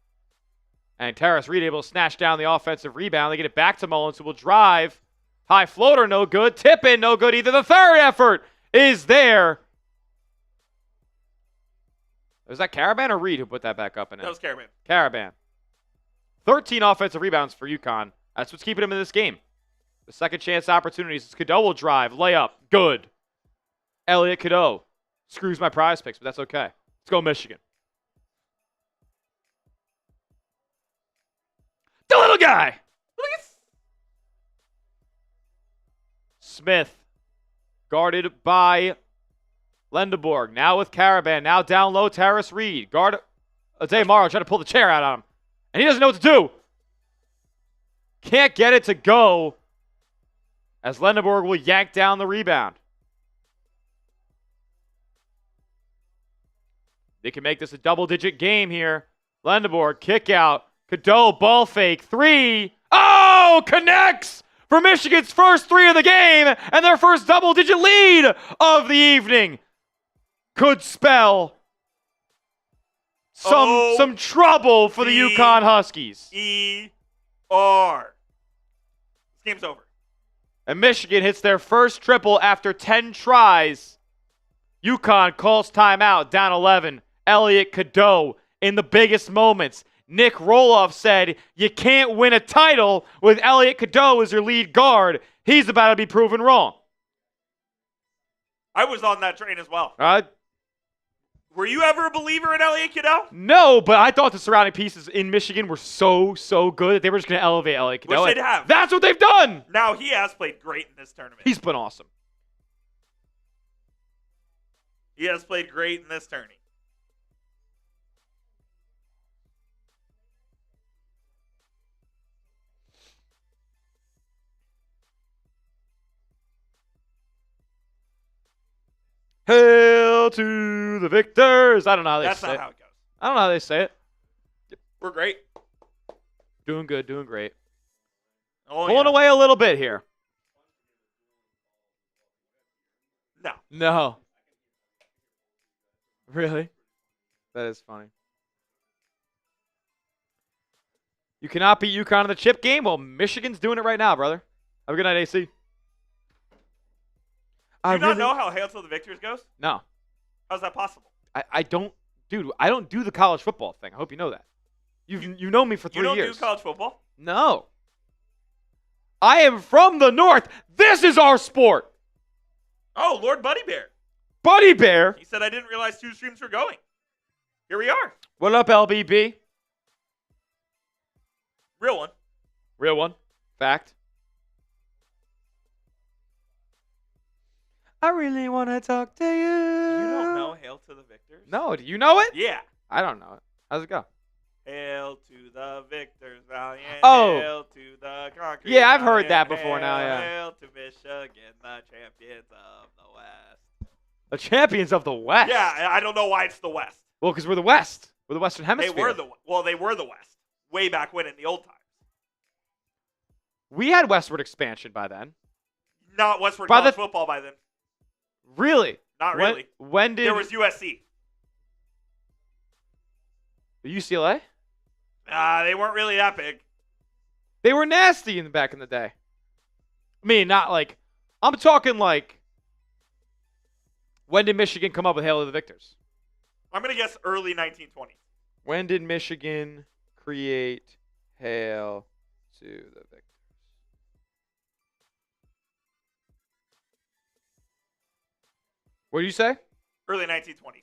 And Terrace Reed able to snatch down the offensive rebound. They get it back to Mullins, who will drive. High floater, no good. Tip in, no good either. The third effort is there. Was that Caravan or Reed who put that back up? That was Caravan. Caravan. 13 offensive rebounds for UConn. That's what's keeping him in this game. The second chance opportunities. Cadeau will drive. Layup. Good. Elliot Cadeau. Screws my prize picks, but that's okay. Let's go Michigan. The little guy. Smith. Guarded by Lendenborg. Now with Caravan. Now down low, Terrace Reed. Guard. Ade Morrow trying to pull the chair out on him. And he doesn't know what to do. Can't get it to go. As Lendenborg will yank down the rebound. They can make this a double-digit game here. Lendenborg, kick out. Cadeau, ball fake. 3. Oh, connects for Michigan's first 3 of the game and their first double-digit lead of the evening. Could spell some trouble for the UConn Huskies. E-R. This game's over. And Michigan hits their first triple after 10 tries. UConn calls timeout, down 11. Elliot Cadeau in the biggest moments. Nick Roloff said, you can't win a title with Elliot Cadeau as your lead guard. He's about to be proven wrong. I was on that train as well. Uh, Were you ever a believer in Elliot Cadeau? No, but I thought the surrounding pieces in Michigan were so good that they were just going to elevate Elliot Cadeau. Which they'd have. That's what they've done. Now, he has played great in this tournament. He's been awesome. He has played great in this tourney. Hail to the victors. I don't know how they That's say not it. how it goes. I don't know how they say it. We're great. Doing good, doing great. Oh, Pulling away a little bit here. No. No. Really? That is funny. You cannot beat UConn in the chip game? Well, Michigan's doing it right now, brother. Have a good night, AC. Do you not know how Hail to the Victors goes? No. How's that possible? I don't, dude, I don't do the college football thing. I hope you know that. You know me for 3 years. You don't do college football? No. I am from the North. This is our sport. Oh, Lord Buddy Bear. Buddy Bear. He said, I didn't realize 2 streams were going. Here we are. What up, LBB? Real one. Real one. Fact. I really want to talk to you. You don't know Hail to the Victors? No, do you know it? Yeah. I don't know it. How's it go? Hail to the victors, valiant. Oh. Hail to the conquerors. Yeah, I've heard that valiant. before now, yeah. Hail to Michigan, the champions of the West. The champions of the West. Yeah, I don't know why it's the West. Well, because we're the West. We're the Western Hemisphere. They were the West way back when in the old times. We had westward expansion by then. Not westward By college the- football by then. Really? Not really. When did There was USC. UCLA? They weren't really that big. They were nasty back in the day. I mean, not like I'm talking like when did Michigan come up with Hail to the Victors? I'm gonna guess early 1920s. When did Michigan create Hail to the Victors? What did you say? Early 1920s.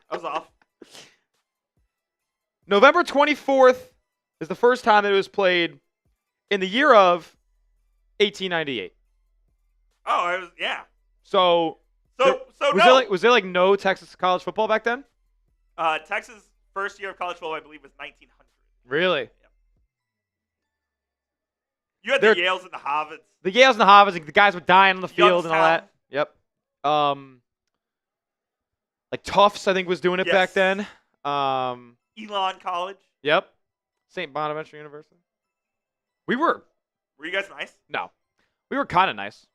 I was off. November 24th is the first time that it was played in the year of 1898. Oh, yeah. So was there like no Texas college football back then? Texas' first year of college football, I believe, was 1900. Really? Yep. You had the Yales and the Harvards. The Yales and the Harvards, the guys were dying on the field and all that. Yep. Like Tufts, I think, was doing it back then. Elon College. Yep. St. Bonaventure University. Were you guys nice? No. We were kind of nice.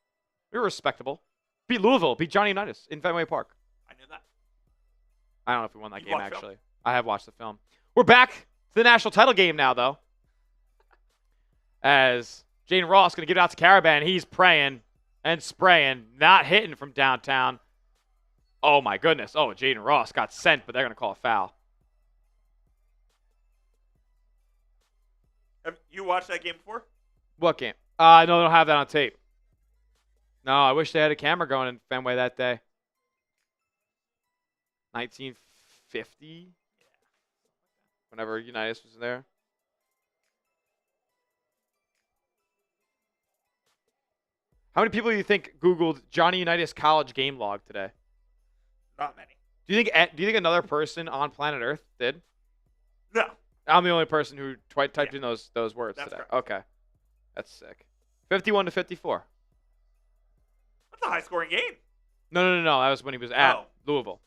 We were respectable. Beat Louisville. Beat Johnny Unitas in Fenway Park. I knew that. I don't know if we won that game, actually. Film? I have watched the film. We're back to the national title game now, though. As Jaden Ross going to get out to Caravan. He's praying and spraying, not hitting from downtown. Oh, my goodness. Oh, Jaden Ross got sent, but they're going to call a foul. Have you watched that game before? What game? No, I don't have that on tape. No, I wish they had a camera going in Fenway that day. 1950? Whenever Unitas was there. How many people do you think Googled Johnny Unitas college game log today? Not many. Do you think another person on planet Earth did? No. I'm the only person who typed in those words That's today. correct. Okay. That's sick. 51 to 54. That's a high-scoring game. No. That was when he was at Louisville.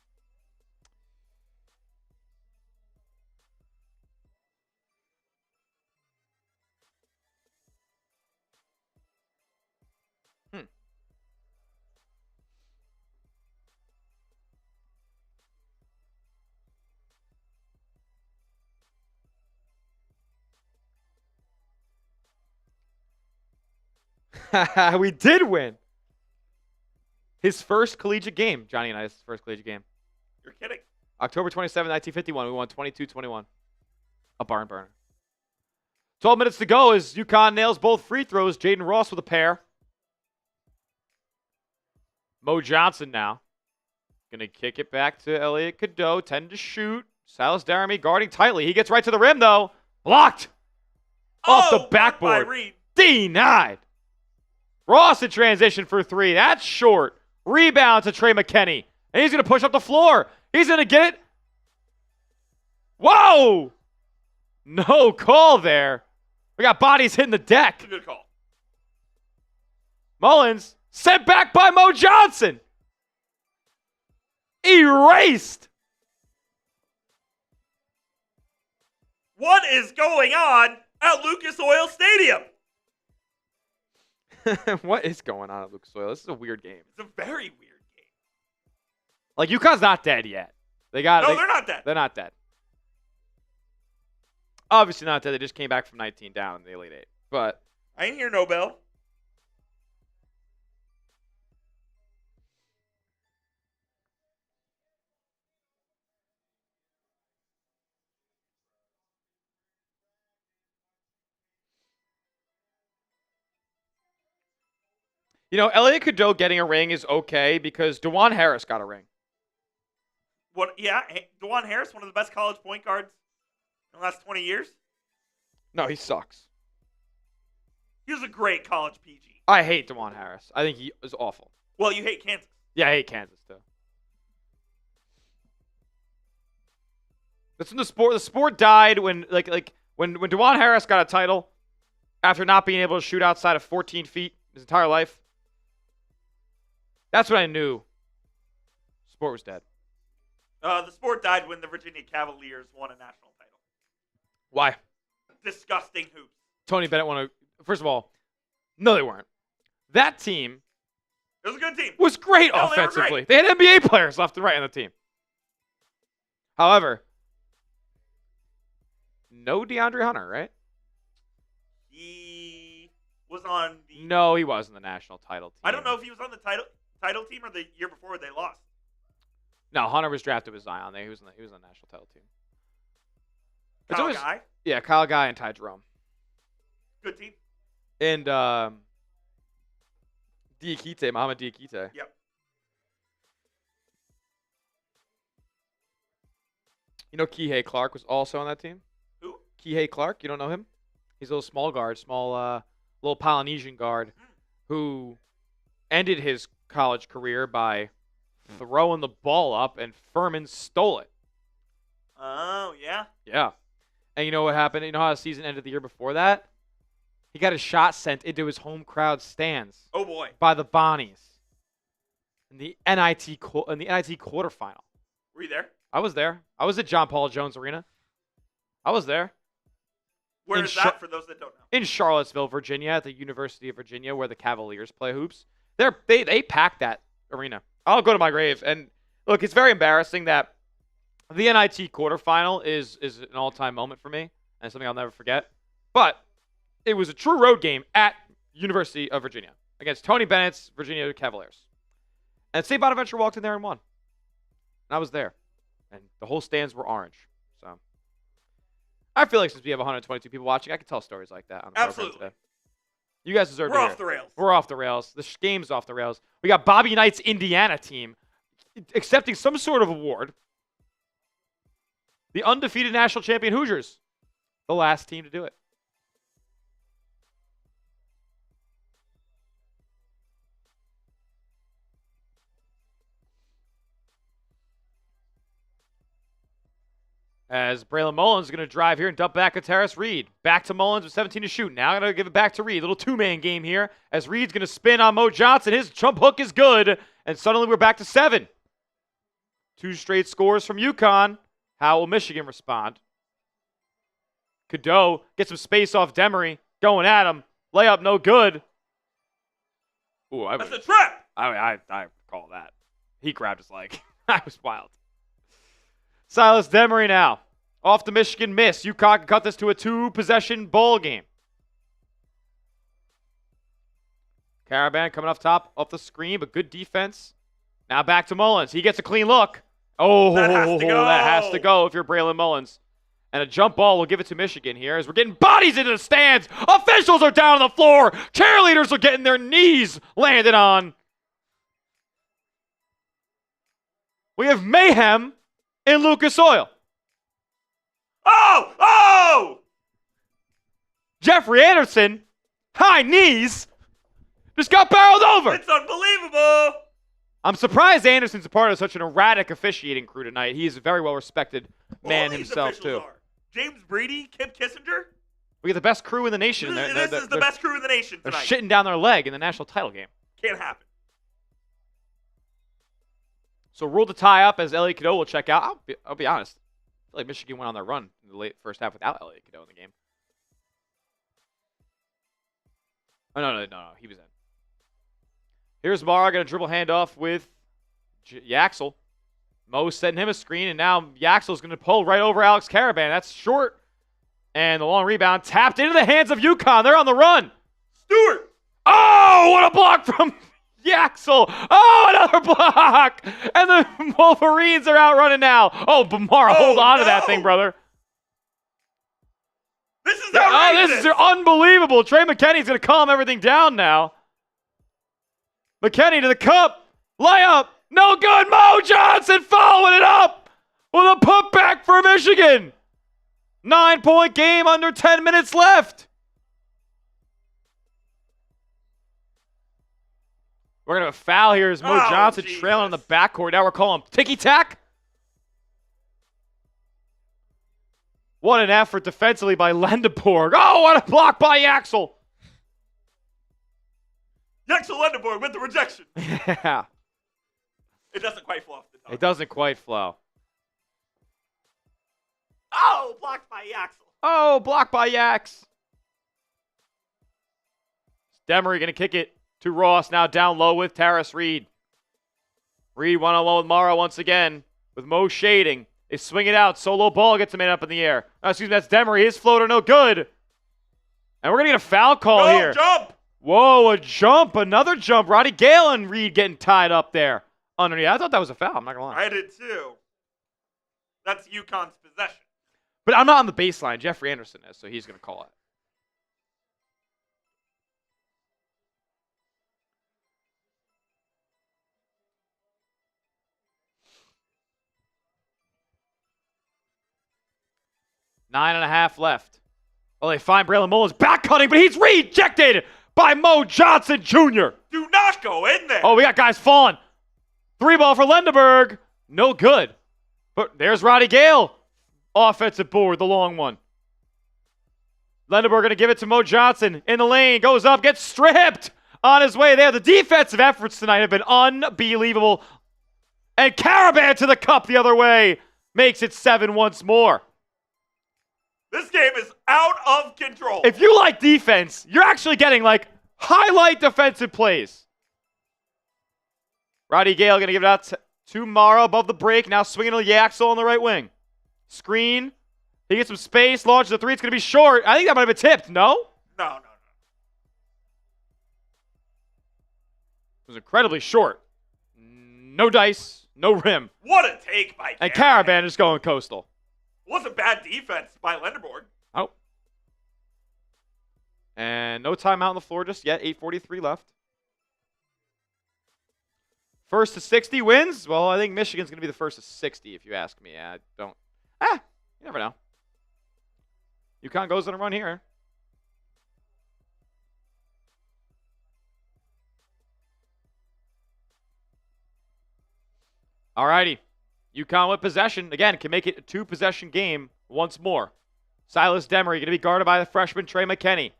We did win. His first collegiate game, Johnny Unitas' first collegiate game. You're kidding. October 27, 1951. We won 22-21. A barn burner. 12 minutes to go as UConn nails both free throws. Jaden Ross with a pair. Mo Johnson now. Going to kick it back to Elliot Cadeau. 10 to shoot. Silas Daramy guarding tightly. He gets right to the rim, though. Blocked. Off the backboard. Denied. Ross in transition for three. That's short. Rebound to Trey McKinney. And he's going to push up the floor. He's going to get it. Whoa! No call there. We got bodies hitting the deck. It's a good call. Mullins sent back by Mo Johnson. Erased. What is going on at Lucas Oil Stadium? What is going on at Lucas Oil? This is a weird game. It's a very weird game. Like, UConn's not dead yet. They're not dead. They're not dead. Obviously not dead. They just came back from 19 down in the Elite Eight. But I ain't hear no bell. you know, Elliot Cadeau getting a ring is okay because DeJuan Harris got a ring. What? Yeah, DeJuan Harris, one of the best college point guards in the last 20 years. No, he sucks. He was a great college PG. I hate DeJuan Harris. I think he is awful. Well, you hate Kansas. Yeah, I hate Kansas too. That's when the sport died when when DeJuan Harris got a title after not being able to shoot outside of 14 feet his entire life. That's when I knew sport was dead. The sport died when the Virginia Cavaliers won a national title. Why? Disgusting hoops. Tony Bennett won a... First of all, no, they weren't. That team... It was a good team. Was great No, offensively. They were great. They had NBA players left and right on the team. However, no DeAndre Hunter, right? He was on the... No, he wasn't the national title team. I don't know if he was on the title team or the year before they lost. No, Hunter was drafted with Zion. He was on the national title tein. Kyle Guy. Yeah, Kyle Guy and Ty Jerome. Good team. And Diakite, Mohamed Diakite. Yep. You know Kihei Clark was also on that team? Who? Kihei Clark, you don't know him? He's a little small guard, little Polynesian guard who ended his college career by throwing the ball up, and Furman stole it. Oh, yeah? Yeah. And you know what happened? You know how the season ended the year before that? He got a shot sent into his home crowd stands. Oh, boy. By the Bonnies in the NIT quarterfinal. Were you there? I was there. I was at John Paul Jones Arena. I was there. Where is that for those that don't know? In Charlottesville, Virginia, at the University of Virginia, where the Cavaliers play hoops. They packed that arena. I'll go to my grave. And look, it's very embarrassing that the NIT quarterfinal is an all-time moment for me and something I'll never forget. But it was a true road game at University of Virginia against Tony Bennett's Virginia Cavaliers. And St. Bonaventure walked in there and won. And I was there. And the whole stands were orange. So I feel like since we have 122 people watching, I can tell stories like that on the program today. You guys deserve to hear. We're off the rails. We're off the rails. The game's off the rails. We got Bobby Knight's Indiana team accepting some sort of award. The undefeated national champion Hoosiers. The last team to do it. As Braylon Mullins is going to drive here and dump back at Terrace Reed. Back to Mullins with 17 to shoot. Now going to give it back to Reed. Little two-man game here as Reed's going to spin on Mo Johnson. His jump hook is good. And suddenly we're back to 7. 2 straight scores from UConn. How will Michigan respond? Cadeau gets some space off Demery. Going at him. Layup no good. Ooh, That's a trap. I call that. He grabbed his leg. That was wild. Silas Demery now. Off the Michigan miss. UConn can cut this to a 2-possession ball game. Caravan coming off top, off the screen, but good defense. Now back to Mullins. He gets a clean look. Oh, That has to go. that has to go if you're Braylon Mullins. And a jump ball will give it to Michigan here as we're getting bodies into the stands. Officials are down on the floor. Cheerleaders are getting their knees landed on. We have mayhem in Lucas Oil. Oh! Jeffrey Anderson, high knees, just got barreled over. It's unbelievable. I'm surprised Anderson's a part of such an erratic officiating crew tonight. He's a very well-respected man himself, too. James Breedy, Kip Kissinger. We get the best crew in the nation. This is the best crew in the nation they're tonight. shitting down their leg in the national title game. Can't happen. So rule to tie up as Elliot Cadeau will check out. I'll be honest. I feel like Michigan went on their run in the late first half without Elliot Cadeau in the game. Oh, no. He was in. Here's Mara going to dribble handoff with Yaxel. Mo setting him a screen, and now Yaxel's going to pull right over Alex Caravan. That's short. And the long rebound tapped into the hands of UConn. They're on the run. Stewart. Oh, what a block from Yaxel. Oh, another block. And the Wolverines are out running now. Oh, Mara, hold on to that thing, brother. This is outrageous. Oh, this is unbelievable. Trey McKinney's going to calm everything down now. McKinney to the cup. Layup. No good. Mo Johnson following it up with a putback for Michigan. 9-point game, under 10 minutes left. We're going to have a foul here as Mo Johnson trailing in the backcourt. Now we're calling ticky-tack. What an effort defensively by Lendeborg. Oh, what a block by Yaxel. Yaxel Lendeborg with the rejection. Yeah. It doesn't quite flow off the tongue. It doesn't quite flow. Oh, blocked by Yaxel. Oh, blocked by Yax. Demery going to kick it to Ross. Now down low with Taris Reed. Reed one-on-one with Mara once again with Mo shading. They swing it out. Solo ball gets him up in the air. Oh, excuse me, that's Demery. His floater no good. And we're going to get a foul call here. Jump. Whoa, a jump. Another jump. Roddy Gale and Reed getting tied up there underneath. I thought that was a foul. I'm not going to lie. I did too. That's UConn's possession. But I'm not on the baseline. Jeffrey Anderson is, so he's going to call it. Nine and a half left. Well, they find Braylon Mullins back cutting, but he's rejected by Mo Johnson Jr. Do not go in there. Oh, we got guys falling. 3-ball for Lendeborg. No good. But there's Roddy Gale. Offensive board, the long one. Lendeborg going to give it to Mo Johnson in the lane. Goes up, gets stripped on his way there. The defensive efforts tonight have been unbelievable. And Caravan to the cup the other way. Makes it 7 once more. This game is out of control. If you like defense, you're actually getting like highlight defensive plays. Roddy Gale going to give it out to Mara above the break. Now swinging to Yaxel on the right wing. Screen. He gets some space. Launches the three. It's going to be short. I think that might have been tipped. No? No. It was incredibly short. No dice. No rim. What a take by Caravan. And Caravan is going coastal. Wasn't bad defense by Lendeborg. Oh. And no timeout on the floor just yet. 8:43 left. First to 60 wins? Well, I think Michigan's going to be the first to 60, if you ask me. I don't. You never know. UConn goes on a run here. All righty. UConn with possession. Again, can make it a 2-possession game once more. Silas Demery going to be guarded by the freshman Trey McKinney.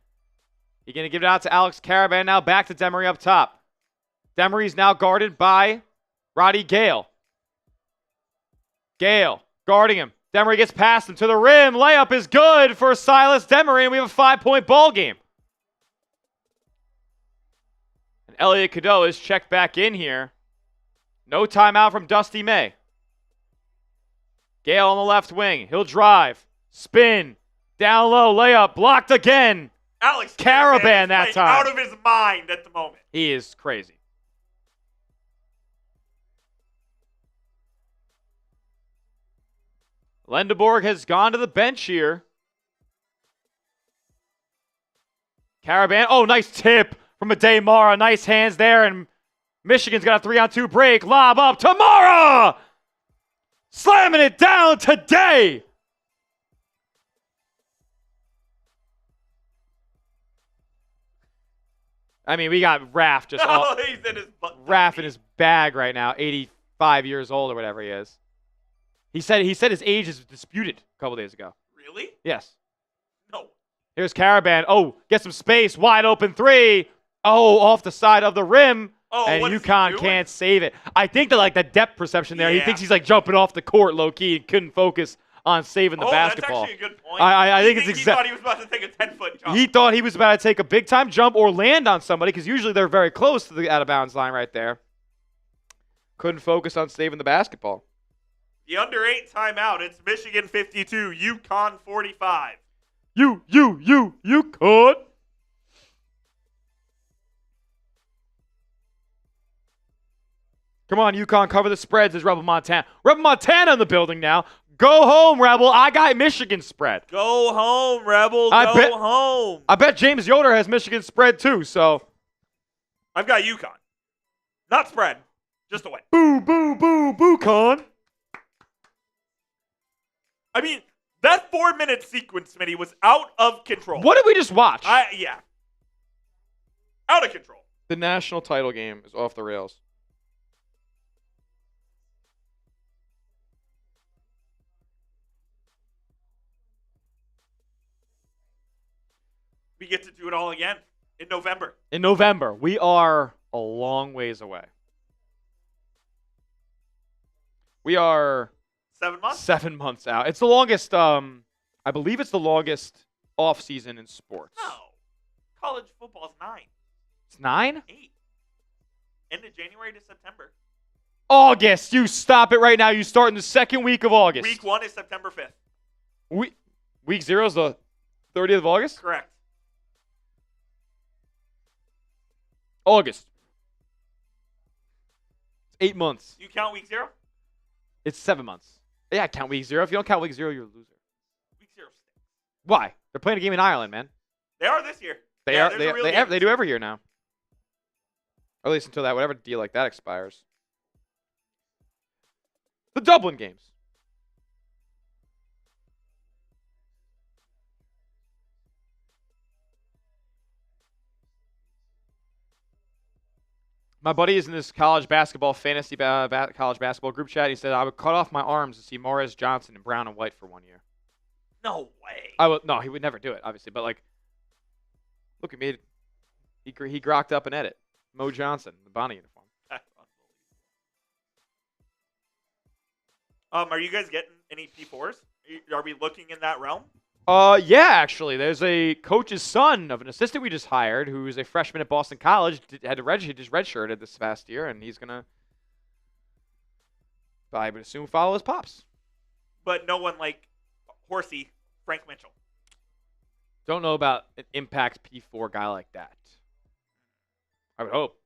He's going to give it out to Alex Caravan. Now back to Demery up top. Demery's now guarded by Roddy Gale. Gale guarding him. Demery gets past him to the rim. Layup is good for Silas Demery, and we have a 5-point ball game. And Elliot Cadeau is checked back in here. No timeout from Dusty May. Gale on the left wing. He'll drive. Spin. Down low. Layup. Blocked again. Alex Caravan that time. Out of his mind at the moment. He is crazy. Lendeborg has gone to the bench here. Caravan. Oh, nice tip from Ade Mara. Nice hands there. And Michigan's got a 3-on-2 break. Lob up to Mara. Slamming it down today. I mean, we got Raph just he's in his Raph in his bag right now, 85 years old or whatever he is. He said his age is disputed a couple days ago. Really? Yes. No. Here's Caravan. Oh, get some space. Wide open three. Oh, off the side of the rim. Oh, and what is he UConn doing? can't save it. I think that the depth perception there. He thinks he's jumping off the court low key and couldn't focus on saving the basketball. That's actually a good point. I think it's exactly. He thought he was about to take a 10-foot jump. He thought he was about to take a big time jump or land on somebody because usually they're very close to the out of bounds line right there. Couldn't focus on saving the basketball. The under 8 timeout. It's Michigan 52, UConn 45. UConn. Come on, UConn, cover the spreads. There's Rebel Montana. Rebel Montana in the building now. Go home, Rebel. I got Michigan spread. Go home, Rebel. Go home. I bet James Yoder has Michigan spread too, so. I've got UConn. Not spread. Just away. Boo, boo, boo, boo, con. I mean, that 4-minute sequence, Smitty, was out of control. What did we just watch? Yeah. Out of control. The national title game is off the rails. We get to do it all again in November. In November. We are a long ways away. We are 7 months? 7 months out. It's the longest, I believe it's the longest off season in sports. No. College football is 9. It's 9? 8. End of January to September. August. You stop it right now. You start in the second week of August. Week 1 is September 5th. Week 0 is the 30th of August? Correct. August. It's 8 months. You count week 0? It's 7 months. Yeah, I count week 0. If you don't count week 0, you're a loser. Week 0 stinks. Why? They're playing a game in Ireland, man. They are this year. They do every year now. Or at least until whatever deal like that expires. The Dublin games. My buddy is in this college basketball fantasy college basketball group chat. He said I would cut off my arms to see Morris Johnson in brown and white for 1 year. No way. No, he would never do it, obviously. But look, he made he grokked up an edit. Mo Johnson, the Bonnie uniform. That's unbelievable. Are you guys getting any P4s? Are we looking in that realm? Yeah, actually, there's a coach's son of an assistant we just hired who is a freshman at Boston College. He just redshirted this past year, and he's gonna, I would assume, follow his pops. But no one like Horsey, Frank Mitchell. Don't know about an impact P4 guy like that. I would hope.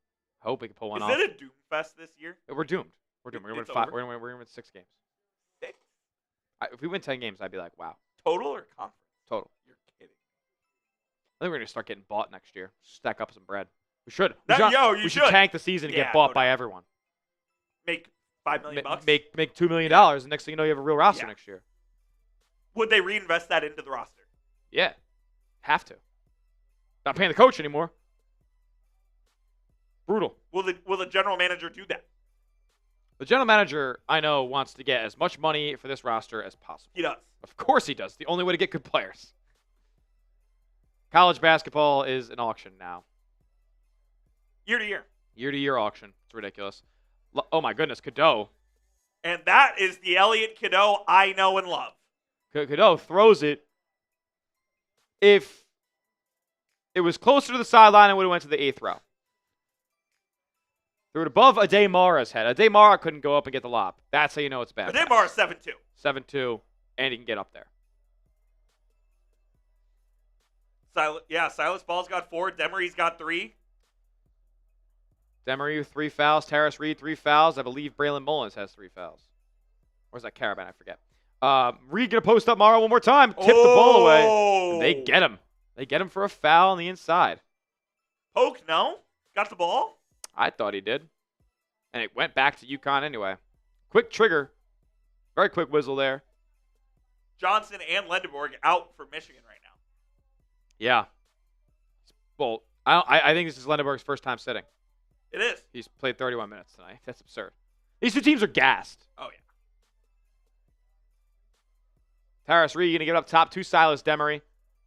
I hope we can pull one off. Is it a doom fest this year? We're doomed. We're doomed. We're gonna win 5. We're gonna win 6 games. 6? If we win 10 games, I'd be like, wow. Total or conference? Total. You're kidding. I think we're gonna start getting bought next year. Stack up some bread. We should. You we should tank the season and get bought by everyone. Make $5 million. Make $2 million. And next thing you know, you have a real roster next year. Would they reinvest that into the roster? Yeah, have to. Not paying the coach anymore. Brutal. Will the general manager do that? The general manager, I know, wants to get as much money for this roster as possible. He does. Of course he does. The only way to get good players. College basketball is an auction now. Year to year. Year-to-year auction. It's ridiculous. Oh, my goodness. Cadeau. And that is the Elliot Cadeau I know and love. Cadeau throws it. If it was closer to the sideline, it would have went to the 8th row. Threw it above Ade Mara's head. Ade Mara couldn't go up and get the lob. That's how you know it's bad. Ade Mara's 7-2. 7-2, and he can get up there. Silas Ball's got 4. Demery's got 3. Demery, 3 fouls. Terrace Reed, 3 fouls. I believe Braylon Mullins has 3 fouls. Or is that Caravan? I forget. Reed gonna post up Morrow one more time. Tip the ball away. And they Oh. get him. They get him for a foul on the inside. Poke, no? Got the ball? I thought he did. And it went back to UConn anyway. Quick trigger. Very quick whistle there. Johnson and Lendeborg out for Michigan right now. Yeah. Well, I think this is Lendeborg's first time sitting. It is. He's played 31 minutes tonight. That's absurd. These two teams are gassed. Oh, yeah. Taris Reed going to get up top to Silas Demery.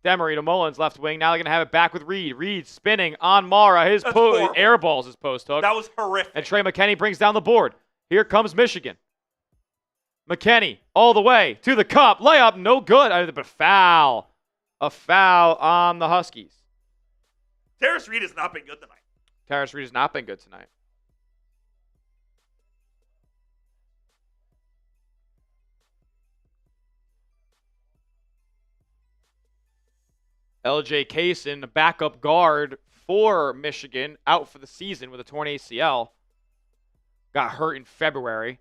Demery to Mullins, left wing. Now they're going to have it back with Reed. Reed spinning on Mara. His airballs his post hook. That was horrific. And Trey McKinney brings down the board. Here comes Michigan. McKinney all the way to the cup. Layup, no good. But foul. A foul on the Huskies. Taris Reed has not been good tonight. Taris Reed has not been good tonight. LJ Kaysen, a backup guard for Michigan, out for the season with a torn ACL. Got hurt in February.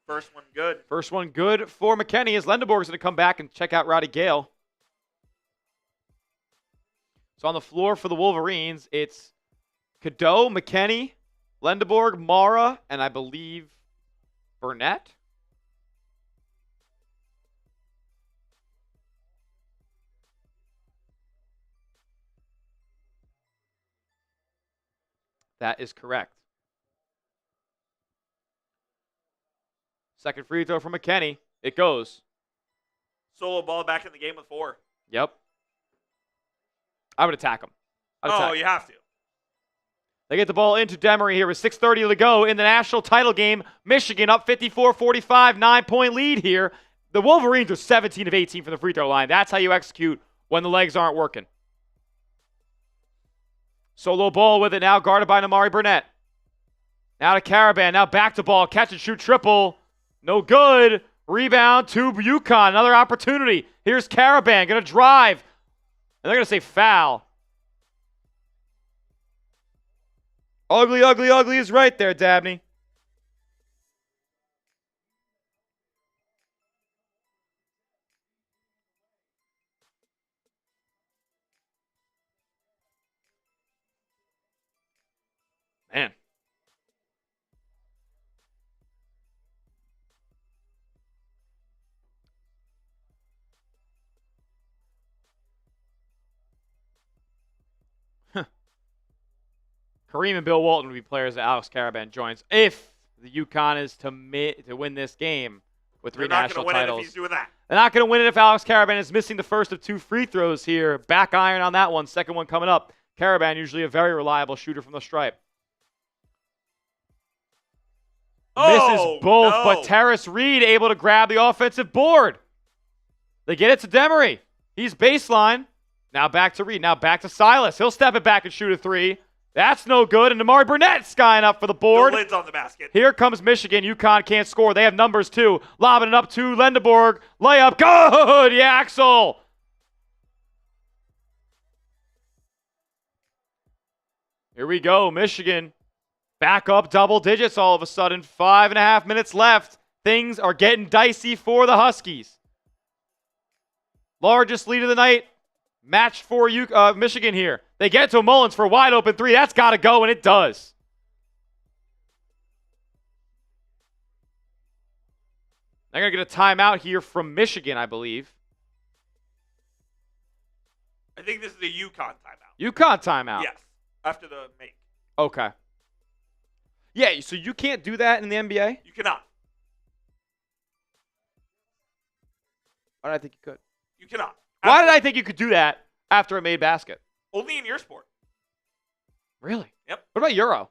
First one good. First one good for McKinney as Lendeborg's going to come back and check out Roddy Gale. So on the floor for the Wolverines, it's Cadeau, McKinney, Lendeborg, Mara, and I believe Burnett. That is correct. Second free throw from McKinney. It goes. Solo ball back in the game with 4. Yep. I would attack him. You have to. They get the ball into Demery here with 6:30 to go in the national title game. Michigan up 54-45, 9-point lead here. The Wolverines are 17 of 18 from the free throw line. That's how you execute when the legs aren't working. Solo ball with it now, guarded by Namari Burnett. Now to Caravan, now back to ball, catch and shoot triple. No good. Rebound to UConn, another opportunity. Here's Caravan, going to drive. And they're going to say foul. Ugly, ugly, ugly is right there, Dabney. Man. Kareem and Bill Walton would be players that Alex Caravan joins if the UConn is to win this game with 3 national titles. They're not going to win it if he's doing that. They're not going to win it if Alex Caravan is missing the first of 2 free throws here. Back iron on that one. Second one coming up. Caravan usually a very reliable shooter from the stripe. Misses both, no. but Taris Reed able to grab the offensive board. They get it to Demery. He's baseline. Now back to Reed. Now back to Silas. He'll step it back and shoot a 3. That's no good. And Namari Burnett skying up for the board. The lid's on the basket. Here comes Michigan. UConn can't score. They have numbers too. Lobbing it up to Lendeborg. Layup. Good. Yeah, Axel. Here we go. Michigan back up double digits all of a sudden. 5.5 minutes left. Things are getting dicey for the Huskies. Largest lead of the night. Match for Michigan here. They get to Mullins for a wide open 3. That's got to go, and it does. They're going to get a timeout here from Michigan, I believe. I think this is a UConn timeout. UConn timeout? Yes, after the make. Okay. Yeah, so you can't do that in the NBA? You cannot. Why did I think you could? You cannot. Why did I think you could do that after a made basket? Only in your sport. Really? Yep. What about Euro?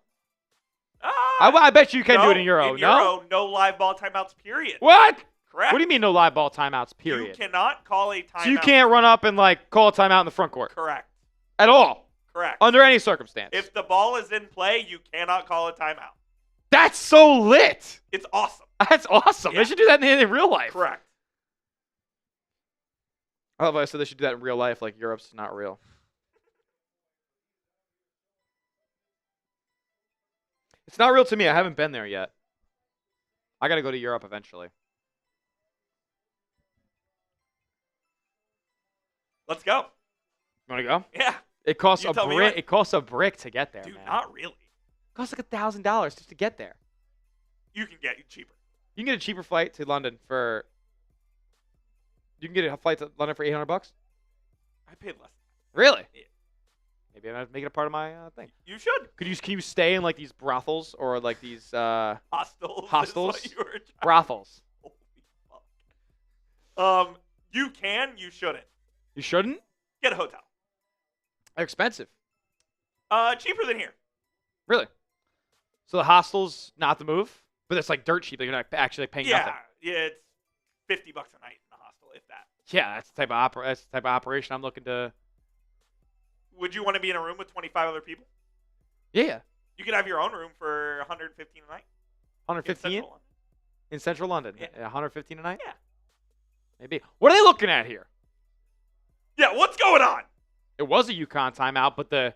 I bet you can do it in Euro. In Euro, no live ball timeouts, period. What? Correct. What do you mean no live ball timeouts, period? You cannot call a timeout. So you can't run up and call a timeout in the front court? Correct. At all? Correct. Under any circumstance? If the ball is in play, you cannot call a timeout. That's so lit. It's awesome. That's awesome. Yeah. They should do that in real life. Correct. I love how I said they should do that in real life, like Europe's not real. It's not real to me. I haven't been there yet. I got to go to Europe eventually. Let's go. You want to go? Yeah. It costs You a tell me brick. when. It costs a brick to get there, Dude, man. not really. It costs like $1,000 just to get there. You can get it cheaper. You can get a cheaper flight to London for. You can get a flight to London for $800. I paid less. Really? Yeah. Maybe I'm gonna make it a part of my thing. You should. Can you stay in like these brothels or like these Hostels. hostels? Is what you were trying- brothels? Holy fuck. You can. You shouldn't. You shouldn't. Get a hotel. They're expensive. Cheaper than here. Really? So the hostels not the move, but it's like dirt cheap. Like you're not actually like paying nothing. Yeah, it's $50 a night in the hostel, if that. Yeah, that's the type of operation I'm looking to. Would you want to be in a room with 25 other people? Yeah. You could have your own room for $115 a night. 115 in Central London. Yeah. 115 a night. Yeah. Maybe. What are they looking at here? Yeah, what's going on? It was a UConn timeout, but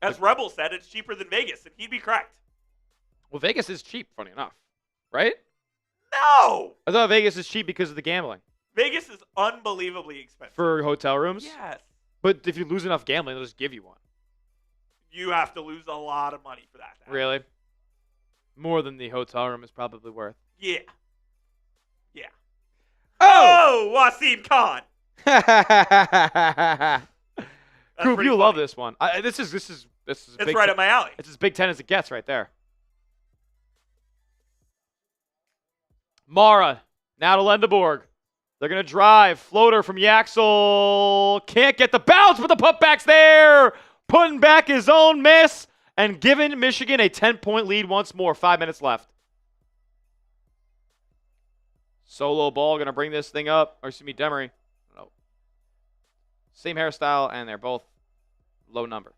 As Rebel said, it's cheaper than Vegas, and he'd be correct. well, Vegas is cheap. Funny enough, right? No! I thought Vegas is cheap because of the gambling Vegas is unbelievably expensive. for hotel rooms. Yes. But if you lose enough gambling, they'll just give you one. You have to lose a lot of money for that to happen. Really? More than the hotel room is probably worth. Yeah. Yeah. Oh! Wasim Khan. Coop, pretty you love funny. this one. This is It's Big right Ten. up my alley. It's as Big Ten as it gets right there. Mara, now to Lendeborg. They're going to drive. Floater from Yaxel. Can't get the bounce, but the putback's there. Putting back his own miss and giving Michigan a 10-point lead once more. 5 minutes left. Solo ball going to bring this thing up. Or excuse me, Demery. No. Same hairstyle, and they're both low number.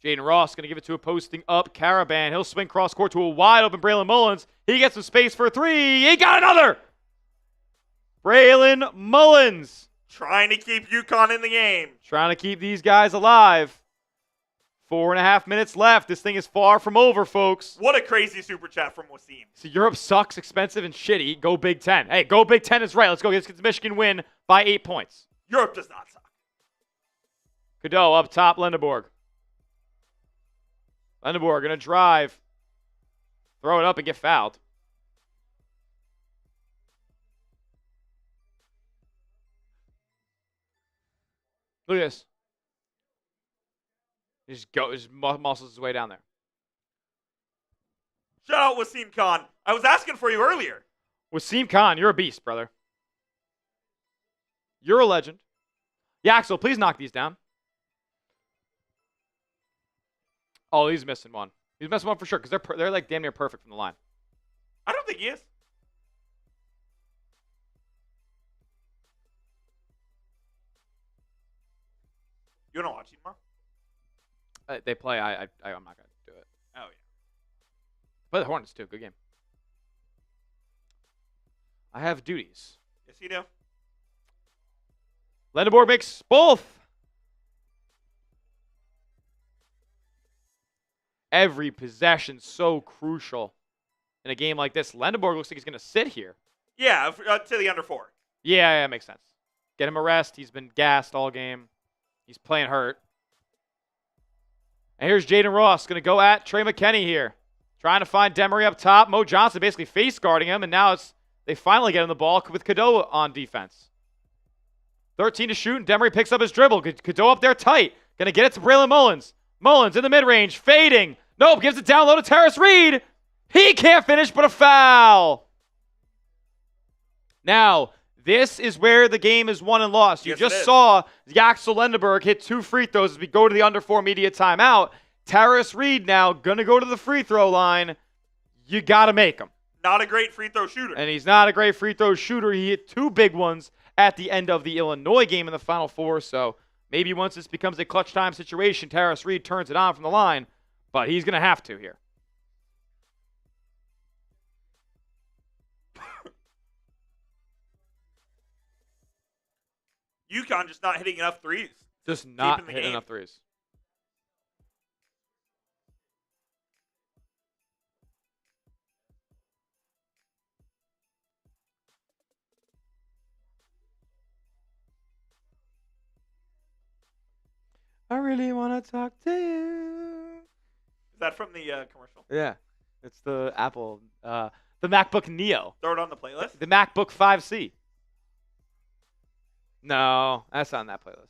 Jaden Ross going to give it to a posting up Caravan. He'll swing cross court to a wide open Braylon Mullins. He gets some space for three. He got another. Braylon Mullins. Trying to keep UConn in the game. Trying to keep these guys alive. 4.5 minutes left. This thing is far from over, folks. What a crazy super chat from Wasim. So Europe sucks, expensive, and shitty. Go Big Ten. Hey, go Big Ten is right. Let's go. Let's get the Michigan win by 8 points. Europe does not suck. Cadeau up top, Lendeborg. Lendeborg going to drive. Throw it up and get fouled. Look at this. He just muscles his way down there. Shout out Wasim Khan. I was asking for you earlier. Wasim Khan, you're a beast, brother. You're a legend. Yaxel, please knock these down. Oh, he's missing one. He's missing one for sure because they're like damn near perfect from the line. I don't think he is. You want to watch him tomorrow? They play. I'm not gonna do it. Oh, yeah. Play the Hornets too. Good game. I have duties. Yes, you do. Lendeborg makes both. Every possession so crucial in a game like this. Lendeborg looks like he's going to sit here. Yeah, to the under 4. Yeah, makes sense. Get him a rest. He's been gassed all game. He's playing hurt. And here's Jaden Ross going to go at Trey McKinney here. Trying to find Demery up top. Mo Johnson basically face guarding him. And now they finally get him the ball with Cadeau on defense. 13 to shoot, and Demery picks up his dribble. Cadeau up there tight. Going to get it to Braylon Mullins. Mullins in the mid-range, fading. Nope, gives it down low to Terrace Reed. He can't finish, but a foul. Now, this is where the game is won and lost. You just saw Yaxel Lendeborg hit 2 free throws as we go to the under 4 media timeout. Terrace Reed now going to go to the free throw line. You got to make them. Not a great free throw shooter. And he's not a great free throw shooter. He hit 2 big ones at the end of the Illinois game in the Final Four. So maybe once this becomes a clutch time situation, Terrace Reed turns it on from the line. But he's going to have to here. UConn just not hitting enough threes. Just not Keeping the hitting game. enough threes. I really want to talk to you. Is that from the commercial? Yeah. It's the Apple, the MacBook Neo. Throw it on the playlist. The MacBook 5C. No, that's not on that playlist.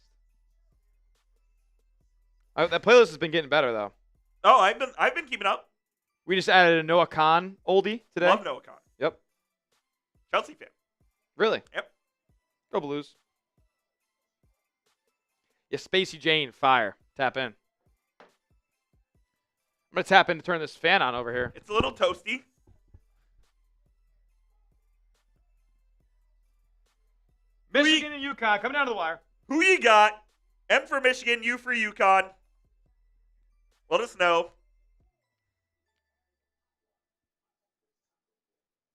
That playlist has been getting better, though. Oh, I've been keeping up. We just added a Noah Khan oldie today. Love Noah Khan. Yep. Chelsea fan. Really? Yep. Go Blues. Yeah, Spacey Jane, fire. Tap in. I'm going to tap in to turn this fan on over here. It's a little toasty. Michigan and UConn coming down to the wire. Who you got? M for Michigan, U for UConn. Let us know.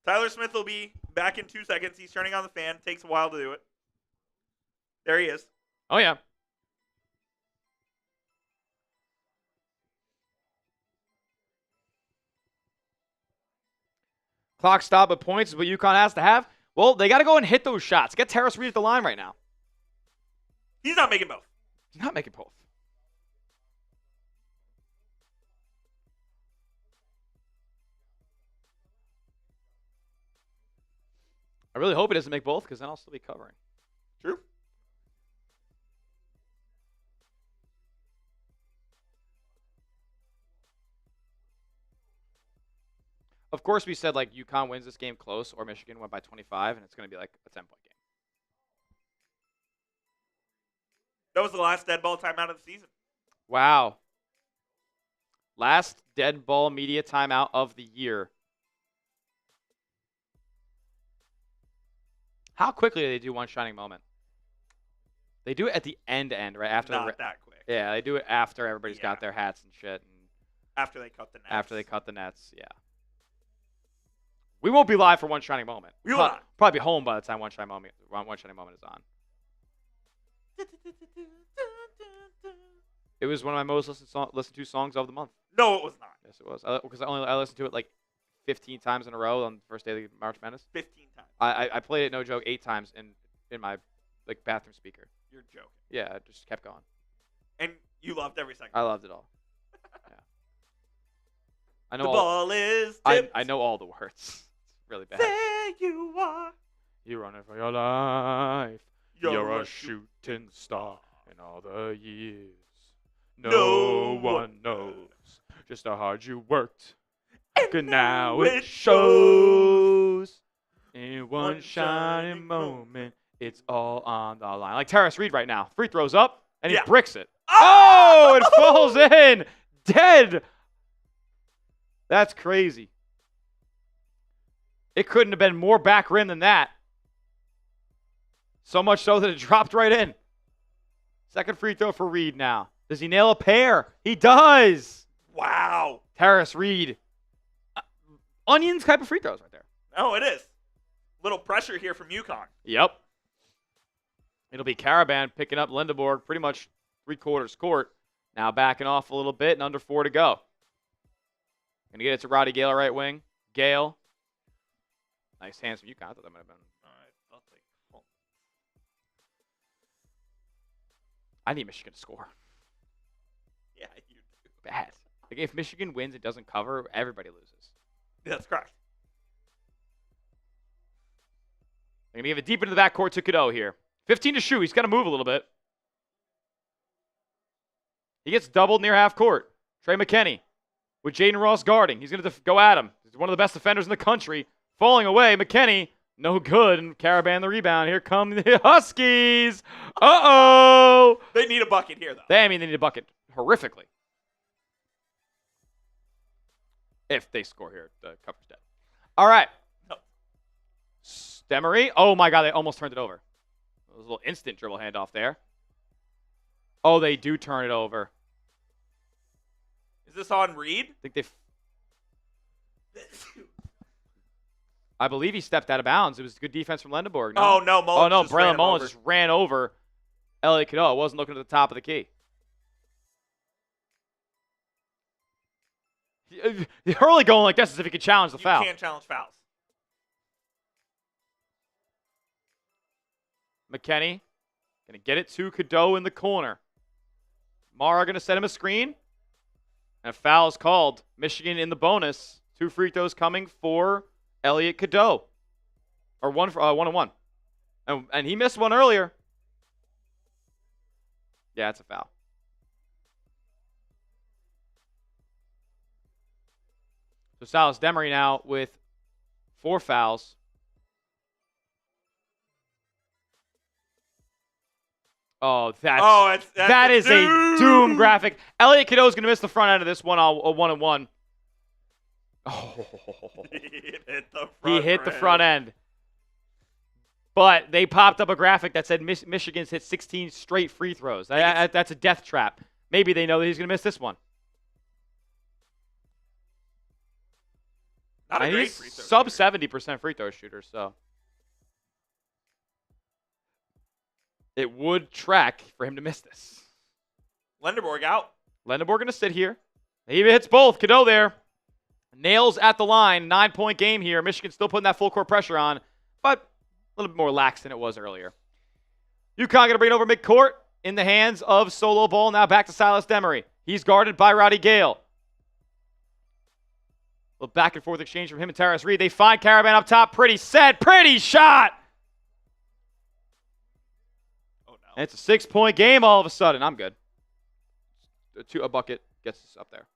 Tyler Smith will be back in 2 seconds. He's turning on the fan. Takes a while to do it. There he is. Oh, yeah. Clock stop at points is what UConn has to have. Well, they got to go and hit those shots. Get Terrace Reed at the line right now. He's not making both. He's not making both. I really hope he doesn't make both because then I'll still be covering. True. Of course, we said like UConn wins this game close or Michigan went by 25, and it's going to be like a 10-point game. That was the last dead ball timeout of the season. Wow. Last dead ball media timeout of the year. How quickly do they do one shining moment? They do it at the end, right after. Not that quick. Yeah, they do it after everybody's got their hats and shit. And after they cut the nets. After they cut the nets, yeah. We won't be live for one shining moment. We will not. Probably be home by the time one shining moment is on. It was one of my most listened to songs of the month. No, it was not. Yes, it was. Because I listened to it like 15 times in a row on the first day of the March Madness. 15 times. I played it, no joke, 8 times in my like bathroom speaker. You're joking. Yeah, it just kept going. And you loved every second. I loved it all. Yeah. I know the ball is tipped. I know all the words. It's really bad. There you are. You're running for your life. You're a shooting star in all the years. No one knows just how hard you worked. And now it shows. In one shining moment, it's all on the line. Like Terrace Reed right now. Free throws up, and he bricks it. Oh, it falls in. Dead. That's crazy. It couldn't have been more back rim than that. So much so that it dropped right in. Second free throw for Reed now. Does he nail a pair? He does. Wow. Terrace Reed. Onions type of free throws right there. Oh, it is. Little pressure here from UConn. Yep. It'll be Caravan picking up Lindeborg pretty much 3/4 court. Now backing off a little bit and under 4 to go. Going to get it to Roddy Gale, right wing. Gale. Nice hands from UConn. I thought that might have been. All right. I'll take home. I need Michigan to score. Yeah, you do. Bad. Like if Michigan wins and doesn't cover, everybody loses. That's correct. They're going to give it deep into the backcourt to Cadeau here. 15 to shoot. He's got to move a little bit. He gets doubled near half court. Trey McKinney with Jaden Ross guarding. He's going to go at him. He's one of the best defenders in the country. Falling away. McKinney, no good. And Caravan the rebound. Here come the Huskies. Uh-oh. They need a bucket here, though. They need a bucket horrifically. If they score here, the cover's dead. All right. No. Stemery. Oh, my God. They almost turned it over. It was a little instant dribble handoff there. Oh, they do turn it over. Is this on Reed? I think they've... I believe he stepped out of bounds. It was good defense from Lindeborg. No? Oh, no. Mullins Braylon Mullins just ran over Elliot Cadeau. Wasn't looking at the top of the key. Hurley going like this as if he could challenge the foul. You can't challenge fouls. McKinney going to get it to Cadeau in the corner. Mara going to set him a screen. And a foul is called. Michigan in the bonus. 2 free throws coming for Elliot Cadeau. Or 1-on-1. And he missed one earlier. Yeah, it's a foul. So Silas Demery now with 4 fouls. Oh, that is a doom graphic. Elliot Cadeau is going to miss the front end of this one, a 1-on-1. Oh, he hit the front end. But they popped up a graphic that said Michigan's hit 16 straight free throws. That's a death trap. Maybe they know that he's going to miss this one. Not a great he's free throw sub shooter. 70% free throw shooter, so it would track for him to miss this. Lenderborg out. Lenderborg going to sit here. He even hits both. Cadeau there. Nails at the line. 9-point game here. Michigan still putting that full court pressure on, but a little bit more lax than it was earlier. UConn going to bring it over midcourt in the hands of Solo Ball. Now back to Silas Demery. He's guarded by Roddy Gale. A little back and forth exchange from him and Terrace Reed. They find Caravan up top. Pretty set. Pretty shot. Oh, no. And it's a 6-point game all of a sudden. I'm good. A bucket gets us up there.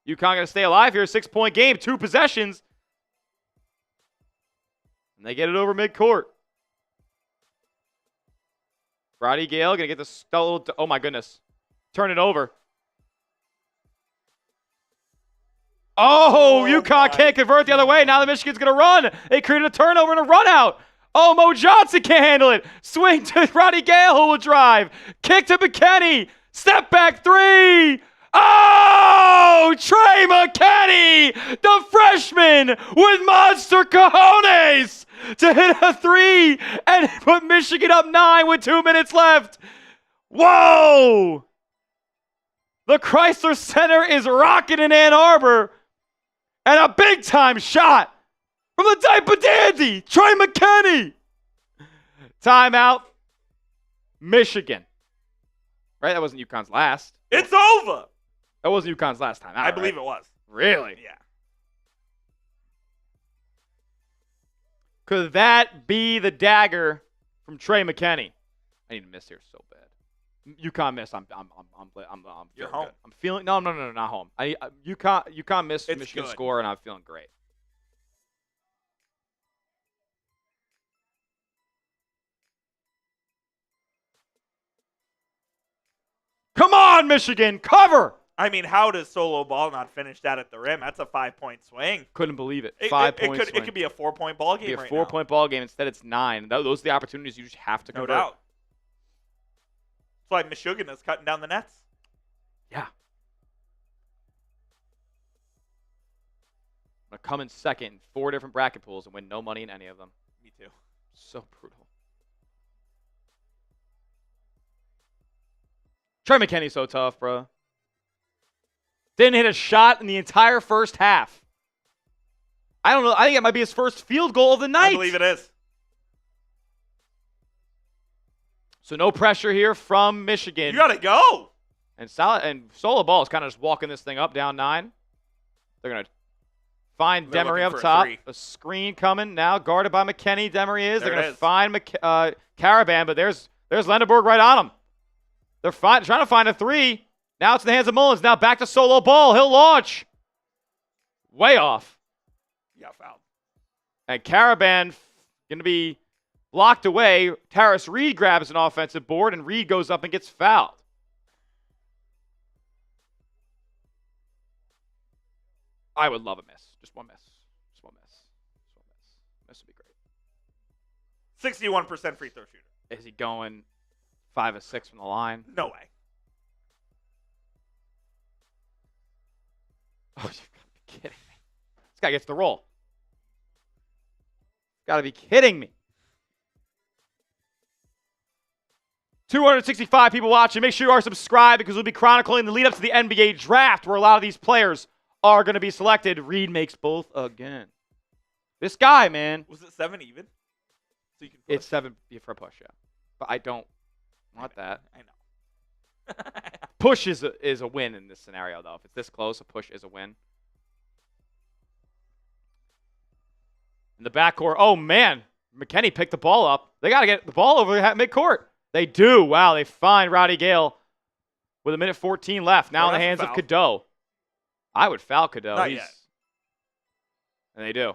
UConn going to stay alive here. 6-point game. 2 possessions. And they get it over midcourt. Roddy Gale going to get this. Oh, my goodness. Turn it over. Oh, UConn can't convert the other way. Now the Michigan's going to run. They created a turnover and a run out. Oh, Mo Johnson can't handle it. Swing to Roddy Gale, who will drive. Kick to McKinney. Step back 3. Oh, Trey McKinney, the freshman with monster cojones to hit a 3 and put Michigan up 9 with 2 minutes left. Whoa. The Chrysler Center is rocking in Ann Arbor. And a big-time shot from the diaper dandy, Trey McKinney. Timeout, Michigan. Right? That wasn't UConn's last. It's over. That wasn't UConn's last time out, I believe it was. Really? Yeah. Could that be the dagger from Trey McKinney? I need to miss here so bad. UConn missed. I'm You're home. Good. I'm feeling no, not home. UConn missed It's Michigan good. score, and I'm feeling great. Come on, Michigan, cover! I mean, how does Solo Ball not finish that at the rim? That's a 5-point swing. Couldn't believe it. 5-point swing. It could be a 4-point ball game. It could be a 4-point ball game. Instead, it's 9. Those are the opportunities you just have to convert. No doubt. That's why Michigan is cutting down the nets. Yeah. I'm going to come in second in 4 different bracket pools and win no money in any of them. Me too. So brutal. Trey McKinney's so tough, bro. Didn't hit a shot in the entire first half. I don't know. I think it might be his first field goal of the night. I believe it is. So no pressure here from Michigan. You got to go. And Solo Ball is kind of just walking this thing up, down 9. They're going to find They're Demery looking up for a top. 3. A screen coming now, guarded by McKinney. Demery is. There They're going it to is. find Caravan, but there's Lenderborg right on him. They're trying to find a 3. Now it's in the hands of Mullins. Now back to Solo Ball. He'll launch. Way off. Yeah, fouled. And Caravan going to be blocked away. Terrace Reed grabs an offensive board, and Reed goes up and gets fouled. I would love a miss. Just one miss. Just one miss. Just one miss. Miss would be great. 61% free throw shooter. Is he going 5 of 6 from the line? No way. Oh, you've got to be kidding me. This guy gets the roll. Got to be kidding me. 265 people watching. Make sure you are subscribed because we'll be chronicling the lead up to the NBA draft where a lot of these players are going to be selected. Reed makes both again. This guy, man. Was it 7 even? So you can It's 7 for a push, yeah. But I don't want that. I know. Push is a win in this scenario, though. If it's this close, a push is a win. In the backcourt, oh, man. McKinney picked the ball up. They got to get the ball over midcourt. They do. Wow, they find Roddy Gale with 1:14 left. Now in the hands of Cadeau. I would foul Cadeau. Not yet. And they do.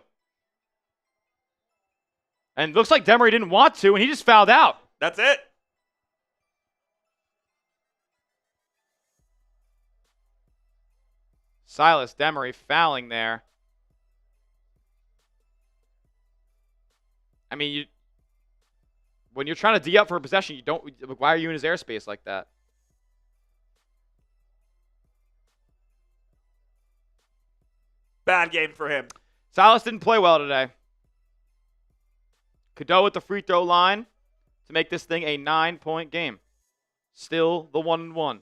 And looks like Demery didn't want to, and he just fouled out. That's it. Silas Demery fouling there. I mean, when you're trying to D up for a possession, you don't. Why are you in his airspace like that? Bad game for him. Silas didn't play well today. Cadeau at the free throw line to make this thing a 9-point game. Still the 1-1.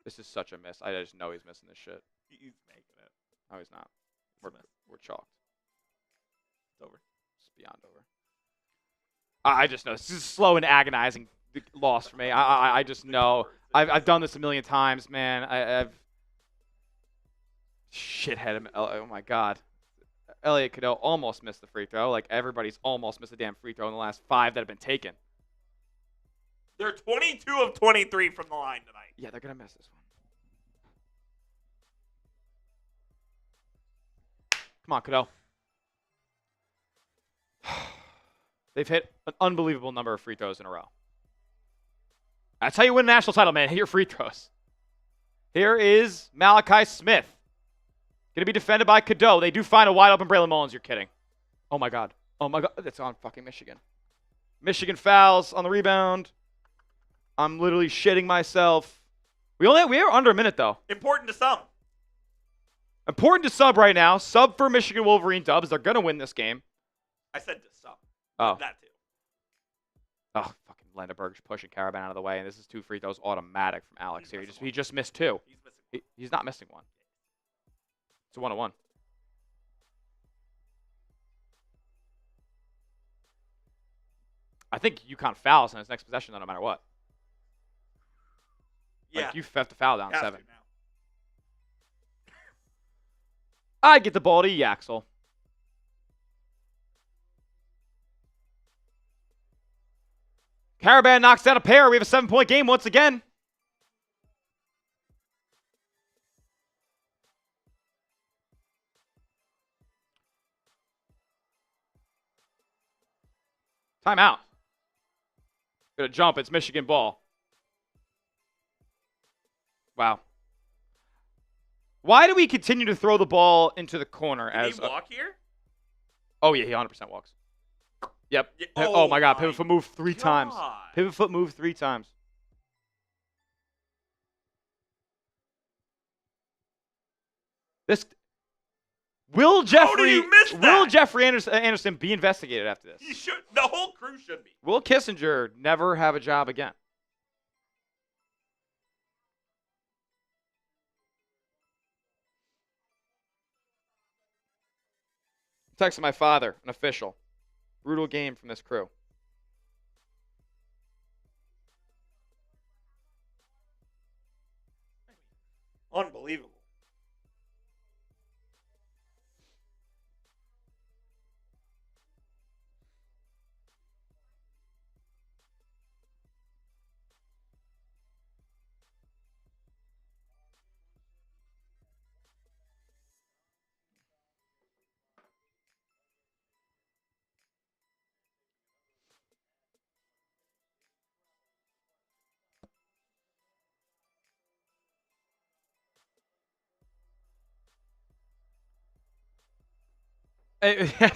This is such a miss. I just know he's missing this shit. He's making it. No, he's not. We're chalked. It's over. It's beyond over. I just know. This is a slow and agonizing loss for me. I just know. I've done this a million times, man. I've shithead. Oh, my God. Elliot Cadeau almost missed the free throw. Like, everybody's almost missed a damn free throw in the last 5 that have been taken. They're 22 of 23 from the line tonight. Yeah, they're going to miss this one. Come on, Cadeau. They've hit an unbelievable number of free throws in a row. That's how you win a national title, man. Hit your free throws. Here is Malachi Smith. Going to be defended by Cadeau. They do find a wide open Braylon Mullins. You're kidding. Oh, my God. Oh, my God. That's on fucking Michigan. Michigan fouls on the rebound. I'm literally shitting myself. We are under a minute, though. Important to some. Important to sub right now. Sub for Michigan Wolverine Dubs. They're going to win this game. I said to some. Oh. That too. Oh, fucking Lenderberg's pushing Caravan out of the way, and this is 2 free throws automatic from Alex here. He just missed 2. He's missing. He's not missing 1. It's a 1-on-1. I think UConn fouls in his next possession, though, no matter what. Yeah. Like, you have to foul down Has 7. to now. I get the ball to Yaxel. Caravan knocks down a pair. We have a 7-point game once again. Timeout. Gonna jump. It's Michigan ball. Wow. Why do we continue to throw the ball into the corner? Did he walk here? Oh, yeah, he 100% walks. Yep. Yeah. Oh, my God. Pivot foot move 3 times. Pivot foot move 3 times. This Will Jeffrey Anderson be investigated after this? He should. The whole crew should be. Will Kissinger never have a job again? Texting my father, an official. Brutal game from this crew. Unbelievable.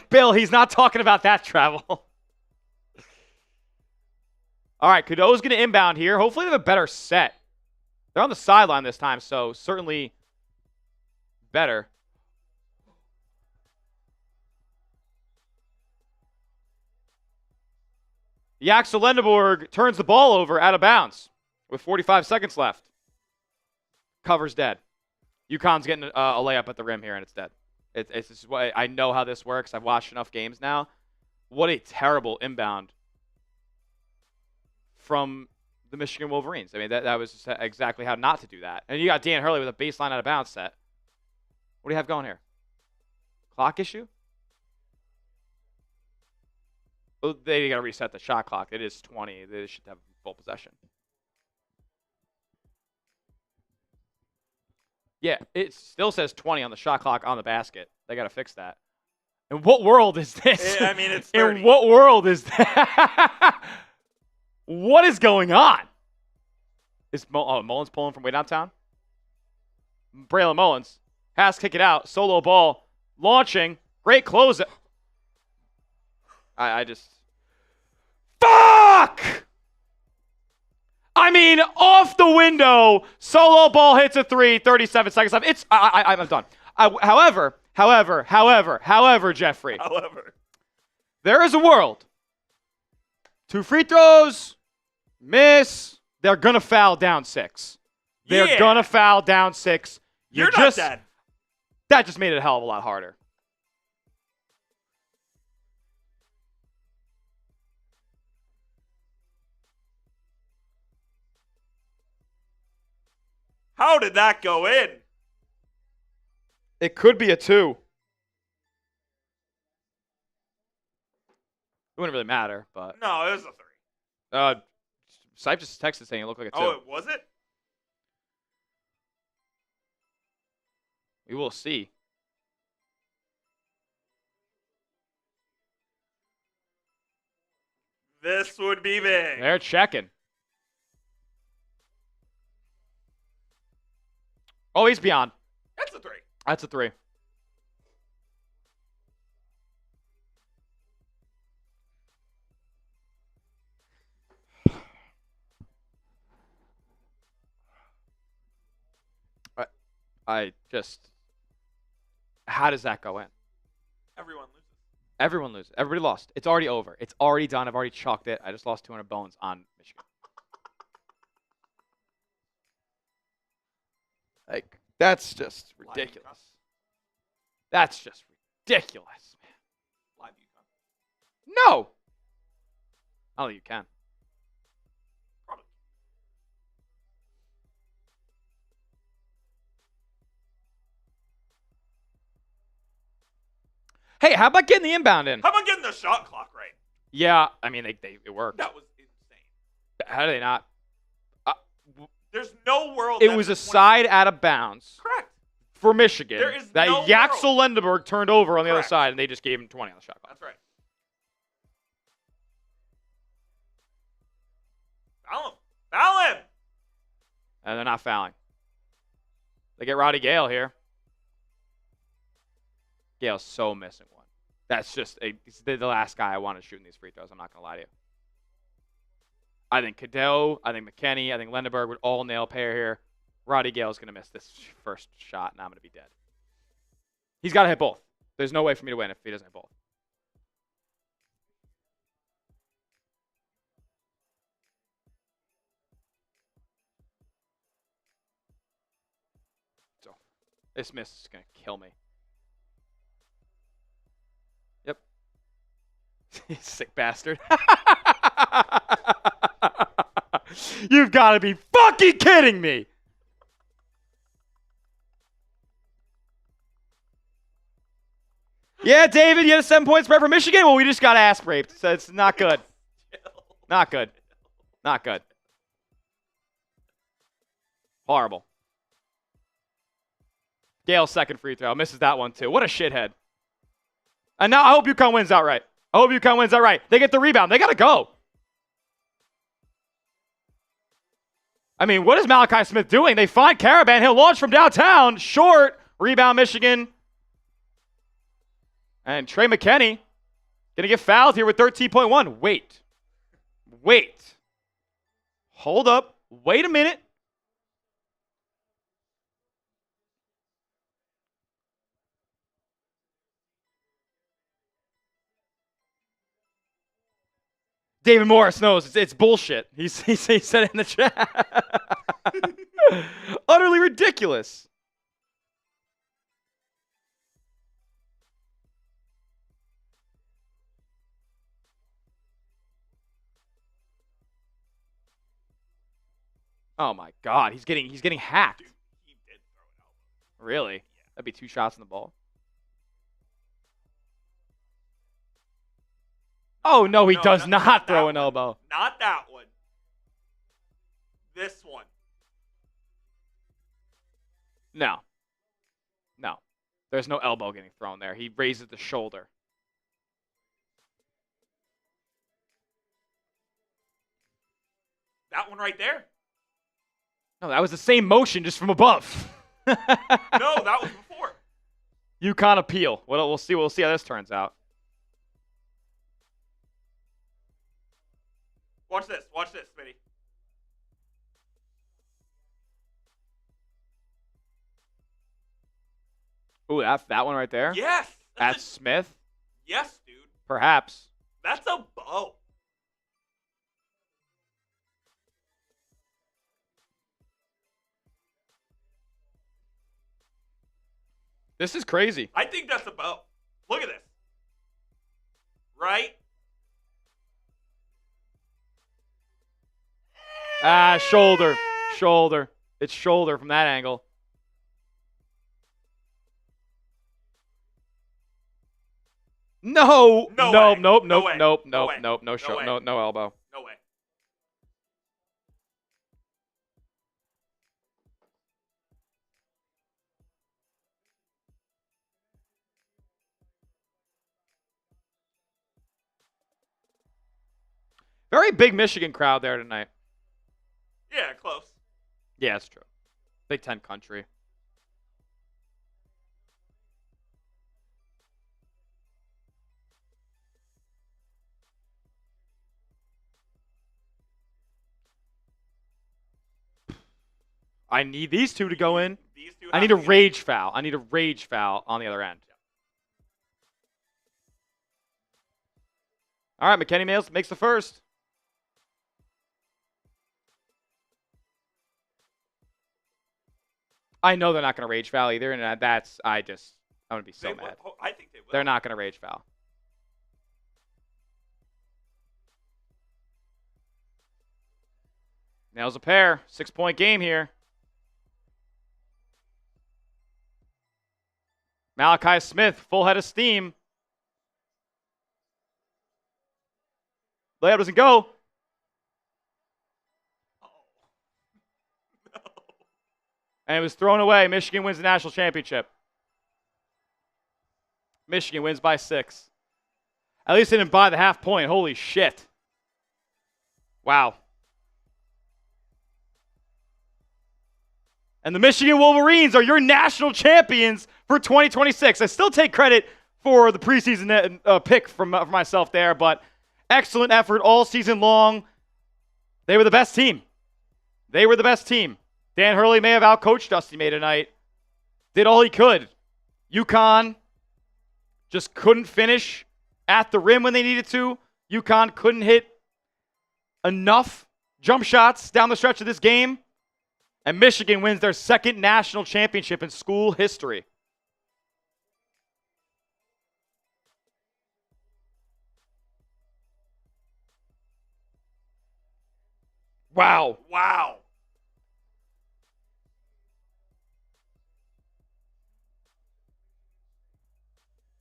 Bill, he's not talking about that travel. All right, Cadeau's going to inbound here. Hopefully they have a better set. They're on the sideline this time, so certainly better. Yaxel Lendeborg turns the ball over out of bounds with 45 seconds left. Cover's dead. UConn's getting a layup at the rim here, and it's dead. It's just what I know how this works. I've watched enough games now. What a terrible inbound from the Michigan Wolverines. I mean, that was exactly how not to do that. And you got Dan Hurley with a baseline out of bounds set. What do you have going here? Clock issue? Oh, they got to reset the shot clock. It is 20. They should have full possession. Yeah, it still says 20 on the shot clock on the basket. They got to fix that. In what world is this? I mean, it's 30. In what world is that? What is going on? Is Mullins pulling from way downtown? Braylon Mullins has to kick it out. Solo ball launching. Great close. I just. Fuck! I mean, off the window. Solo ball hits a 3. 37 seconds left. It's. I'm done. However, Jeffrey. However, there is a world. 2 free throws. Miss. They're going to foul down 6. They're going to foul down 6. You're not dead. That just made it a hell of a lot harder. How did that go in? It could be a 2. It wouldn't really matter, but. No, it was a 3. Sipe just texted saying it looked like a 2. Oh, was it? We will see. This would be big. They're checking. Oh, he's beyond. That's a 3. That's a 3. I just. How does that go in? Everyone loses. Everyone loses. Everybody lost. It's already over. It's already done. I've already chalked it. I just lost 200 bones on Michigan. Like, that's just ridiculous. That's just ridiculous, man. Live UConn. No. I don't think you can. Probably. Hey, how about getting the inbound in? How about getting the shot clock right? Yeah, I mean, it worked. That was insane. How do they not? There's no world. It was a side out of bounds. Correct. For Michigan. There is that no Yaxel Lendeberg turned over on the other Correct. side, and they just gave him 20 on the shot clock. That's right. Foul him. Foul him. And they're not fouling. They get Roddy Gale here. Gale's so missing one. That's just he's the last guy I want to shoot in these free throws. I'm not going to lie to you. I think Cadeau, I think McKinney, I think Lendeberg would all nail pair here. Roddy Gale's going to miss this first shot, and I'm going to be dead. He's got to hit both. There's no way for me to win if he doesn't hit both. So, this miss is going to kill me. Yep. Sick bastard. You've got to be fucking kidding me. Yeah, David, you had a 7-point spread for Michigan? Well, we just got ass raped, so it's not good. Not good. Not good. Horrible. Gale's second free throw. Misses that one, too. What a shithead. And now I hope UConn wins outright. I hope UConn wins outright. They get the rebound. They got to go. I mean, what is Malachi Smith doing? They find Caravan. He'll launch from downtown. Short. Rebound, Michigan. And Trey McKinney going to get fouled here with 13.1. Wait. Hold up. Wait a minute. David Morris knows it's bullshit. He said it in the chat. Utterly ridiculous. Oh my God, he's getting hacked. Dude, he did throw an elbow. Really? Yeah. That'd be 2 shots in the ball. Oh no, he does not throw an elbow. Not that one. This one. No. There's no elbow getting thrown there. He raises the shoulder. That one right there. No, that was the same motion, just from above. No, that was before. UConn appeal. We'll see. We'll see how this turns out. Watch this, Smitty. Ooh, that one right there. Yes. That's Smith. Yes, dude. Perhaps. That's a bow. This is crazy. I think that's a bow. Look at this. Right? Shoulder. It's shoulder from that angle. No. No No. way. Nope. No Nope. way. Nope. No Nope. way. Nope. No. No way. No elbow. No way. Very big Michigan crowd there tonight. Yeah, close. Yeah, it's true. Big Ten country. I need these two to go in. These two. I need a rage foul. I need a rage foul on the other end. All right, McKenny Mills makes the first. I know they're not going to rage foul either, and I'm going to be so mad. I think they will. They're not going to rage foul. Nails a pair. 6-point game here. Malachi Smith, full head of steam. Layup doesn't go. No. And it was thrown away. Michigan wins the national championship. Michigan wins by 6. At least they didn't buy the half point. Holy shit. Wow. And the Michigan Wolverines are your national champions for 2026. I still take credit for the preseason pick for myself there, but excellent effort all season long. They were the best team. Dan Hurley may have outcoached Dusty May tonight. Did all he could. UConn just couldn't finish at the rim when they needed to. UConn couldn't hit enough jump shots down the stretch of this game. And Michigan wins their second national championship in school history. Wow.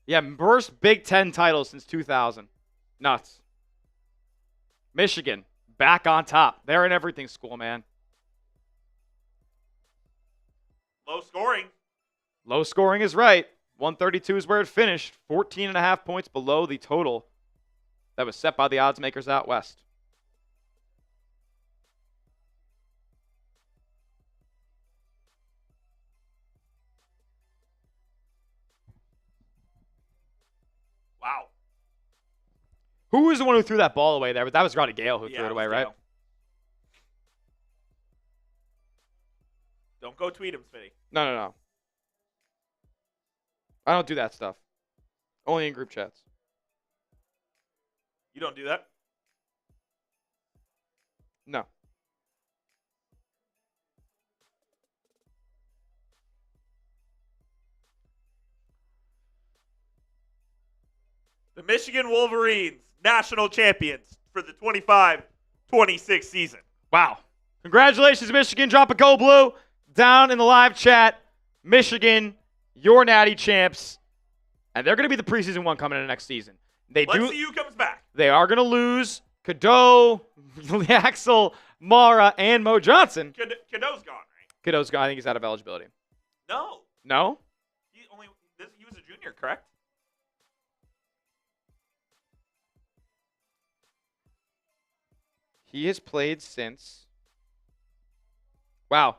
Yeah, first Big Ten title since 2000. Nuts. Michigan, back on top. They're an everything school, man. Low scoring is right. 132 is where it finished. 14.5 points below the total that was set by the odds makers out west. Wow. Who was the one who threw that ball away there? But that was Roddy Gale who threw it away, right? Gale. Don't go tweet him, Smitty. No. I don't do that stuff. Only in group chats. You don't do that? No. The Michigan Wolverines, national champions for the 25-26 season. Wow. Congratulations, Michigan. Drop a Go Blue down in the live chat. Michigan, your natty champs. And they're going to be the preseason one coming into next season. Let's see who comes back. They are going to lose Cadeau, Axel, Mara, and Mo Johnson. Cadeau's gone, right? Cadeau's gone. I think he's out of eligibility. No. No? He was a junior, correct? He has played since. Wow.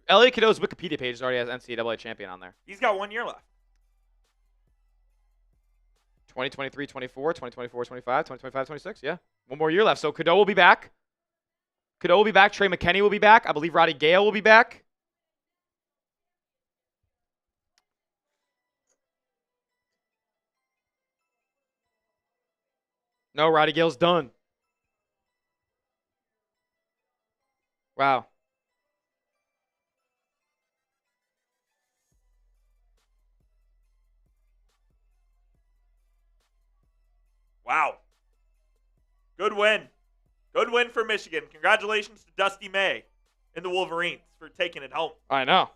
Elliot Cadeau's Wikipedia page already has NCAA champion on there. He's got 1 year left. 2023, 24, 2024, 25, 2025, 26. Yeah. 1 more year left. So Cadeau will be back. Trey McKinney will be back. I believe Roddy Gale will be back. No, Roddy Gale's done. Wow. Wow. Good win. Good win for Michigan. Congratulations to Dusty May and the Wolverines for taking it home. I know.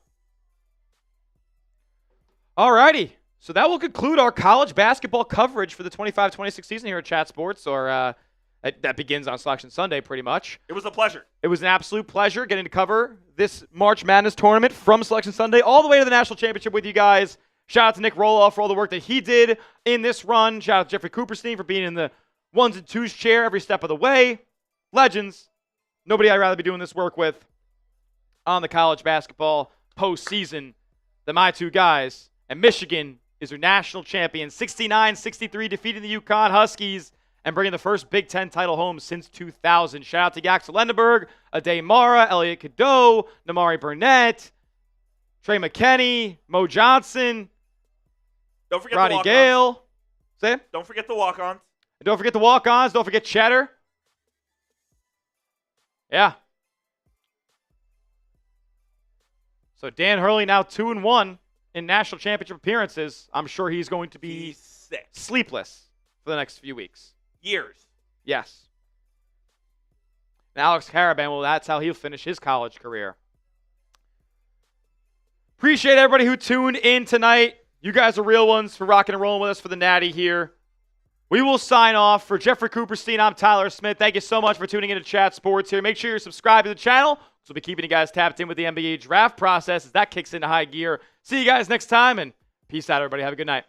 All righty. So that will conclude our college basketball coverage for the 25-26 season here at Chat Sports, or that begins on Selection Sunday pretty much. It was a pleasure. It was an absolute pleasure getting to cover this March Madness tournament from Selection Sunday all the way to the National Championship with you guys. Shout out to Nick Roloff for all the work that he did in this run. Shout out to Jeffrey Cooperstein for being in the 1s and 2s chair every step of the way. Legends. Nobody I'd rather be doing this work with on the college basketball postseason than my two guys. And Michigan is your national champion, 69-63, defeating the UConn Huskies and bringing the first Big Ten title home since 2000. Shout out to Axel Lendenberg, Ade Mara, Elliot Cadeau, Namari Burnett, Trey McKinney, Mo Johnson, Don't forget Roddy the walk-ons. Gale. Say it. Don't forget the walk-ons. And don't forget the walk-ons. Don't forget Cheddar. Yeah. So Dan Hurley now 2-1 in national championship appearances. I'm sure he's going to be sick. Sleepless for the next few weeks. Years. Yes. And Alex Caravan, well, that's how he'll finish his college career. Appreciate everybody who tuned in tonight. You guys are real ones for rocking and rolling with us for the Natty here. We will sign off. For Jeffrey Cooperstein, I'm Tyler Smith. Thank you so much for tuning in to Chat Sports here. Make sure you're subscribed to the channel. We'll be keeping you guys tapped in with the NBA draft process as that kicks into high gear. See you guys next time, and peace out, everybody. Have a good night.